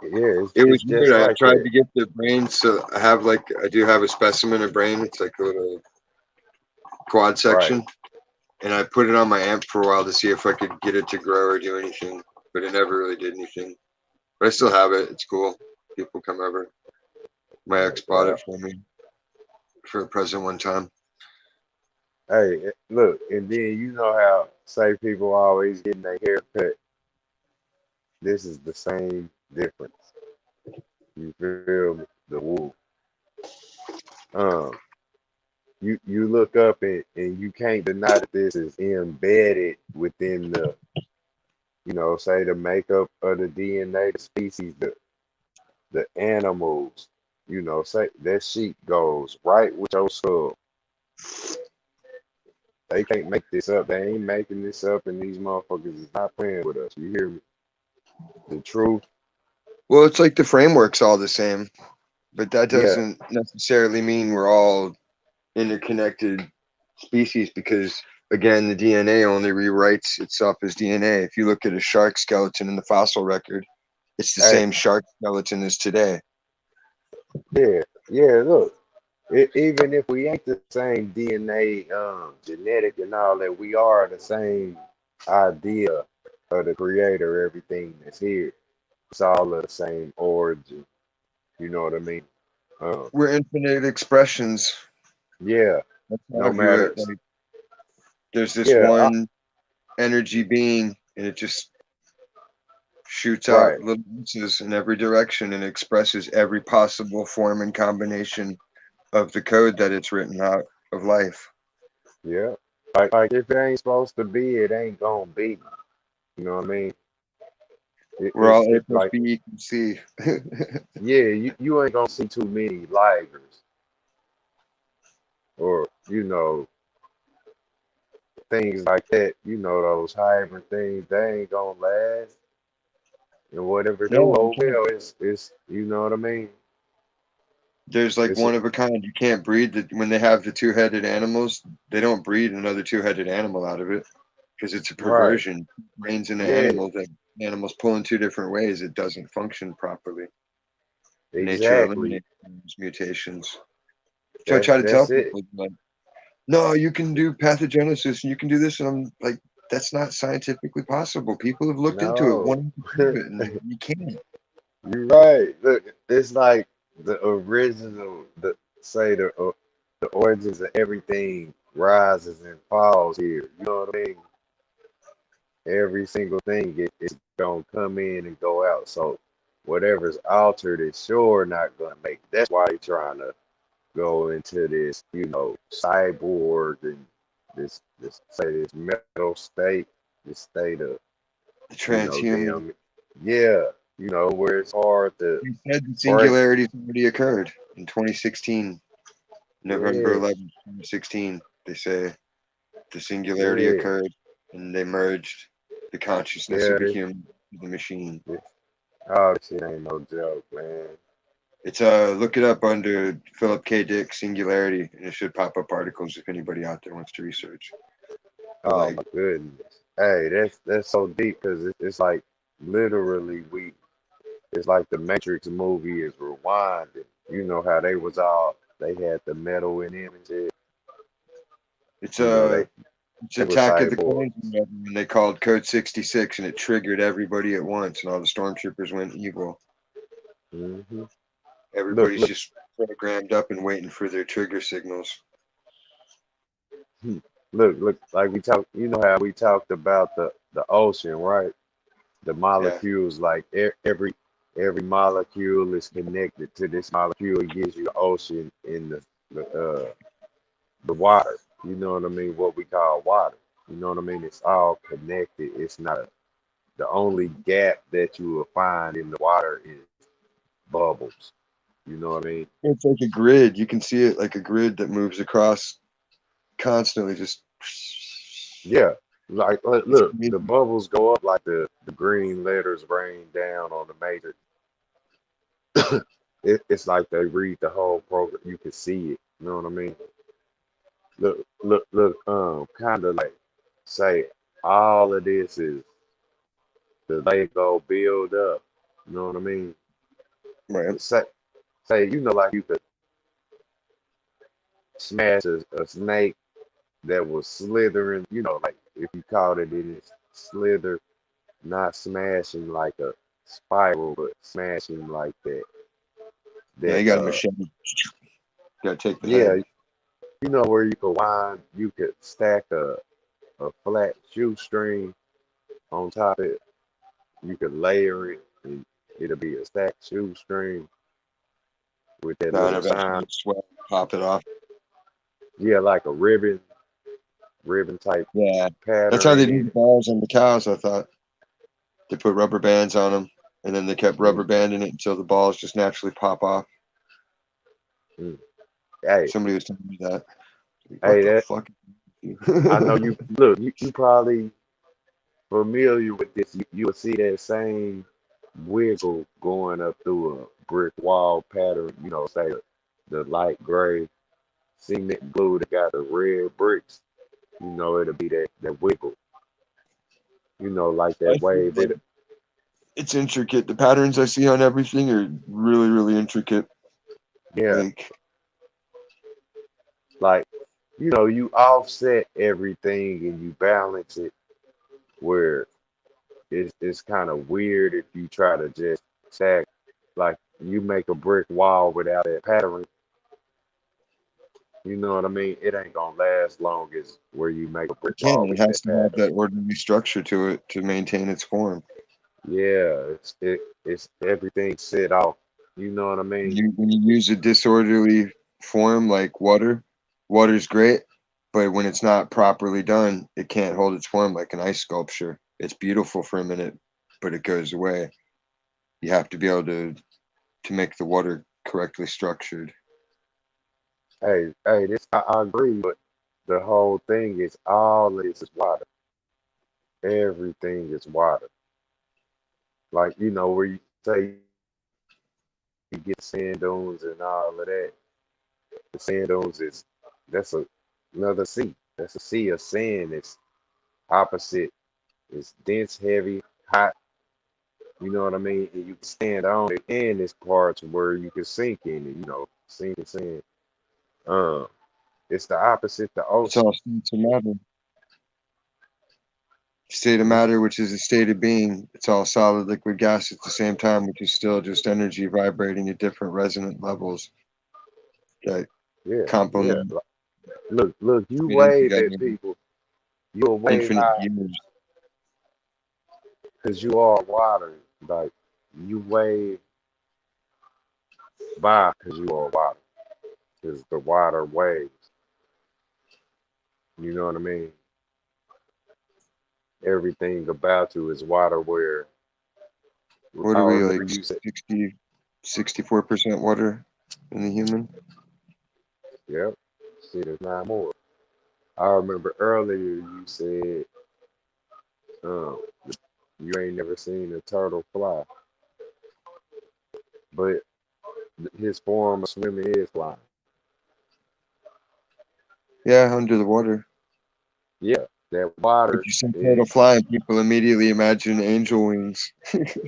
Yeah, it's It was it's weird. just I like tried that. to get the brain, so I do have a specimen of brain. It's like a little quad Right. section, and I put it on my amp for a while to see if I could get it to grow or do anything, but it never really did anything. But I still have it. It's cool. People come over. My ex Heck, bought wow. it for me for a present one time. Hey, look, and then you know how say people always getting their hair cut. This is the same difference. You feel me? The wool. Um, you look up and you can't deny that this is embedded within say the makeup of the DNA, the species, the animals. Say that sheep goes right with your skull. They can't make this up. They ain't making this up, and these motherfuckers is not playing with us. You hear me? The truth. Well, it's like the framework's all the same, but that Yeah. doesn't necessarily mean we're all interconnected species because, again, the DNA only rewrites itself as DNA. If you look at a shark skeleton in the fossil record, it's the Hey, same shark skeleton as today. yeah, yeah. Look, even if we ain't the same DNA, genetic and all that, we are the same idea of the creator. Everything that's here, it's all of the same origin. You know what I mean? Um, We're infinite expressions. yeah. That's how I No view it. matter. Like, there's this Yeah. one energy being, and it just shoots out Right. little pieces in every direction and expresses every possible form and combination of the code that it's written out of life. Yeah. Like if it ain't supposed to be, it ain't gonna be. You know what I mean? We're all A It's plus like, B equals C. yeah, you ain't gonna see too many ligers or, things like that. Those hybrid things, they ain't gonna last. And whatever do, No, you oh can't. well, it's you know what I mean? There's like It's one of a kind. You can't breed that when they have the two-headed animals. They don't breed another two-headed animal out of it because it's a right. perversion. Brains in the Yeah, animal that animals pull in two different ways. It doesn't function properly. Nature exactly. eliminates those mutations. So I That's try to tell that's it. people, like, no, you can do pathogenesis and you can do this, and I'm like, that's not scientifically possible. People have looked into it, No. wanting to prove it, and you can't. You're right. Look, it's like the original, the origins of everything rises and falls here. You know what I mean? Every single thing is gonna come in and go out. So whatever's altered is sure not gonna make. That's why you're trying to go into this, cyborg and this metal state, this state of, The transhuman. damn, yeah, where it's hard to They said the break. singularity's already occurred in 2016, November Yeah, 11th, 2016. They say the singularity yeah, occurred and they merged the consciousness yeah. of a human with the machine. This, oh, this shit ain't no joke, man. It's look it up under Philip K. Dick singularity, and it should pop up articles if anybody out there wants to research. But Oh like, my goodness. Hey, that's so deep because it's like literally it's like the Matrix movie is rewinding. You know how they had the metal in them and shit. it's You know, they it's they were Attack of the Clones, cyborgs. and they called Code 66, and it triggered everybody at once, and all the stormtroopers went evil. hmm Look, Everybody's look, just programmed up and waiting for their trigger signals. hmm, look. Like we talked. You know how we talked about the ocean, right? The Yeah, molecules, like every molecule is connected to this molecule. It gives you the ocean in the water. You know what I mean? What we call water. You know what I mean? It's all connected. It's not the only gap that you will find in the water is bubbles. You know what I mean? it's like a grid. You can see it like a grid that moves across constantly. Just Yeah. Like it's look, crazy. the bubbles go up like the green letters rain down on the matrix. It's like they read the whole program. You can see it. You know what I mean? Look. Kind of like say all of this is the Lego build up. You know what I mean? Right. Say, say, like you could smash a snake that was slithering. Like if you caught it in its slither, not smashing like a spiral, but smashing like that. Yeah, you That got a machete. Got to take the yeah, head. where you could stack a flat shoestring on top of it. You could layer it, and it'll be a stacked shoestring with that And little eventually time. it swell, pop it off. Yeah, like a ribbon type Yeah, that's how they pattern do in the it. balls on the cows. I thought they put rubber bands on them, and then they kept rubber Mm, banding it until the balls just naturally pop off. mm. Hey, Somebody was telling me that. Like, what hey, the that fuck? I know you look. You probably familiar with this. You will see that same wiggle going up through a brick wall pattern. Say the light gray cement glue that got the red bricks. It'll be that wiggle. Like I that feel wave. like it's intricate. The patterns I see on everything are really, really intricate. Yeah, Like, like you offset everything and you balance it where it's kind of weird if you try to just stack like you make a brick wall without that pattern. You know what I mean? It ain't gonna last long as where you make a it brick can. wall It with has that to have pattern. that orderly structure to it to maintain its form. Yeah, it's everything set off. You know what I mean? When you use a disorderly form like water, water's great, but when it's not properly done, it can't hold its form like an ice sculpture. It's beautiful for a minute, but it goes away. You have to be able to make the water correctly structured. Hey, this I agree, but the whole thing is all this is water. Everything is water. Like, where you say you get sand dunes and all of that. The sand dunes that's another sea. That's a sea of sand. It's opposite. It's dense, heavy, hot. You know what I mean? And you can stand on it, and there's parts where you can sink in it. Sink and sand. Um, it's the opposite. The It's ocean. all states of matter. State of Mhm. matter, which is a state of being. It's all solid, liquid, gas at the same time, which is still just energy vibrating at different resonant levels that Yeah, yeah. complement, Look. You fit in wave together at people. You'll wave infinite high years. because you are water. Like you wave by because you are water. Because the water waves. You know what I mean? Everything about you is water. Where What I are we like remember you said, 60, 64% water in the human? "Yep, see, there's not more." I remember earlier you said, um, you ain't never seen a turtle fly, but his form of swimming is flying. Yeah, under the water. Yeah, that If water you say turtle is, flying, people immediately imagine angel wings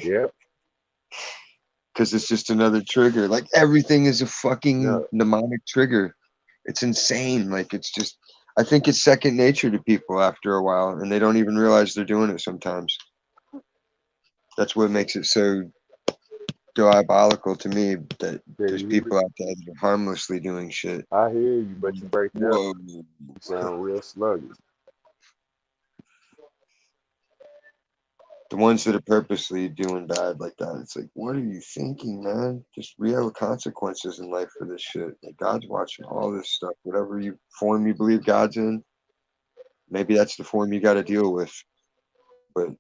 yep, because it's just another trigger. Like everything is a fucking no, mnemonic trigger. It's insane. Like it's just, I think it's second nature to people after a while, and they don't even realize they're doing it sometimes. That's what makes it so diabolical to me that yeah, there's you hear me? people out there that are harmlessly doing shit. I hear you, but you breaking up. Whoa. You sound real sluggish. The ones that are purposely doing bad like that, it's like, what are you thinking, man? Just real consequences in life for this shit. Like God's watching all this stuff. Whatever you form you believe God's in, maybe that's the form you got to deal with. But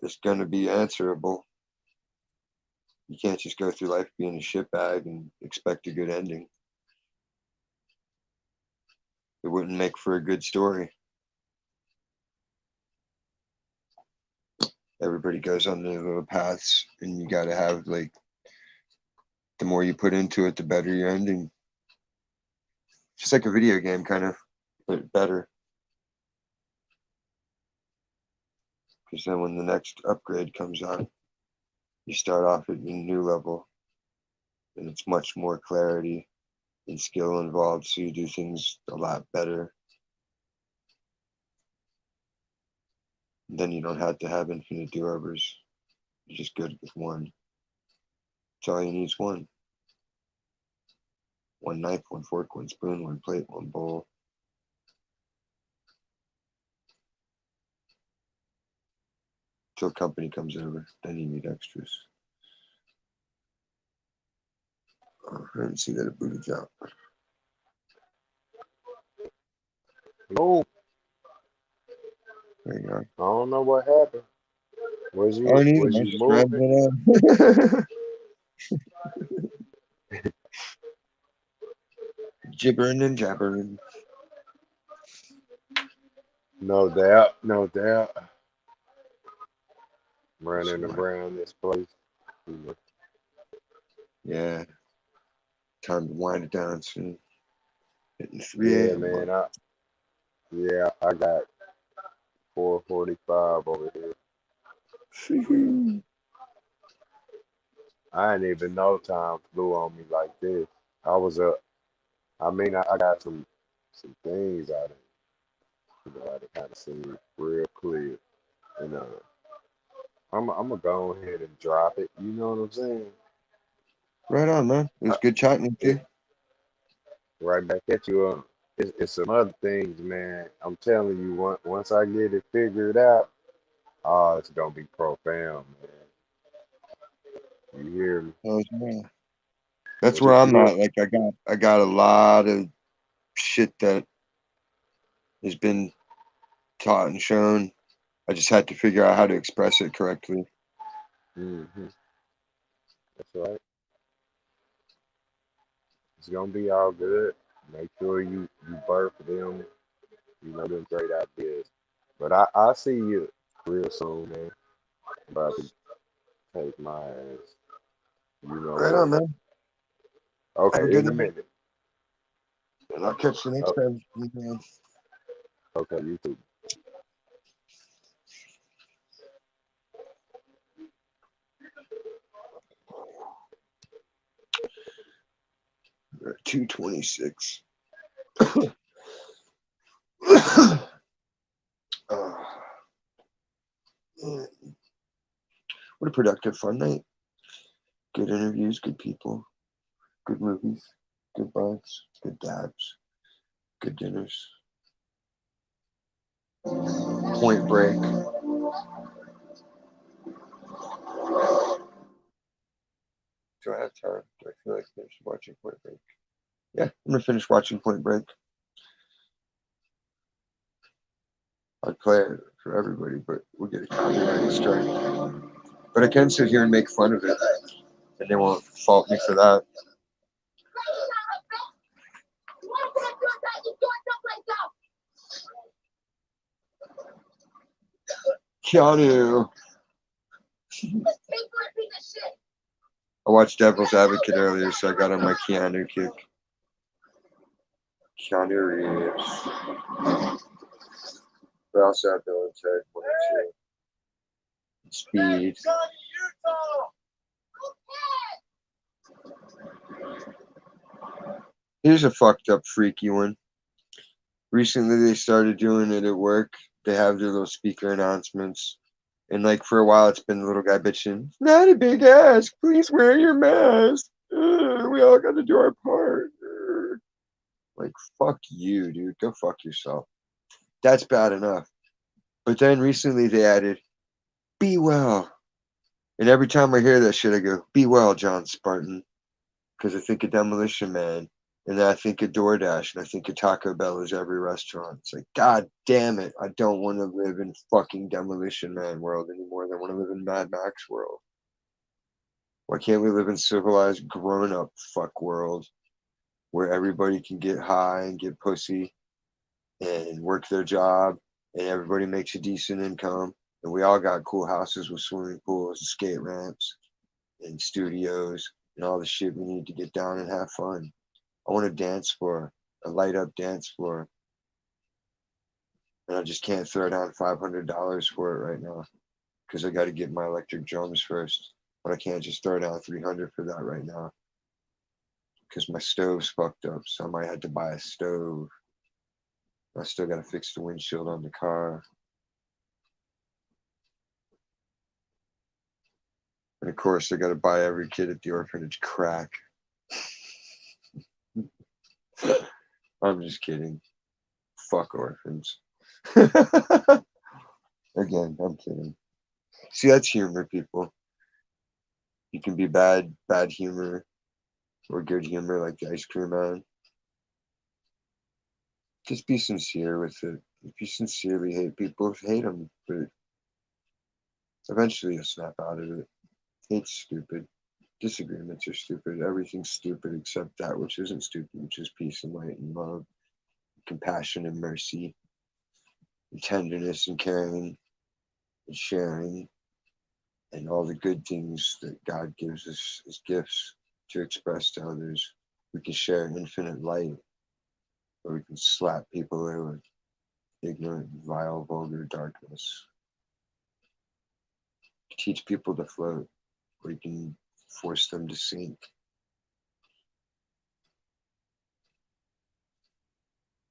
it's gonna be answerable. You can't just go through life being a shitbag and expect a good ending. It wouldn't make for a good story. Everybody goes on their little paths, and you got to have like the more you put into it, the better your ending. Just like a video game, kind of, but better. Because then when the next upgrade comes on, you start off at a new level, and it's much more clarity and skill involved, so you do things a lot better. And then you don't have to have infinite do-overs. You're just good with one. That's all you need is one. One knife, one fork, one spoon, one plate, one bowl. Till company comes over, then you need extras. Oh, I didn't see that a booty drop. No, There you go. I don't know what happened. Was I don't you either. was I was you just moving? rambling on. Gibbering and jabbering. No doubt, no doubt. Running So, around this place. You know. yeah, time to wind it down soon. Hitting 3 Yeah, a.m. man. I got 4:45 over here. I didn't even know time flew on me like this. I was up. I mean, I got some things I didn't kind of see real clear. You know, I'm gonna go ahead and drop it. You know what I'm saying? Right on, man. It was I, good chatting with it, you. right back at you. It's some other things, man. I'm telling you, once I get it figured out, oh, it's gonna be profound, man. You hear me? Oh, yeah. That's But where it's I'm real. at. Like I got a lot of shit that has been taught and shown. I just had to figure out how to express it correctly. Hmm. That's right. It's gonna be all good. Make sure you birth them. You know them great ideas. But I see you real soon, man. About to take my ass. You know Right on, where. man. Have a Okay, good in a night, minute. and I'll catch you next Oh, time. okay, you too. 2:26. Oh, man. What a productive, fun night. Good interviews, good people, good movies, good bugs, good dabs, good dinners. Point Break. Do I have time? Do I feel like finishing watching Point Break? Yeah, I'm gonna finish watching Point Break. I'd play it for everybody, but we'll get a copyright strike. But I can sit here and make fun of it, and they won't fault me for that. Keanu. I watched Devil's Advocate earlier, so I got on my Keanu kick. Keanu Reeves. We also have Bill and Ted 1 and 2. Speed. Here's a fucked up, freaky one. Recently, they started doing it at work. They have their little speaker announcements. And like for a while, it's been the little guy bitching, "Not a big ask. Please wear your mask. We all got to do our part." Like, fuck you, dude. Go fuck yourself. That's bad enough. But then recently they added, "Be well." And every time I hear that shit, I go, "Be well, John Spartan." Because I think of Demolition Man. And then I think of DoorDash, and I think of Taco Bell as every restaurant. It's like, God damn it, I don't want to live in fucking Demolition Man world anymore. I want to live in Mad Max world. Why can't we live in civilized, grown-up fuck world where everybody can get high and get pussy and work their job, and everybody makes a decent income, and we all got cool houses with swimming pools and skate ramps and studios and all the shit we need to get down and have fun. I want a dance floor, a light up dance floor, and I just can't throw down $500 for it right now because I got to get my electric drums first. But I can't just throw down 300 for that right now because my stove's fucked up. So I might have to buy a stove. I still got to fix the windshield on the car. And of course, I got to buy every kid at the orphanage crack. I'm just kidding. Fuck orphans. Again, I'm kidding. See, that's humor, people. You can be bad humor, or good humor like the ice cream man. Just be sincere with it. If you sincerely hate people, hate them, but eventually you'll snap out of it. Hate's stupid. Disagreements are stupid. Everything's stupid except that which isn't stupid, which is peace and light and love, compassion and mercy, and tenderness and caring and sharing, and all the good things that God gives us as gifts to express to others. We can share infinite light, or we can slap people away with ignorant, vile, vulgar darkness. Teach people to float, or you can force them to sink.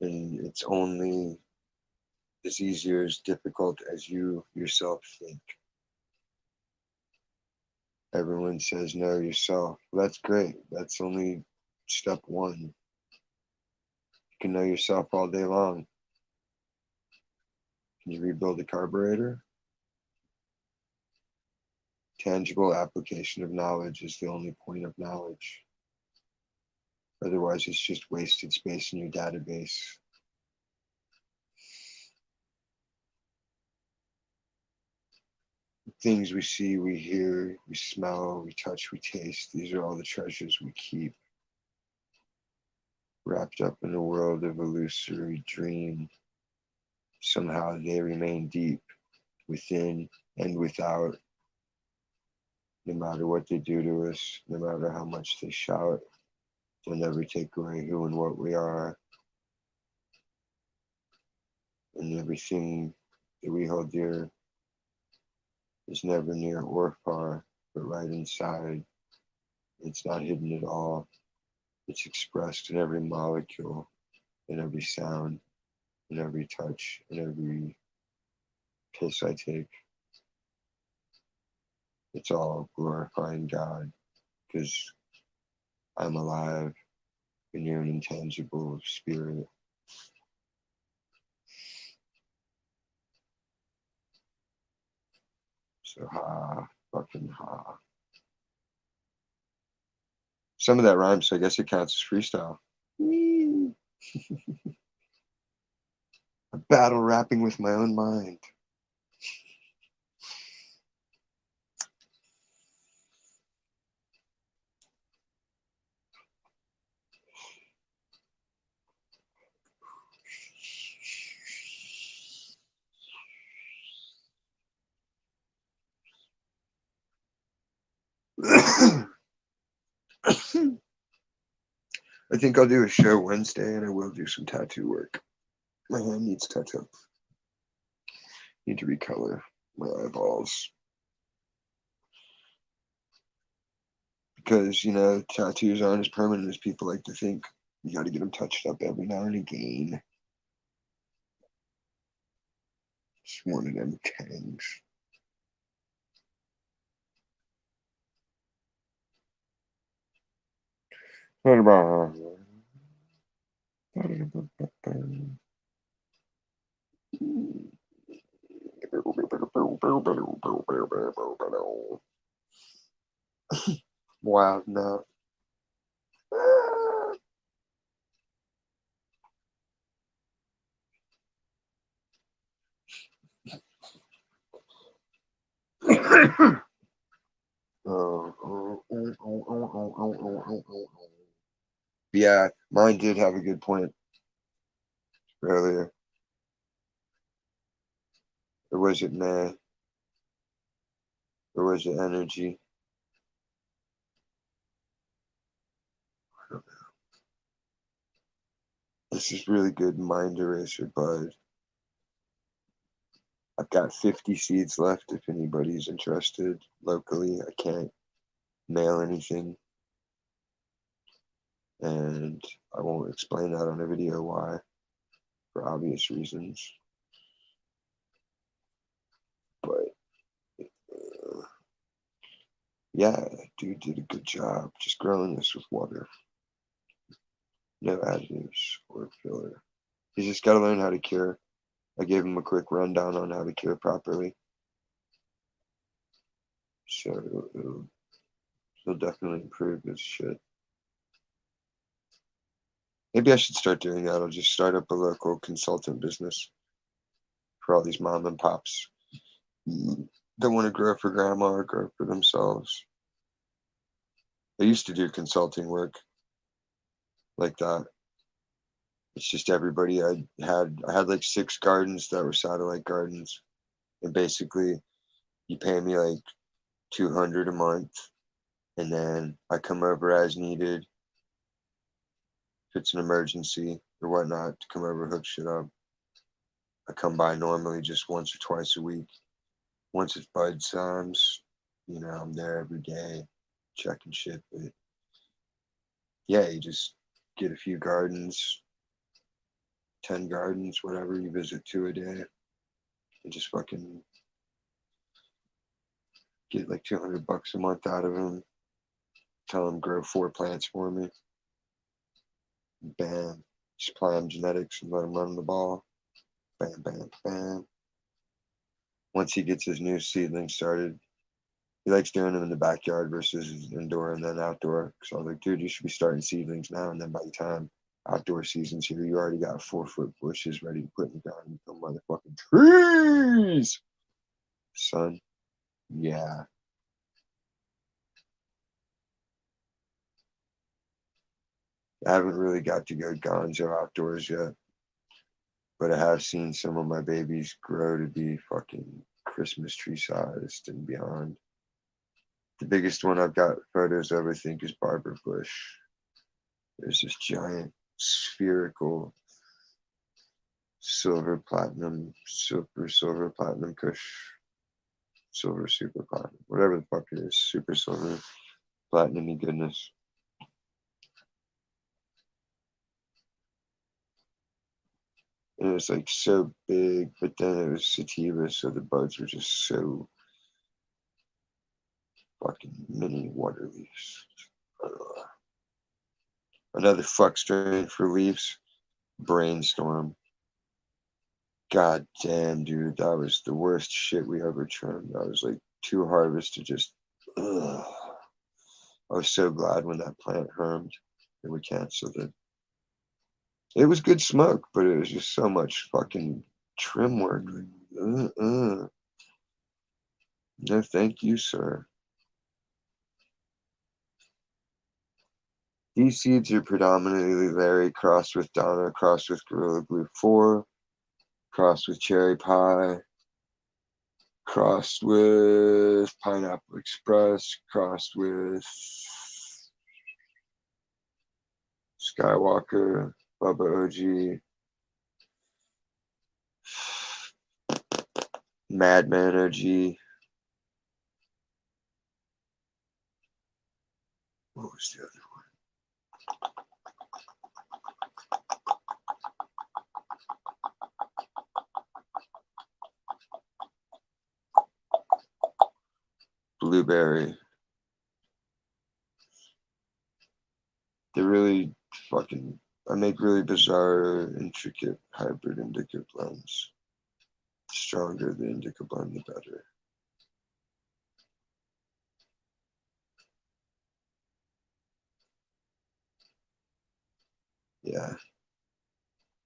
And it's only as easy or as difficult as you yourself think. Everyone says know yourself. Well, that's great. That's only step one. You can know yourself all day long. Can you rebuild a carburetor? tangible application of knowledge is the only point of knowledge. Otherwise, it's just wasted space in your database. Things we see, we hear, we smell, we touch, we taste. These are all the treasures we keep, wrapped up in a world of illusory dream. Somehow they remain deep within and without. No matter what they do to us, no matter how much they shout, they'll never take away who and what we are. And everything that we hold dear is never near or far, but right inside. It's not hidden at all. It's expressed in every molecule, in every sound, in every touch, in every piss I take. It's all glorifying God, because I'm alive and you're an intangible spirit. So fucking ha. Some of that rhymes, so I guess it counts as freestyle. A battle rapping with my own mind. I think I'll do a show Wednesday and I will do some tattoo work. My hand needs touch up. Need to recolor my eyeballs. Because, tattoos aren't as permanent as people like to think. You got to get them touched up every now and again. Just one of them tangs. What about? Wow, no. Yeah, mine did have a good point earlier. Or was it man? Or was it energy? I don't know. This is really good mind eraser, bud. I've got 50 seeds left if anybody's interested locally. I can't mail anything. And I won't explain that on a video why, for obvious reasons. But yeah, dude did a good job just growing this with water. No additives or filler. He's just got to learn how to cure. I gave him a quick rundown on how to cure properly. So he'll definitely improve his shit. Maybe I should start doing that. I'll just start up a local consultant business for all these mom and pops that want to grow for grandma or grow for themselves. I used to do consulting work like that. It's just everybody I had like 6 gardens that were satellite gardens. And basically you pay me like $200 a month and then I come over as needed. If it's an emergency or whatnot, to come over, hook shit up. I come by normally just once or twice a week. Once it's bud times, I'm there every day checking shit. But yeah, you just get a few gardens, 10 gardens, whatever, you visit 2 a day and just fucking get like $200 a month out of them. Tell them grow 4 plants for me. Bam. Just apply them genetics and let him run the ball. Bam, bam, bam. Once he gets his new seedling started, He likes doing them in the backyard versus indoor and then outdoor. So I was like, dude, you should be starting seedlings now. And then by the time outdoor season's here, you already got 4-foot bushes ready to put in the ground and become motherfucking trees. Son, yeah. I haven't really got to go gonzo outdoors yet, but I have seen some of my babies grow to be fucking Christmas tree sized and beyond. The biggest one I've got photos of, I think, is Barber Bush. There's this giant spherical silver platinum kush, silver super platinum, whatever the fuck it is, super silver platinum goodness. And it was like so big, but then it was sativa, so the buds were just so fucking mini water leaves. Another fuck strain for leaves, brainstorm. God damn, dude, that was the worst shit we ever trimmed. That was like 2 harvests to just. Ugh. I was so glad when that plant hermed and we canceled it. It was good smoke, but it was just so much fucking trim work. Like, no, thank you, sir. These seeds are predominantly Larry crossed with Donna, crossed with Gorilla Glue 4, crossed with Cherry Pie, crossed with Pineapple Express, crossed with Skywalker, Bubba OG, Madman OG. What was the other one? Blueberry. They're really fucking. I make really bizarre, intricate hybrid indica blends. The stronger the indica blend, the better. Yeah.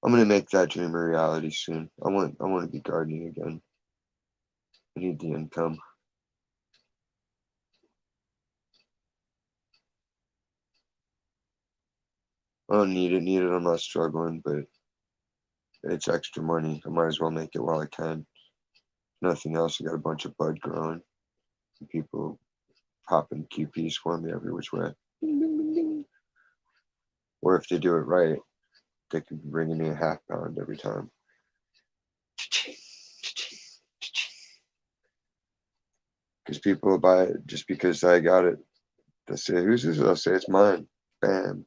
I'm gonna make that dream a reality soon. I want to be gardening again. I need the income. I don't need it. I'm not struggling, but it's extra money. I might as well make it while I can. Nothing else. I got a bunch of bud growing. People popping QPs for me every which way. Or if they do it right, they could be bringing me a half pound every time. Because people will buy it just because I got it. They say, who's this? I'll say, it's mine. Bam.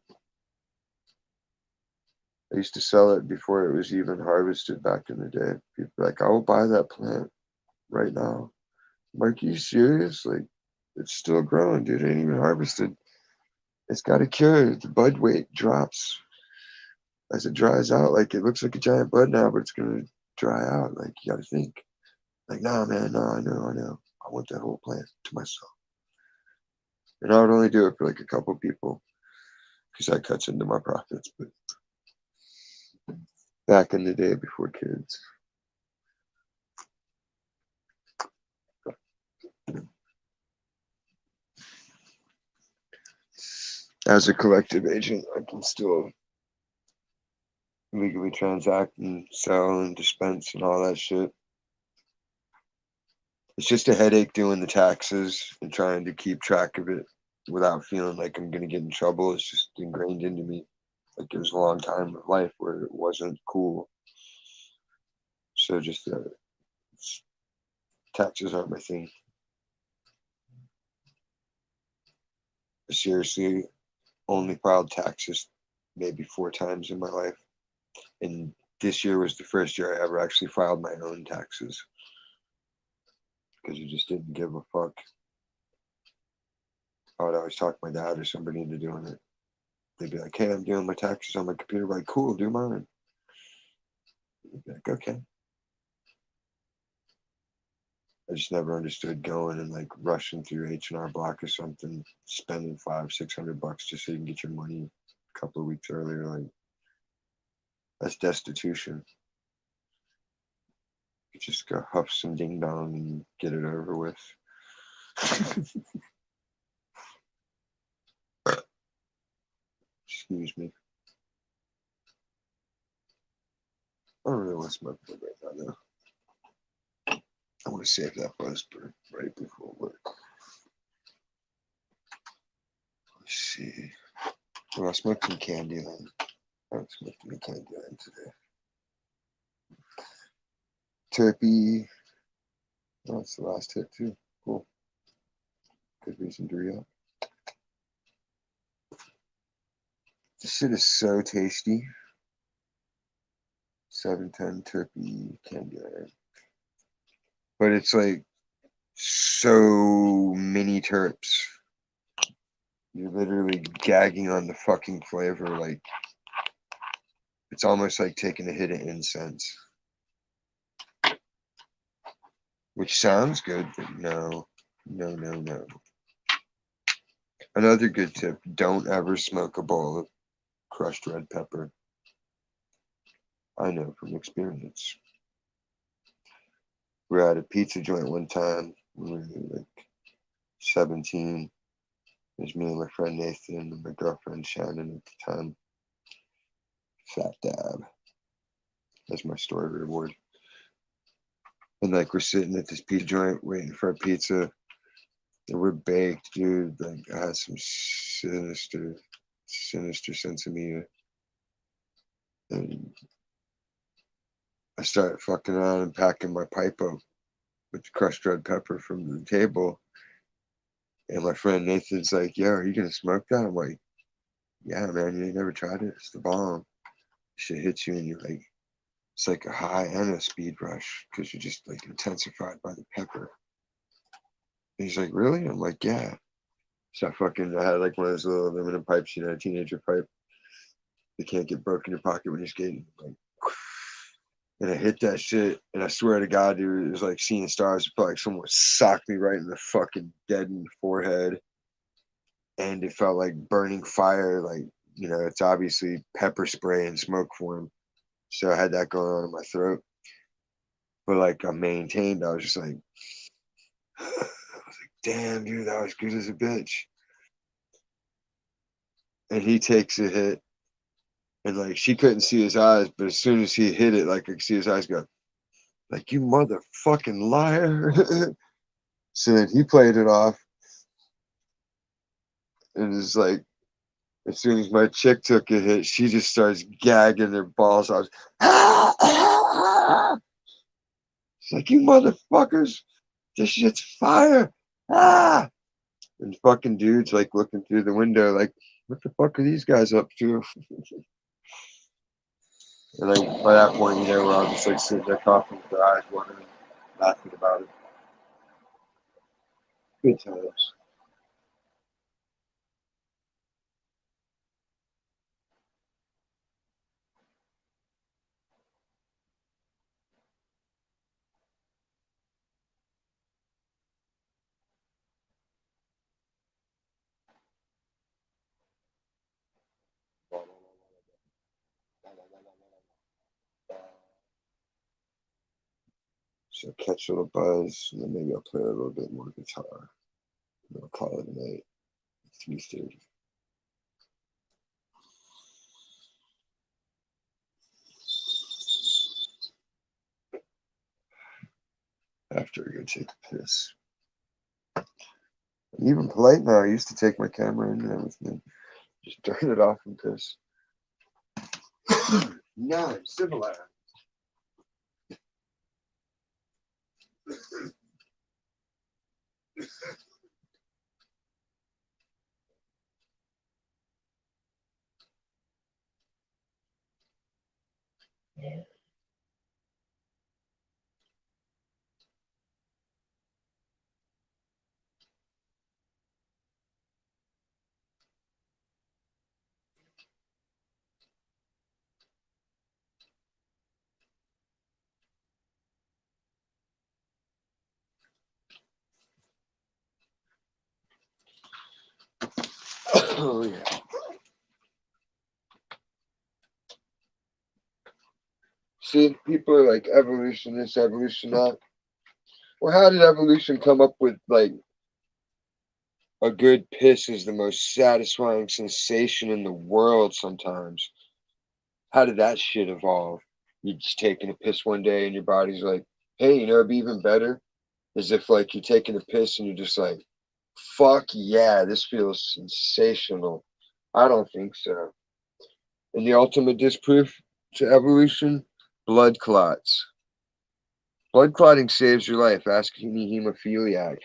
I used to sell it before it was even harvested back in the day. People are like, I will buy that plant right now. I'm like, are you serious? Like, it's still growing, dude. It ain't even harvested. It's got to cure. The bud weight drops as it dries out. Like, it looks like a giant bud now, but it's going to dry out. Like, you got to think. Like, nah, man, no, I know. I want that whole plant to myself. And I would only do it for like a couple people because that cuts into my profits. But back in the day before kids. As a collective agent, I can still legally transact and sell and dispense and all that shit. It's just a headache doing the taxes and trying to keep track of it without feeling like I'm going to get in trouble. It's just ingrained into me. Like, there was a long time of life where it wasn't cool. So just taxes aren't my thing. I seriously only filed taxes maybe 4 times in my life. And this year was the first year I ever actually filed my own taxes. Because you just didn't give a fuck. I would always talk my dad or somebody into doing it. They'd be like, hey, I'm doing my taxes on my computer. I'm like, cool, do mine. I'd be like, okay. I just never understood going and like rushing through H&R Block or something, spending $500-600 just so you can get your money a couple of weeks earlier. Like that's destitution. You just go huff some ding dong and get it over with. Excuse me. I don't really want to smoke right now, though. I want to save that buzz for right before work. Let's see. Well, I smoked some Candyland. I haven't smoked any Candyland today. Turpy. Oh, that's the last hit, too. Cool. Good reason to re-up. This shit is so tasty. 710 Turpy Candyland. But it's like so many terps. You're literally gagging on the fucking flavor. Like, it's almost like taking a hit of incense. Which sounds good, but no. No, no, no. Another good tip, don't ever smoke a bowl of crushed red pepper. I know from experience. We were at a pizza joint one time. We were like 17. There's me and my friend Nathan and my girlfriend Shannon at the time. Fat dab. That's my story reward. And like we're sitting at this pizza joint waiting for a pizza. And we're baked, dude. Like I had some sinister sense of me. And I started fucking around and packing my pipe up with the crushed red pepper from the table. And my friend Nathan's like, yo, are you gonna smoke that? I'm like, yeah, man, you ain't never tried it. It's the bomb. Shit hits you and you're like, it's like a high and a speed rush because you're just like intensified by the pepper. And he's like, really? I'm like, yeah. So I had like one of those little aluminum pipes, you know, a teenager pipe. You can't get broke in your pocket when you're skating. Like, and I hit that shit, and I swear to God, dude, it was like seeing stars. It felt like someone socked me right in the fucking dead in the forehead. And it felt like burning fire. Like, you know, it's obviously pepper spray in smoke form. So I had that going on in my throat. But like I maintained, I was just like, I was like, damn, dude, that was good as a bitch. And he takes a hit. And like she couldn't see his eyes, but as soon as he hit it, like I could see his eyes go, like, you motherfucking liar. So then he played it off. And it's like, as soon as my chick took a hit, she just starts gagging her balls off. She's like, you motherfuckers, this shit's fire. Ah! And fucking dudes like looking through the window, like, what the fuck are these guys up to? And like by that point, you know, we're all just like sitting there coughing with our eyes watering, laughing about it. Good times. So catch a little buzz, and then maybe I'll play a little bit more guitar. And I'll call it a night. 3:30. After I go take a piss. I'm even polite now. I used to take my camera in and everything. Just turn it off and piss. Now I'm civilized. Oh yeah. See, people are like evolution this, evolution that. Well, how did evolution come up with like a good piss is the most satisfying sensation in the world sometimes? How did that shit evolve? You just taking a piss one day and your body's like, hey, you know, it'd be even better. As if like you're taking a piss and you're just like, fuck yeah, this feels sensational. I don't think so. And the ultimate disproof to evolution, blood clots. Blood clotting saves your life. Ask any hemophiliac.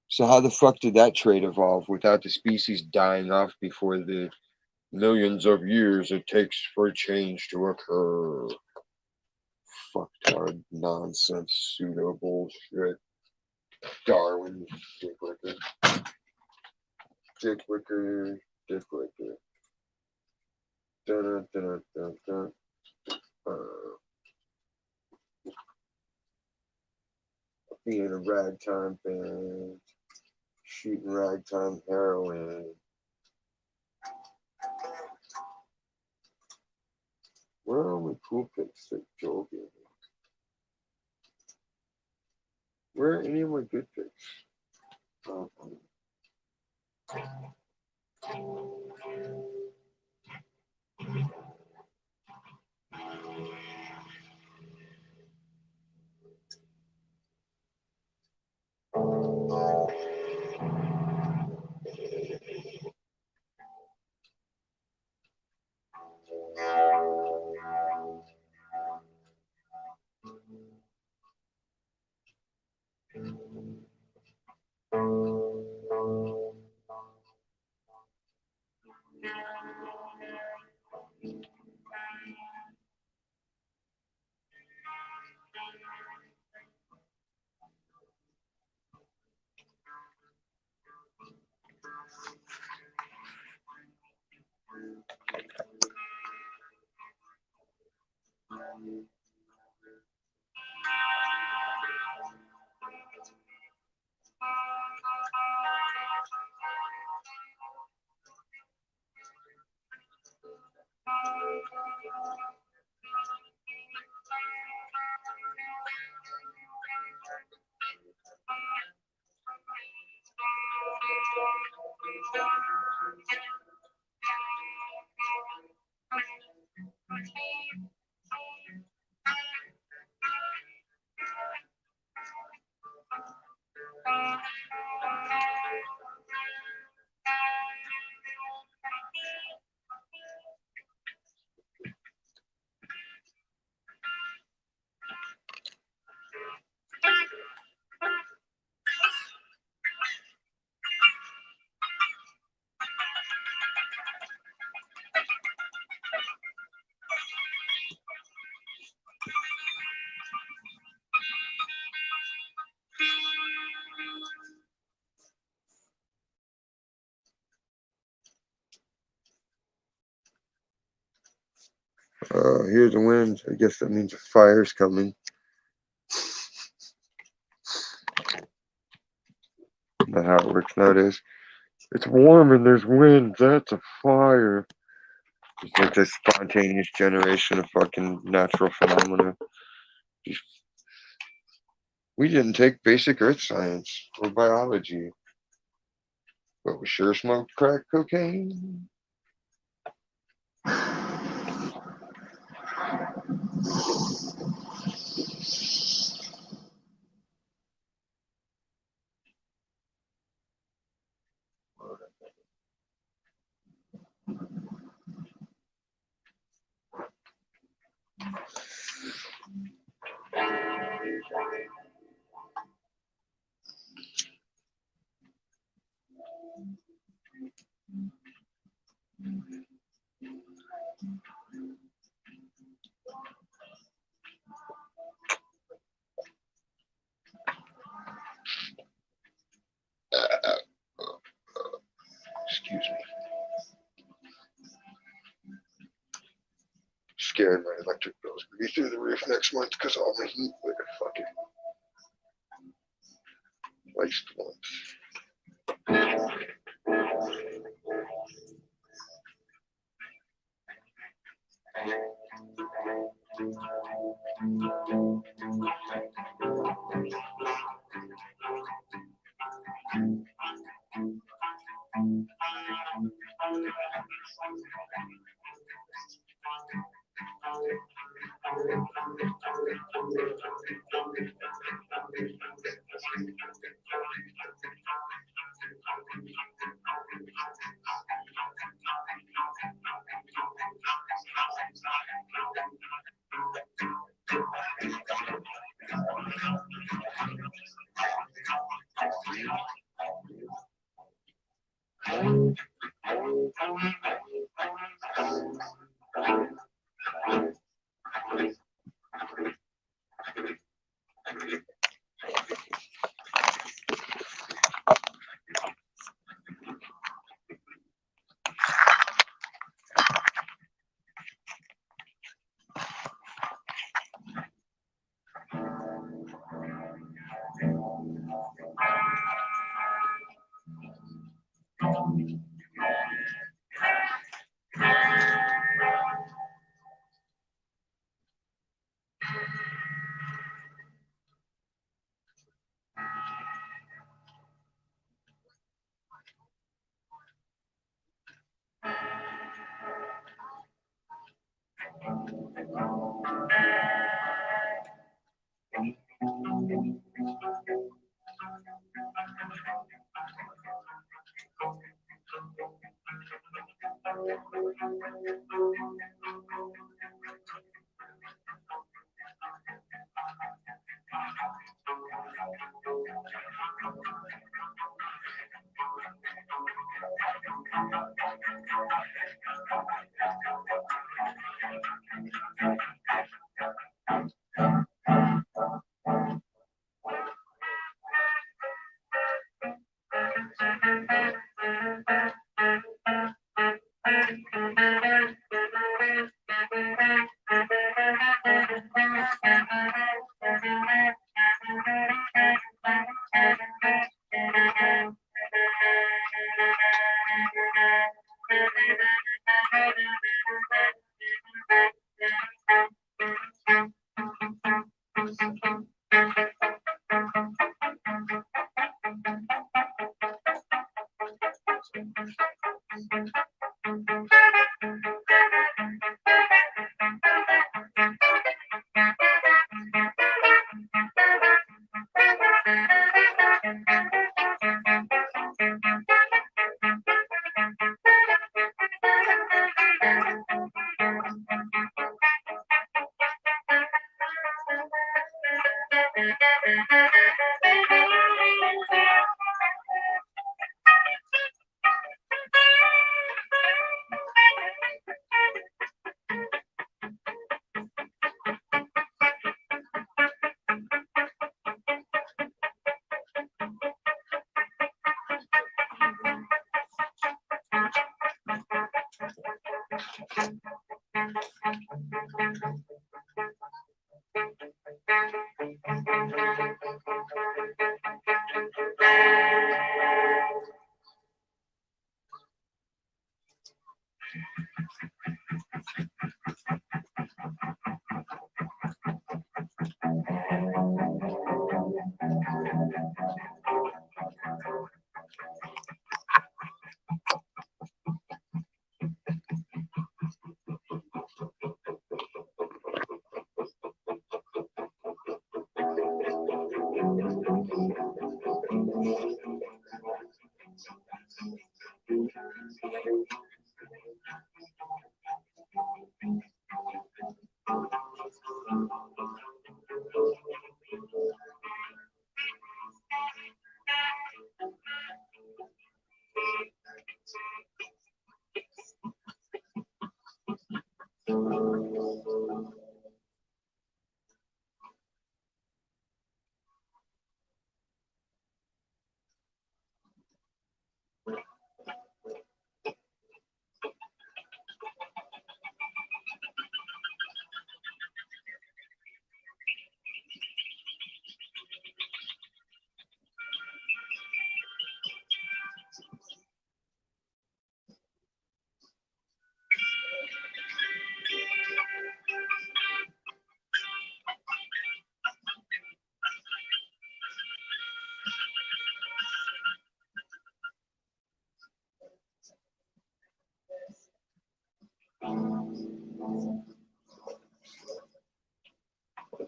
So how the fuck did that trait evolve without the species dying off before the millions of years it takes for change to occur? Fucktard nonsense, pseudo bullshit. Darwin, dick licker, dick licker, dick licker. Dun, dun, dun, dun, being a ragtime band, shooting ragtime heroin. Where are my cool pics that Joel gave me? Where are any of my good pics? Oh, here's the wind. I guess that means a fire's coming. That's how it works nowadays. It's warm and there's wind. That's a fire. It's like this spontaneous generation of fucking natural phenomena. We didn't take basic earth science or biology, but we sure smoked crack cocaine. Excuse me. Scared my electric bill's gonna be through the roof next month because all my heat like a fucking like storms.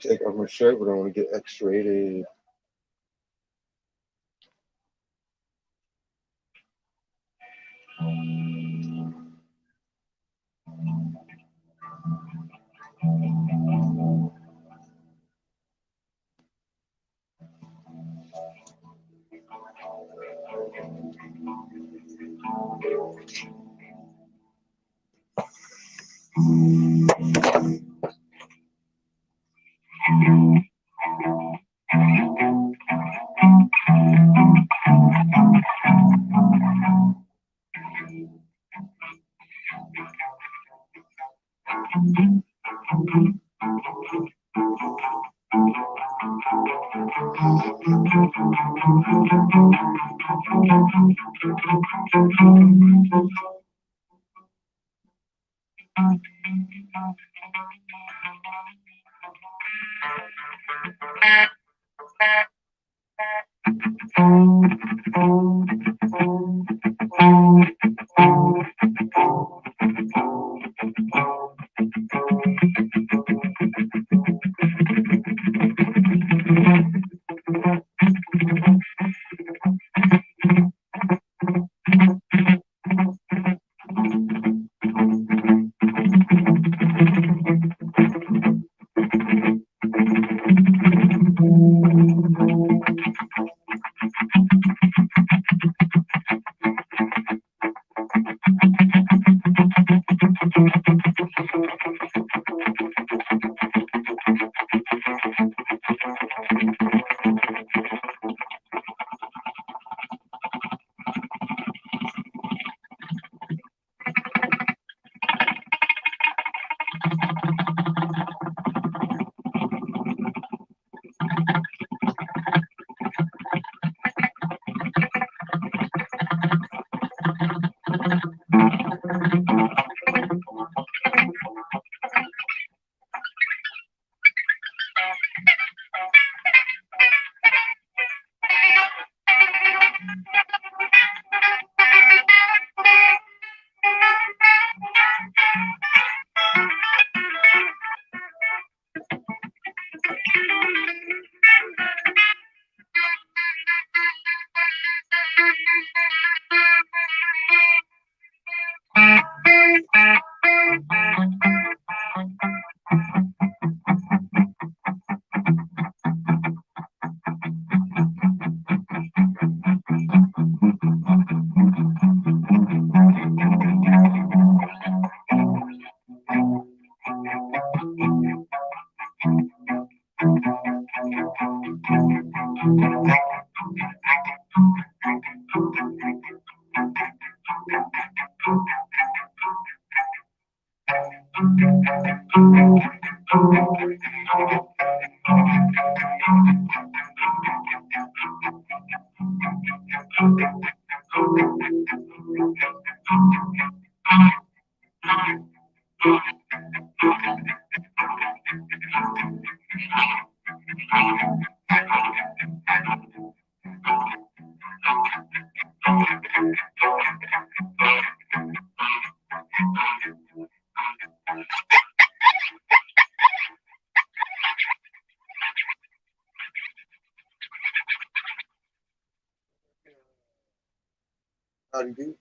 take off my shirt, but I want to get X-rated. Howdy do.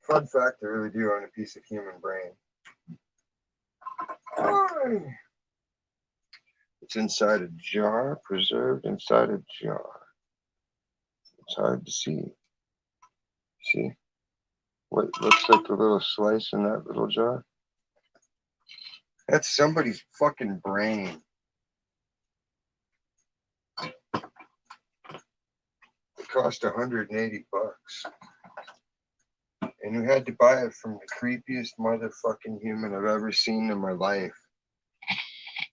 Fun fact, I really do own a piece of human brain. It's inside a jar, preserved inside a jar. It's hard to see. See? What looks like a little slice in that little jar? That's somebody's fucking brain. It cost $180. And you had to buy it from the creepiest motherfucking human I've ever seen in my life.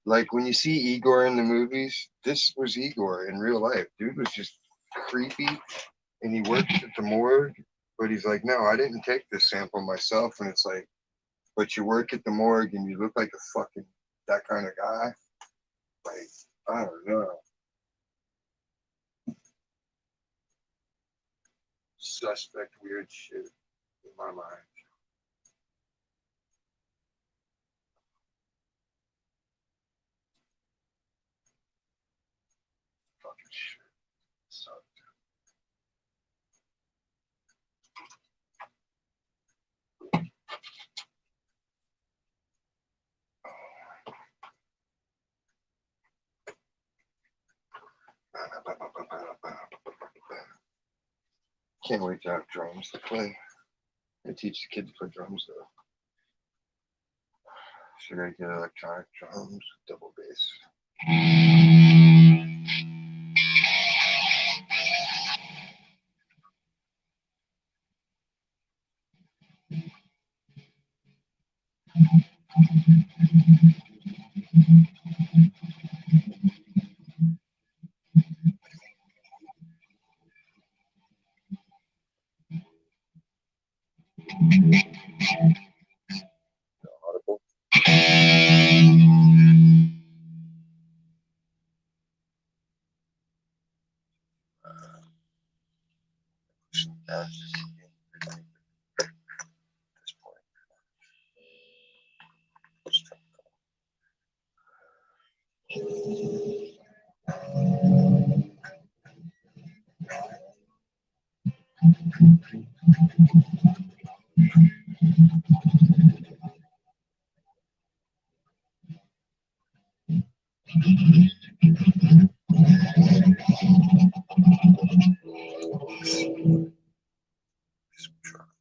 Like when you see Igor in the movies, this was Igor in real life. Dude was just creepy and he worked at the morgue, but he's like, no, I didn't take this sample myself. And it's like, but you work at the morgue and you look like a fucking that kind of guy. Like, I don't know. Suspect weird shit in my mind. Fucking shit. Sucked. Can't wait to have drums to play. I teach the kids to play drums though. Should I get electronic drums, double bass? Audible. That's just at this point. Let's try. Some drums.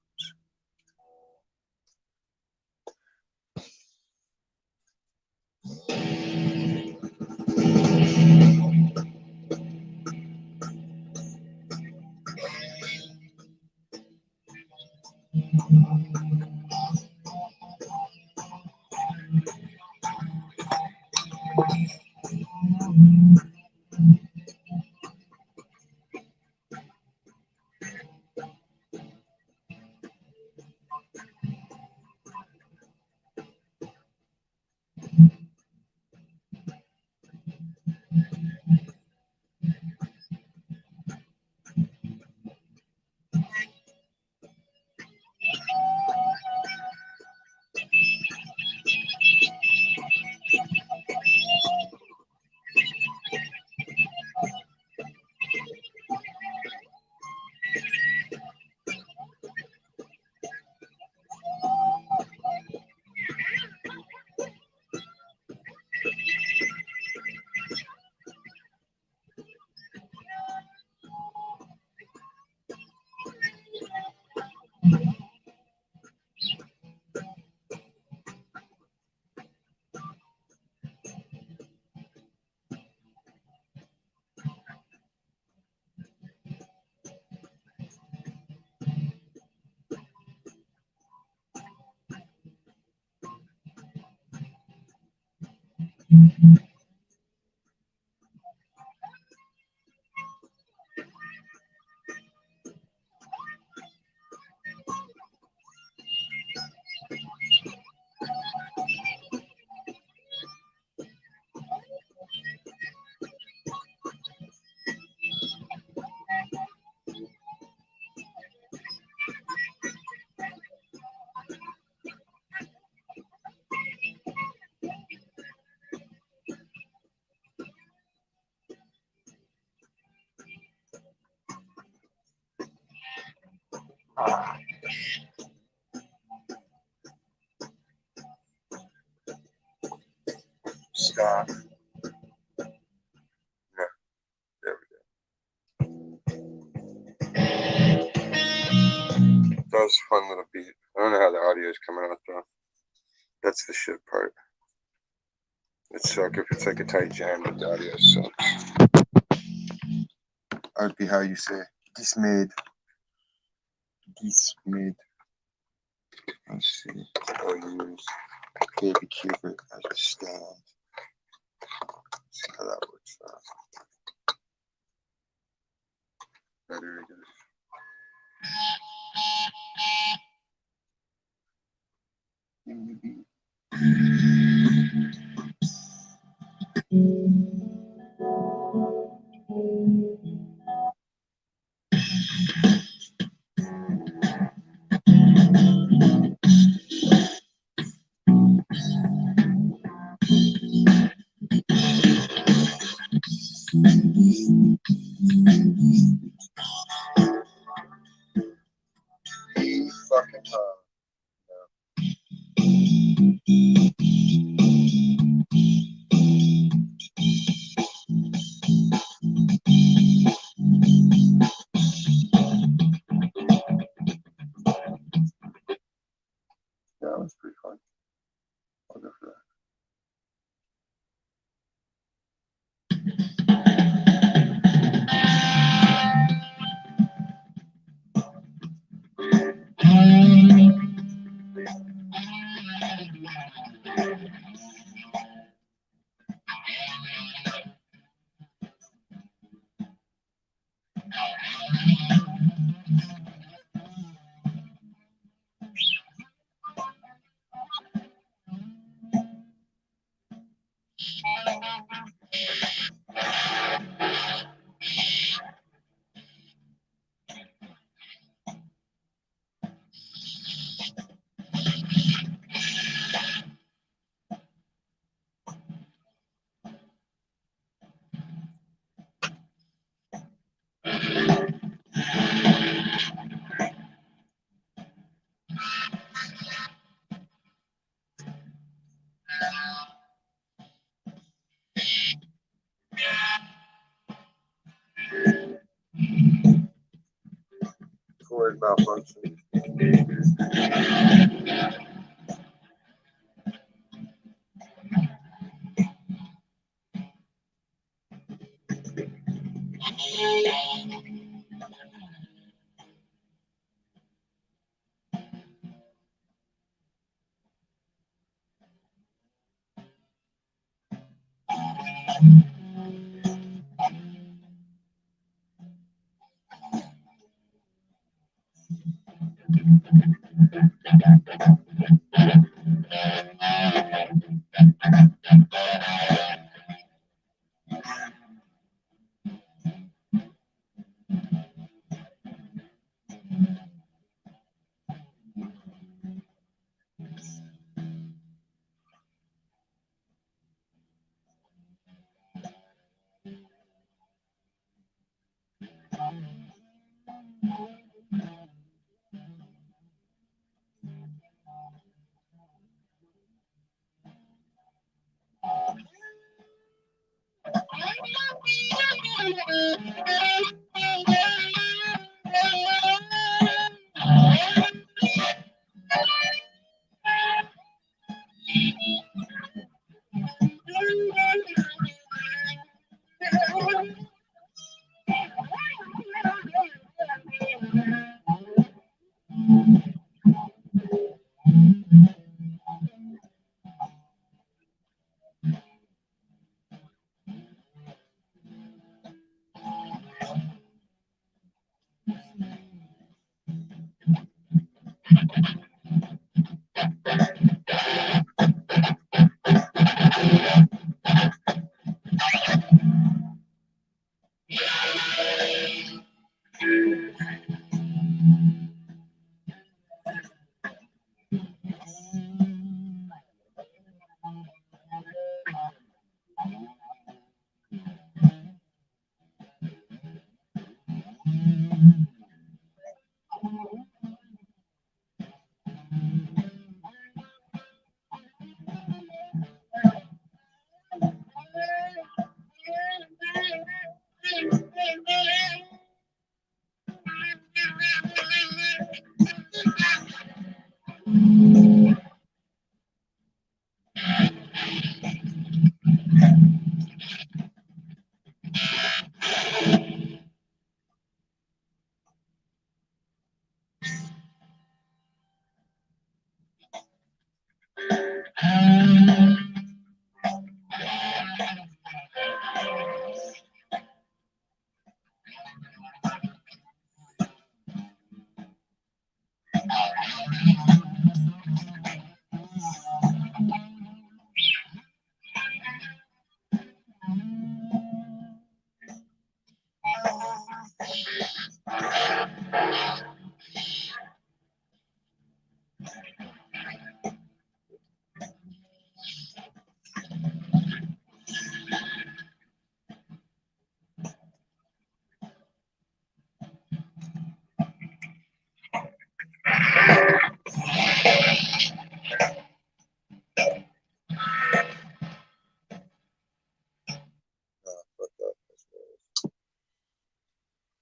Stop. No, there we go. That was a fun little beat. I don't know how the audio is coming out though. That's the shit part. It sucks if it's like a tight jam, but the audio sucks. That would be how you say dismayed. Dismayed. Let's see. I'll use Baby Cupid as a stand. Let's see how that works out. There it is. Give me the beat. E fucking hard. Yeah, that was pretty fun. I'll go for that. Chord malfunction.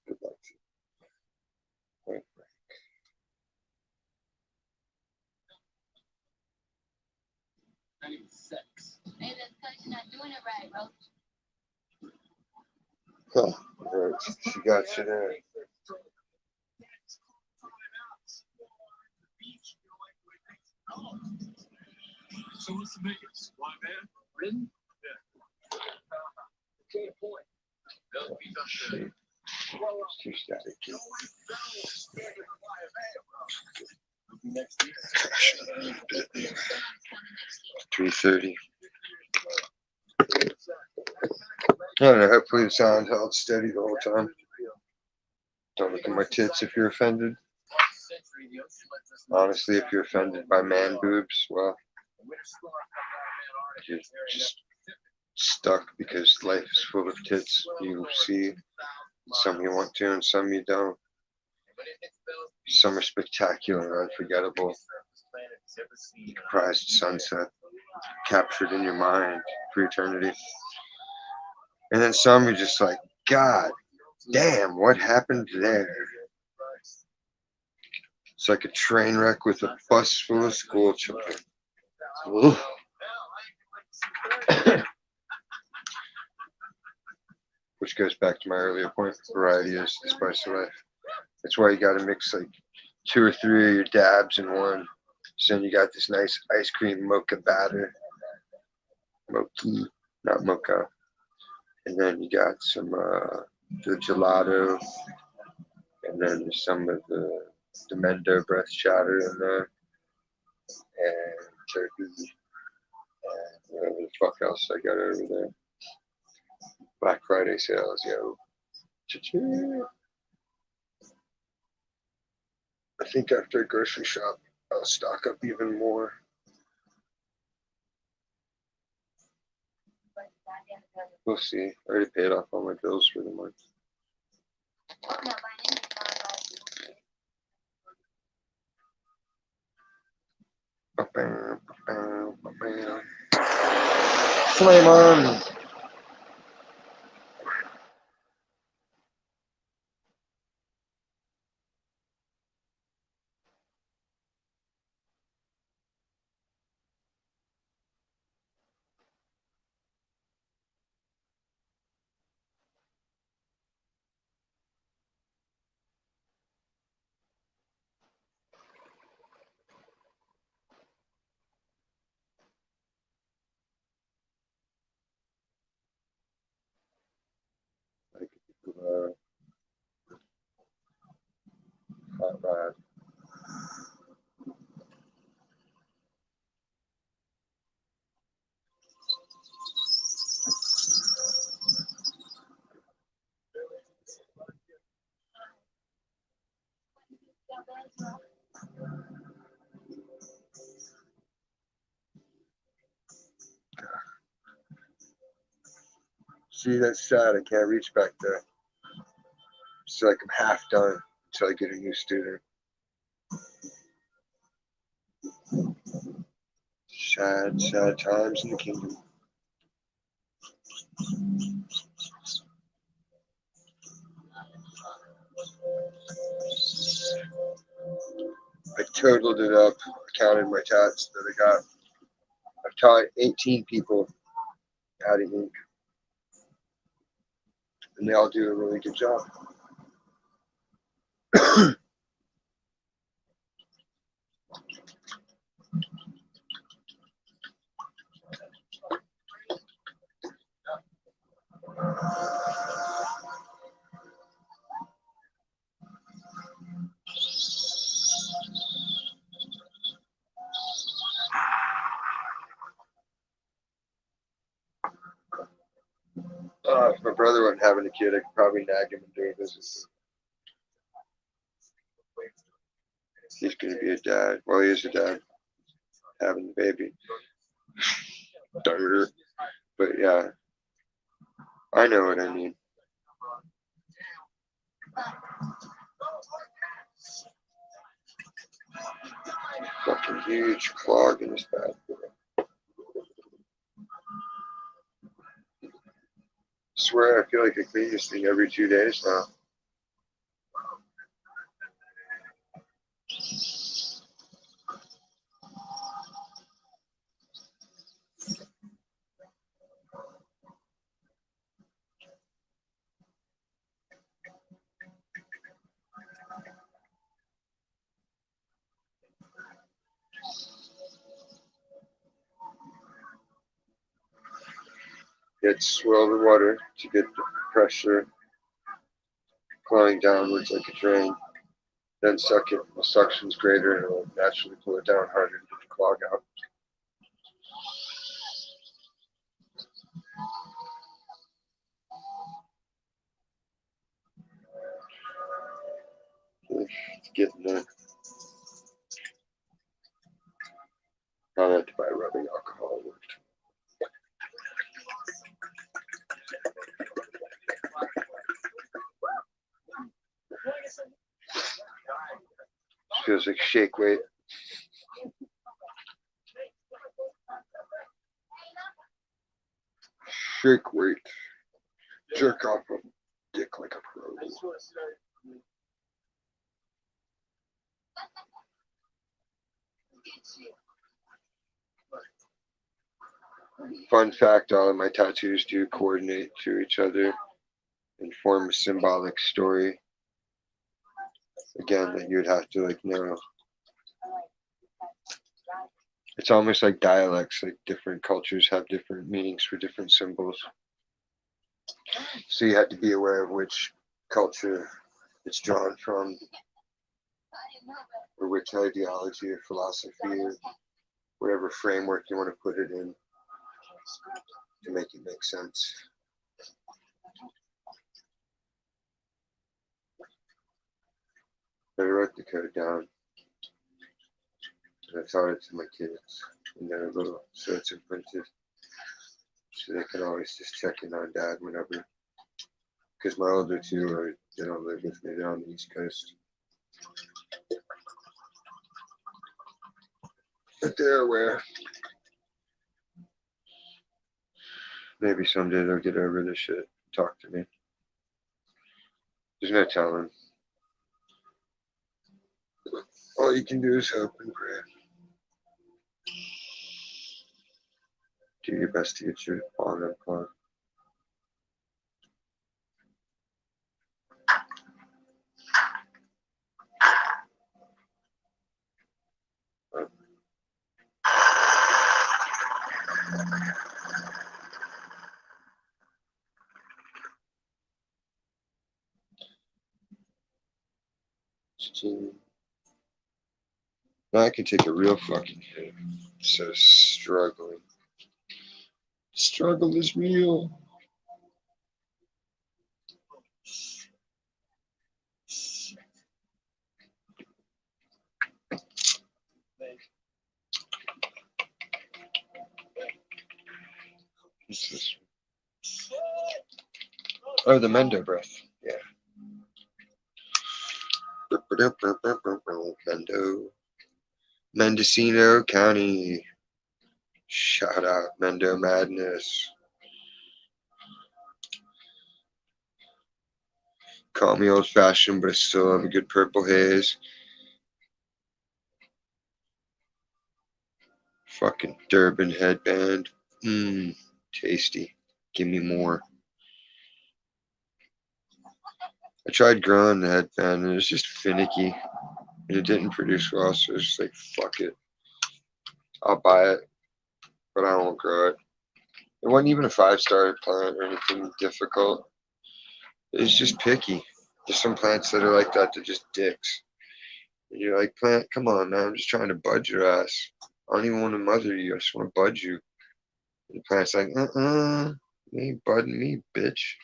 Good luck to you. Point blank. Hey, that's because you're not doing it right, bro. Huh. Right. She got you there. So what's the biggest? One man? Ridden? Okay, point. They'll be up there. It's too static. Next year. 3:30. I don't know. Hopefully the sound held steady the whole time. Don't look at my tits if you're offended. Honestly, if you're offended by man boobs, well, you're just stuck because life is full of tits. You see some you want to and some you don't. Some are spectacular and unforgettable, prized sunset, captured in your mind for eternity. And then some you're just like, God damn, what happened there? It's like a train wreck with a bus full of school children. Ugh. Which goes back to my earlier point. Variety is the spice of life. That's why you gotta mix like 2 or 3 of your dabs in one. So then you got this nice ice cream mocha batter. Mochi, not mocha. And then you got some the gelato. And then there's some of the Mendo breast chowder in there. And turkey. And whatever the fuck else I got over there. Black Friday sales, yo. Cha-ching. I think after a grocery shop, I'll stock up even more. We'll see. I already paid off all my bills for the month. Ba-bam, ba-bam, ba-bam. Flame on! Like, hot rod. See, that's sad. I can't reach back there. It's like I'm half done until I get a new student. Sad, sad times in the kingdom. I totaled it up, counted my tats that I got. I've taught 18 people adding ink, and they all do a really good job. If my brother wasn't having a kid, I could probably nag him and do a visit. He's gonna be a dad. Well, he is a dad, having the baby. Dirt. But yeah, I know what I mean. Fucking huge clog in his bathroom. Swear, I feel like I clean this thing every 2 days now. Get swirl the water to get the pressure flowing downwards like a drain. Then suck it. The suction's greater and it'll naturally pull it down harder to get the clog out. It's getting there. Now I have to buy rubbing alcohol. Feels like shake weight. Shake weight. Jerk off a dick like a pro. Fun fact, all of my tattoos do coordinate to each other and form a symbolic story. Again, that you'd have to like know. It's almost like dialects, like different cultures have different meanings for different symbols. So you have to be aware of which culture it's drawn from, or which ideology or philosophy or whatever framework you want to put it in to make it make sense. I wrote the code down and I taught it to my kids when they were little, so it's imprinted, so they can always just check in on dad whenever. Because my older two they don't live with me, they're on the East Coast. But they're aware. Maybe someday they'll get over this shit, talk to me. There's no telling. All you can do is hope and pray. Do your best to get your bond unplugged. Now I can take a real fucking hit. So struggling. Struggle is real. What's this? Oh, the Mendo breath. Yeah. Mendo. Mendocino County. Shout out Mendo Madness. Call me old fashioned, but I still have a good purple haze. Fucking Durban headband. Mmm, tasty. Give me more. I tried growing the headband and it was just finicky and it didn't produce well, so I was just like, fuck it. I'll buy it, but I won't grow it. It wasn't even a 5-star plant or anything difficult. It's just picky. There's some plants that are like that, they're just dicks. And you're like, plant, come on, man, I'm just trying to bud your ass. I don't even want to mother you, I just want to bud you. And the plant's like, you ain't budding me, bitch.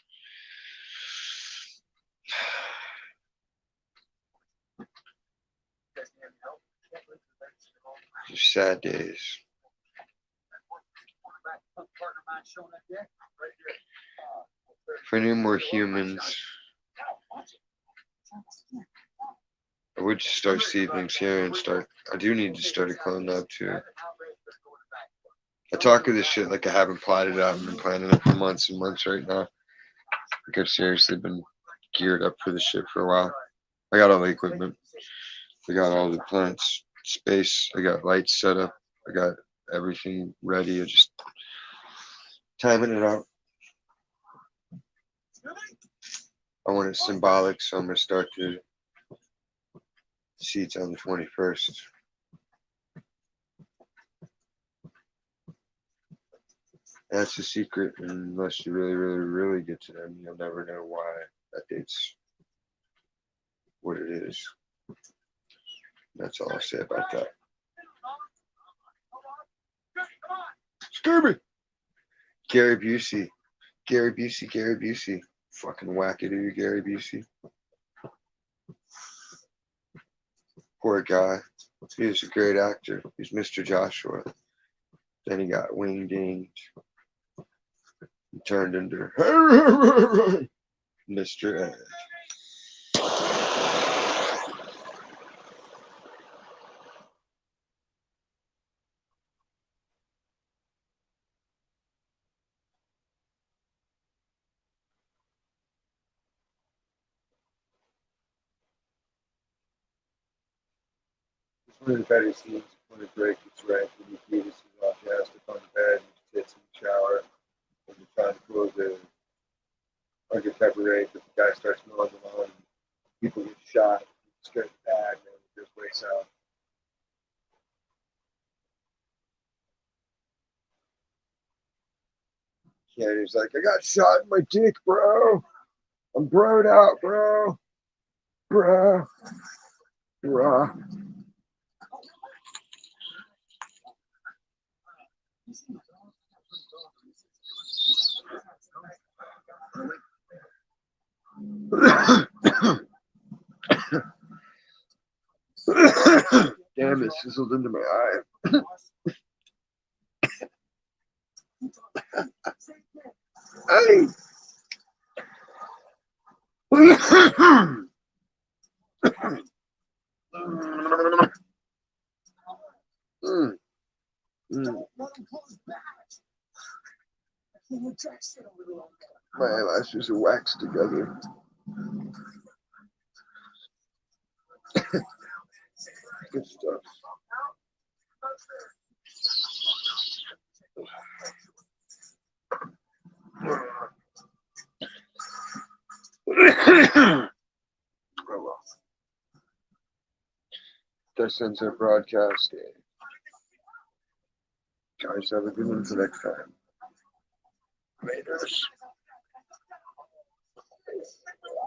sad days. If I knew more humans, I would just start seedlings here and start. I do need to start a clone lab too. I talk of this shit like I haven't plotted it out. I've been planning it for months and months right now. Like I've seriously been geared up for this shit for a while. I got all the equipment. I got all the plants, space. I got lights set up. I got everything ready. I just timing it out. I want it symbolic, so I'm gonna start the seeds on the 21st. That's the secret, and unless you really get to them, you'll never know why that date's what it is. That's all I'll say about that. Scooby! Gary Busey. Gary Busey. Fucking wackadoo, Gary Busey. Poor guy. He was a great actor. He's Mr. Joshua. Then he got wingdinged. He turned into Mr. Ed. It's one of the better scenes when a break gets right when you fetus is all jazzed up on the bed and sits in the shower and you're trying to close the undercover rape, but the guy starts mowing the lawn and people get shot, straight bad, and it goes way south. Yeah, and he's like, I got shot in my dick, bro. I'm broed out, bro. Bro. Bro. Damn, it sizzled into my eye. Hey! My eyelashes are waxed together. Good stuff. Oh well. That ends our broadcast. Guys, have a good one for next time. Laters.